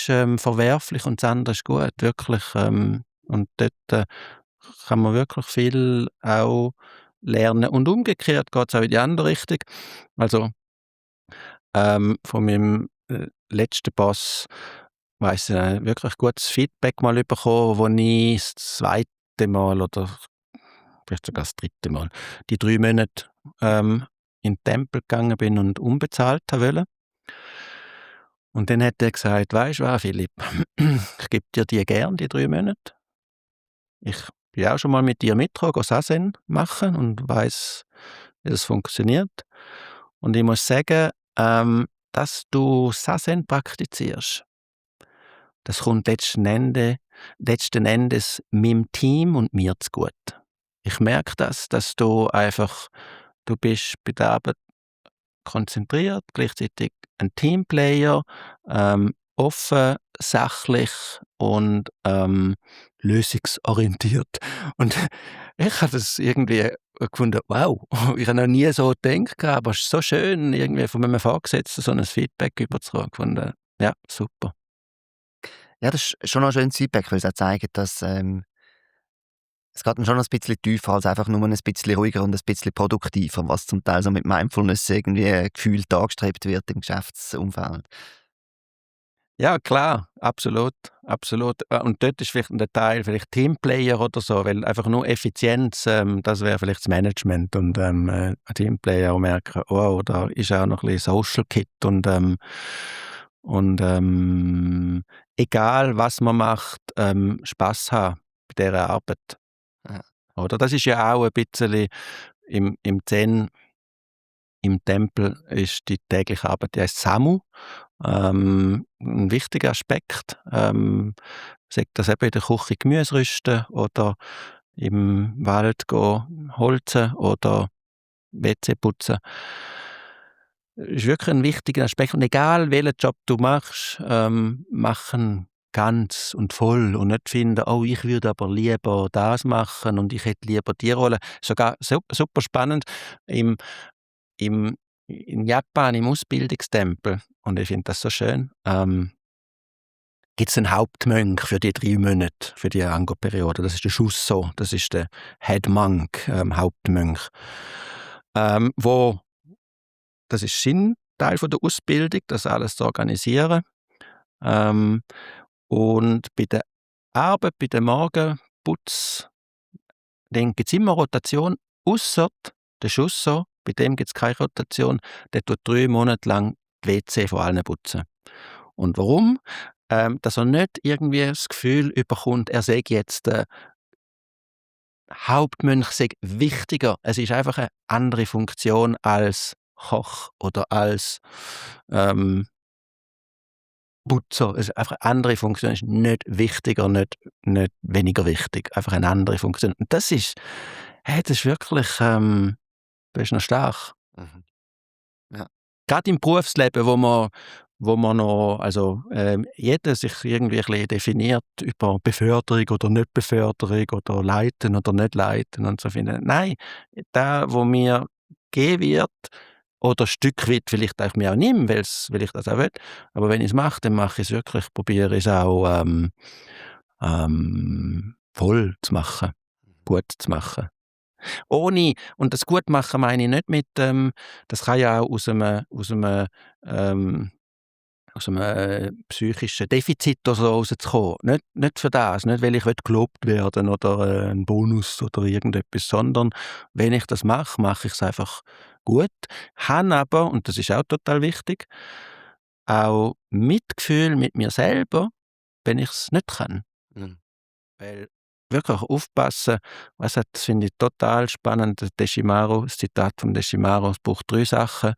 verwerflich und das andere ist gut, wirklich. Und dort kann man wirklich viel auch lernen. Und umgekehrt geht es auch in die andere Richtung. Also, von meinem letzten Boss weiss ich wirklich gutes Feedback mal bekommen, wo ich das zweite Mal oder vielleicht sogar das dritte Mal die 3 Monate in den Tempel gegangen bin und unbezahlt wollte. Und dann hat er gesagt: «Weisst du was, Philipp, ich gebe dir die gern, die 3 Monate. Ich bin auch schon mal mit dir mitgegangen, Sazen machen und weiss, wie das funktioniert. Und ich muss sagen, dass du Sazen praktizierst, das kommt letzten Endes meinem Team und mir zugute. Ich merke das, dass du bist bei der Arbeit konzentriert, gleichzeitig ein Teamplayer, offen, sachlich und lösungsorientiert.» Und ich habe das irgendwie gefunden, wow, ich habe noch nie so gedacht, aber es ist so schön, irgendwie von meinem Vorgesetzten so ein Feedback überzukommen. Gefunden, ja, super. Ja, das ist schon ein schönes Feedback, weil es auch zeigt, dass es geht dann schon ein bisschen tiefer als einfach nur ein bisschen ruhiger und ein bisschen produktiver, was zum Teil so mit Mindfulness irgendwie gefühlt angestrebt wird im Geschäftsumfeld. Ja, klar, absolut, absolut. Und dort ist vielleicht der Teil vielleicht Teamplayer oder so, weil einfach nur Effizienz, das wäre vielleicht das Management und ein Teamplayer merken, oh, da ist auch noch ein bisschen Social Kit und egal was man macht, Spass haben bei dieser Arbeit. Ja. Oder? Das ist ja auch ein bisschen im Zen, im Tempel ist die tägliche Arbeit, die heisst Samu. 'N wichtiger Aspekt, sei das eben in der Küche Gemüse rüsten oder im Wald holzen oder WC putzen. Ist wirklich ein wichtiger Aspekt und egal welchen Job du machst, machen ganz und voll und nicht finden: «Oh, ich würde aber lieber das machen und ich hätte lieber die Rolle.» Sogar super spannend im im in Japan im Ausbildungstempel, und ich finde das so schön, gibt's einen Hauptmönch für die 3 Monate, für die Ango-Periode. Das ist der Shusso, das ist der Head Monk, Hauptmönch, wo das ist sein Teil von der Ausbildung, das alles zu organisieren. Und bei der Arbeit, bei dem Morgenputz, dann gibt es immer Rotation, ausser der Schuss so, bei dem gibt es keine Rotation, der tut 3 Monate lang die WC von allen putzen. Und warum? Dass er nicht irgendwie das Gefühl bekommt, er sei jetzt Hauptmönch sei wichtiger. Es ist einfach eine andere Funktion als Koch oder als Putzer. Es ist einfach eine andere Funktion, es ist nicht wichtiger, nicht weniger wichtig. Einfach eine andere Funktion. Und das ist wirklich, das ist noch stark. Mhm. Ja. Gerade im Berufsleben, wo man noch, also jeder sich irgendwie ein bisschen definiert über Beförderung oder Nicht-Beförderung oder Leiten oder nicht Leiten und so finden. Nein, da, wo mir gegeben wird, oder ein Stück weit vielleicht auch mir auch nehme, weil ich das auch will, aber wenn ich es mache, dann mache ich es wirklich, probiere ich es auch voll zu machen, gut zu machen. Und das Gutmachen meine ich nicht mit, das kann ja auch ähm, aus einem psychischen Defizit oder so rauszukommen. Nicht für das, nicht weil ich gelobt werden oder einen Bonus oder irgendetwas, sondern wenn ich das mache, mache ich es einfach gut. Habe aber, und das ist auch total wichtig, auch Mitgefühl mit mir selber, wenn ich es nicht kann. Mhm. Weil wirklich aufpassen, das finde ich total spannend, das Zitat von Deschimaro, es braucht 3 Sachen: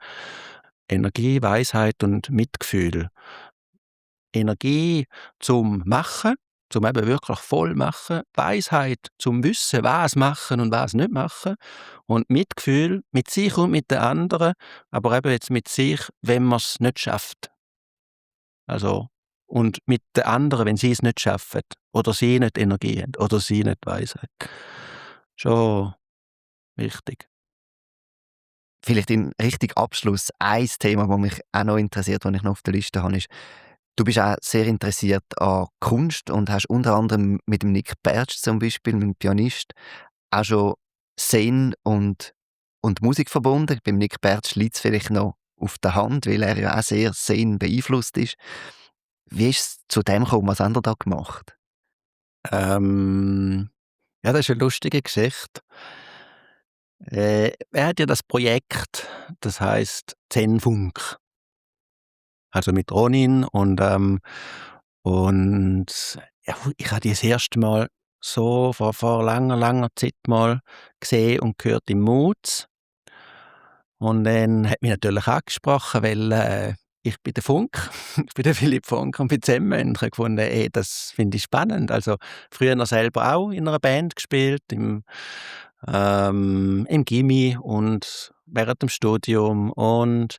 Energie, Weisheit und Mitgefühl. Energie zum Machen, zum eben wirklich voll machen, Weisheit zum Wissen, was machen und was nicht machen und Mitgefühl mit sich und mit den anderen, aber eben jetzt mit sich, wenn man es nicht schafft. Also, und mit den anderen, wenn sie es nicht schaffen oder sie nicht Energie haben oder sie nicht Weisheit. Schon wichtig. Vielleicht in Richtung Abschluss ein Thema, das mich auch noch interessiert, das ich noch auf der Liste habe, ist, du bist auch sehr interessiert an Kunst und hast unter anderem mit dem Nick Pertsch zum Beispiel, mit dem Pianist, auch schon Zen und Musik verbunden. Beim Nick Pertsch liegt es vielleicht noch auf der Hand, weil er ja auch sehr Zen beeinflusst ist. Wie ist es zu dem gekommen? Was hat er da gemacht? Ja, das ist eine lustige Geschichte. Er hat ja das Projekt, das heißt Zenfunk. Also mit Ronin und ja, ich habe die das erste Mal so vor langer Zeit mal gesehen und gehört im Moods. Und dann hat mich natürlich angesprochen, weil ich bin der Funk, ich bin der Philipp Funk und bin zusammen und ich habe gefunden, das finde ich spannend. Also früher noch selber auch in einer Band gespielt, im Gymi und während dem Studium und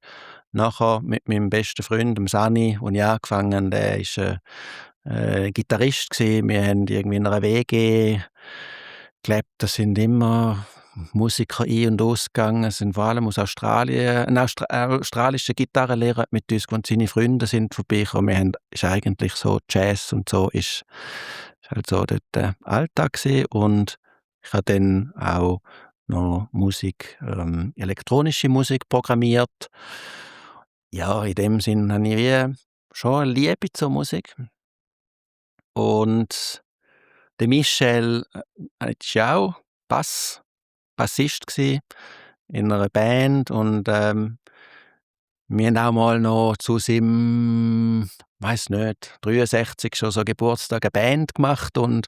nachher mit meinem besten Freund, dem Sani, wo ich angefangen habe, der ist Gitarrist gewesen. Wir haben irgendwie in einer WG gelebt. Das sind immer Musiker ein- und ausgegangen, es sind vor allem aus Australien. Ein australischer Gitarrenlehrer hat mit uns und seine Freunde sind vorbeigekommen. Wir haben, ist eigentlich so Jazz und so ist halt so dort der Alltag gewesen. Und ich habe dann auch noch Musik, elektronische Musik programmiert. Ja, in dem Sinn habe ich wie schon eine Liebe zur Musik. Und der Michel ist ja auch Bassist gsi in einer Band und wir haben auch mal noch zu seinem, weiß nicht, 63 schon so Geburtstag eine Band gemacht und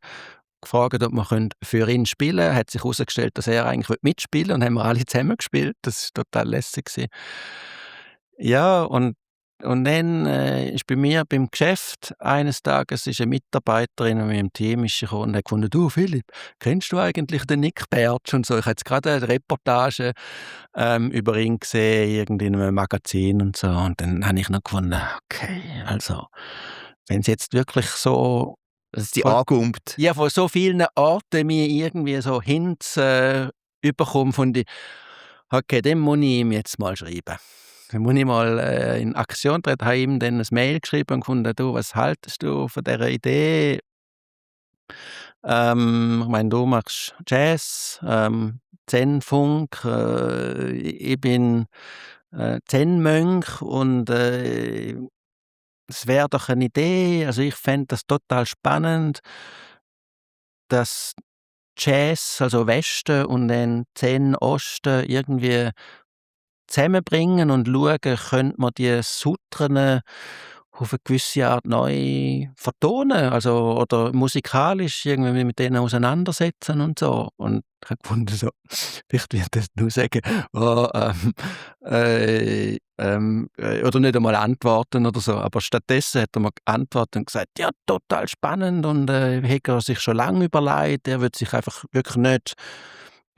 gefragt, ob wir für ihn spielen können. Hat sich herausgestellt, dass er eigentlich mitspielen will und haben wir alle zusammen gespielt. Das war total lässig gsi. Ja, und dann ist bei mir beim Geschäft eines Tages ist eine Mitarbeiterin in meinem Team ist gekommen und hat gefunden: «Du Philipp, kennst du eigentlich den Nick Pertsch?» und so. Ich habe jetzt gerade eine Reportage über ihn gesehen, irgendwie in einem Magazin und so. Und dann habe ich noch gefunden, okay, also wenn es jetzt wirklich so Dass es dich von, angumpt. ja, von so vielen Orten mir irgendwie so Hints überkommt von die, okay, dem muss ich ihm jetzt mal schreiben. Dann muss ich mal in Aktion treten, habe ihm dann ein Mail geschrieben und gefunden, du, was haltest du von dieser Idee? Ich meine, du machst Jazz, Zen-Funk, ich bin Zen-Mönch und es wäre doch eine Idee, also ich fände das total spannend, dass Jazz, also Westen und dann Zen Osten irgendwie zusammenbringen und schauen, könnte man die Sutren auf eine gewisse Art neu vertonen, also oder musikalisch irgendwie mit denen auseinandersetzen und so. Und ich habe gefunden so, vielleicht wird das nur sagen, oh, oder nicht einmal antworten oder so, aber stattdessen hat er mir geantwortet und gesagt: «Ja, total spannend und hätte er sich schon lange überlegt, er würde sich einfach wirklich nicht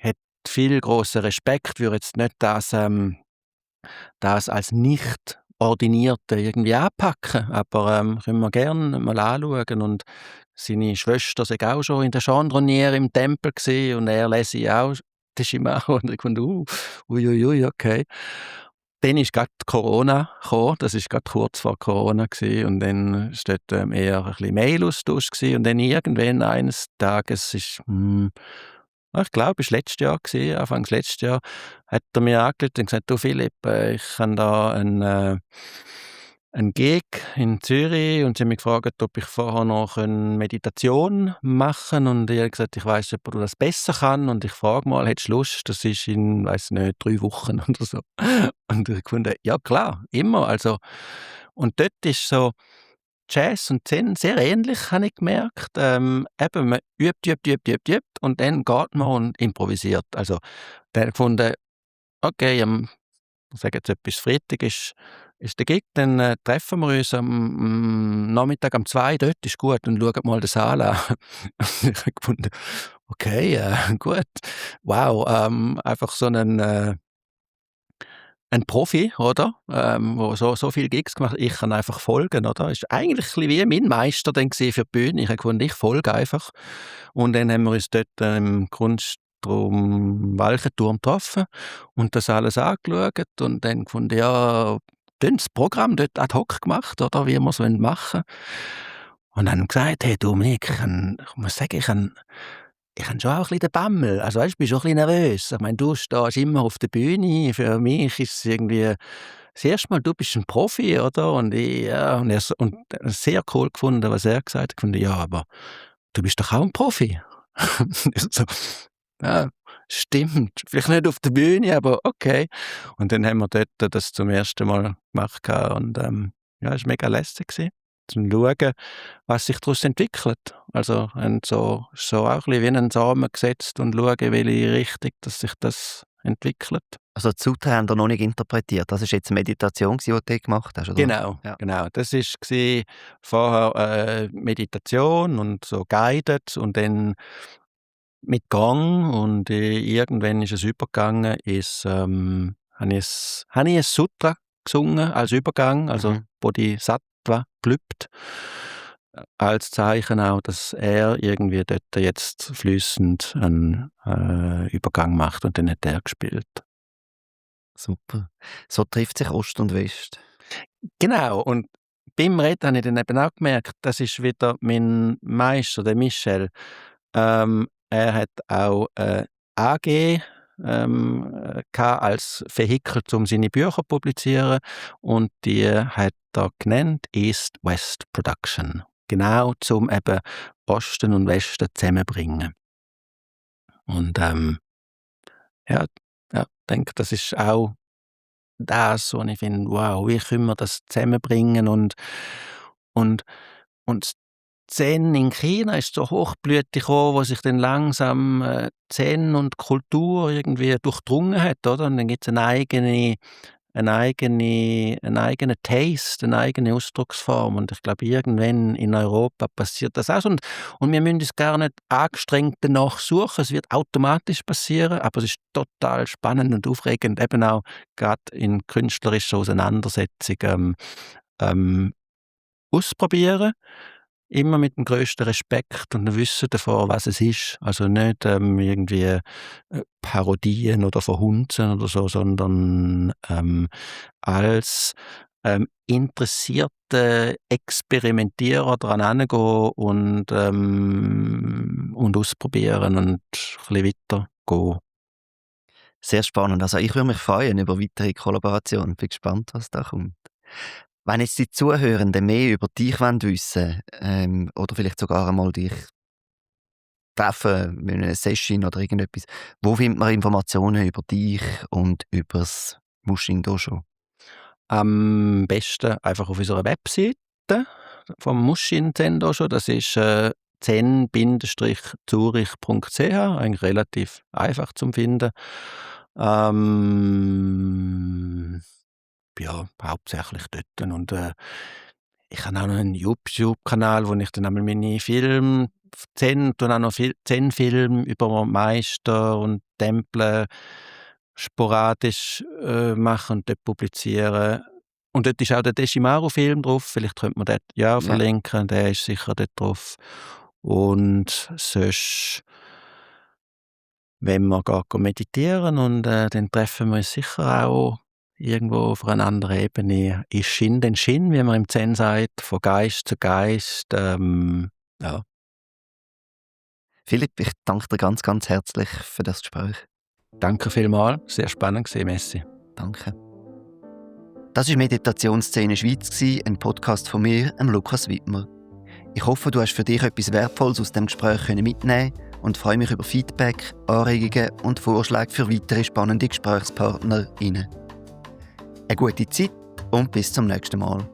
hat viel grossen Respekt, würde jetzt nicht das als nicht Ordinierte irgendwie anpacken, aber können wir gerne mal anschauen.» Und seine Schwester sei auch schon in der Chandronnière im Tempel gesehen und er lese auch Teshimaro und ich fand, okay. Dann ist grad Corona gekommen, das ist grad kurz vor Corona gewesen, und dann ist dort eher ein bisschen Mail-Austausch gewesen und dann irgendwann eines Tages ist, ich glaube, es war letztes Jahr gewesen, Anfangs letztes Jahr, hat er mir angerufen und gesagt: «Du Philipp, ich habe da einen Gig in Zürich und sie haben mich gefragt, ob ich vorher noch eine Meditation machen kann.» Und ich habe gesagt: «Ich weiss, ob du das besser kann und ich frage mal, hättest du Lust? Das ist in, weiss nicht, 3 Wochen oder so.» Und ich habe gefunden: «Ja klar, immer.» Also, und dort ist so Jazz und Zen sehr ähnlich, habe ich gemerkt. Eben, man übt und dann geht man und improvisiert. Also, dann habe ich gefunden, okay, ich sage jetzt etwas, Freitag ist der Gig, dann treffen wir uns am Nachmittag um 2 dort, ist gut, und schauen mal den Saal an. Ich habe gefunden, okay, gut, wow, einfach so ein Profi, oder? Wo so viele Gigs gemacht hat. Ich kann einfach folgen, oder? Ist eigentlich ein bisschen wie mein Meister dann gewesen für die Bühne. Ich habe gefunden, ich folge einfach. Und dann haben wir uns dort im Kunstturm Walchenturm getroffen und das alles angeschaut und dann gefunden, ja, dann das Programm dort ad hoc gemacht, oder? Wie wir es machen wollen. Und dann gesagt: «Hey Dominik, ich muss sagen, ich habe schon auch ein bisschen den Bammel. Also weißt, ich bin schon ein bisschen nervös. Ich meine, du stehst immer auf der Bühne. Für mich ist es irgendwie das erste Mal, du bist ein Profi, oder? Und ich, ja, und sehr cool gefunden, was er gesagt hat. Ich fand, ja, aber du bist doch auch ein Profi. Ich so, ja, stimmt. Vielleicht nicht auf der Bühne, aber okay. Und dann haben wir dort das zum ersten Mal gemacht gehabt und ja, es war mega lässig gewesen, zum Schauen, was sich daraus entwickelt. Also haben so auch ein bisschen wie einen Samen gesetzt und schauen, in welche Richtung dass sich das entwickelt. Also die Sutra haben ihr noch nicht interpretiert. Das war jetzt eine Meditation, die du dort gemacht hast, oder? Genau, Ja. genau. Das war vorher Meditation und so guided und dann mit Gang und irgendwann ist es übergegangen, habe ich ein Sutra gesungen als Übergang, also Mhm. Bodhisattva gelübt, als Zeichen auch, dass er irgendwie dort jetzt fließend einen Übergang macht und dann hat er gespielt. Super. So trifft sich Ost und West. Genau, und beim Reden habe ich dann eben auch gemerkt, das ist wieder mein Meister, der Michel. Er hat auch AG gehabt als Vehikel, um seine Bücher zu publizieren, und die hat er genannt East-West Production. Genau, zum eben Osten und Westen zusammenbringen. Und ja, ja, ich denke, das ist auch das, wo ich finde, wow, wie können wir das zusammenbringen und und Zen in China ist so Hochblüte gekommen, wo sich dann langsam Zen und Kultur irgendwie durchdrungen hat, oder? Und dann gibt's einen eigenen Taste, eine eigene Ausdrucksform. Und ich glaube, irgendwann in Europa passiert das auch. Und wir müssen es gar nicht angestrengt danach suchen. Es wird automatisch passieren, aber es ist total spannend und aufregend, eben auch gerade in künstlerischer Auseinandersetzung ausprobieren. Immer mit dem grössten Respekt und dem Wissen davon, was es ist. Also nicht irgendwie Parodien oder Verhunzen oder so, sondern als interessierte Experimentierer dran herangehen und ausprobieren und ein bisschen weitergehen. Sehr spannend. Also ich würde mich freuen über weitere Kollaborationen. Bin gespannt, was da kommt. Wenn jetzt die Zuhörenden mehr über dich wissen wollen, oder vielleicht sogar einmal dich treffen, mit einer Session oder irgendetwas, wo findet man Informationen über dich und über das Mushin Dojo? Am besten einfach auf unserer Webseite vom Mushin Zen Dojo. Das ist zen-zurich.ch, eigentlich relativ einfach zum Finden. Ja, hauptsächlich dort. Und ich habe auch noch einen YouTube-Kanal, wo ich dann einmal meine Filme Zen und auch noch Zen-Filme über Meister und Tempel sporadisch mache und dort publiziere. Und dort ist auch der Deshimaru-Film drauf. Vielleicht könnte man den ja auch verlinken. Der ist sicher dort drauf. Und sonst, wenn wir gehen meditieren und dann treffen wir uns sicher auch irgendwo auf einer anderen Ebene. Ist Shin den Shin, wie man im Zen sagt, von Geist zu Geist. Ja. Philipp, ich danke dir ganz, ganz herzlich für das Gespräch. Danke vielmals, sehr spannend gewesen, Messi. Danke. Das war Meditationsszene Schweiz, ein Podcast von mir, Lukas Wittmer. Ich hoffe, du hast für dich etwas Wertvolles aus dem Gespräch mitnehmen und freue mich über Feedback, Anregungen und Vorschläge für weitere spannende GesprächspartnerInnen. Eine gute Zeit und bis zum nächsten Mal.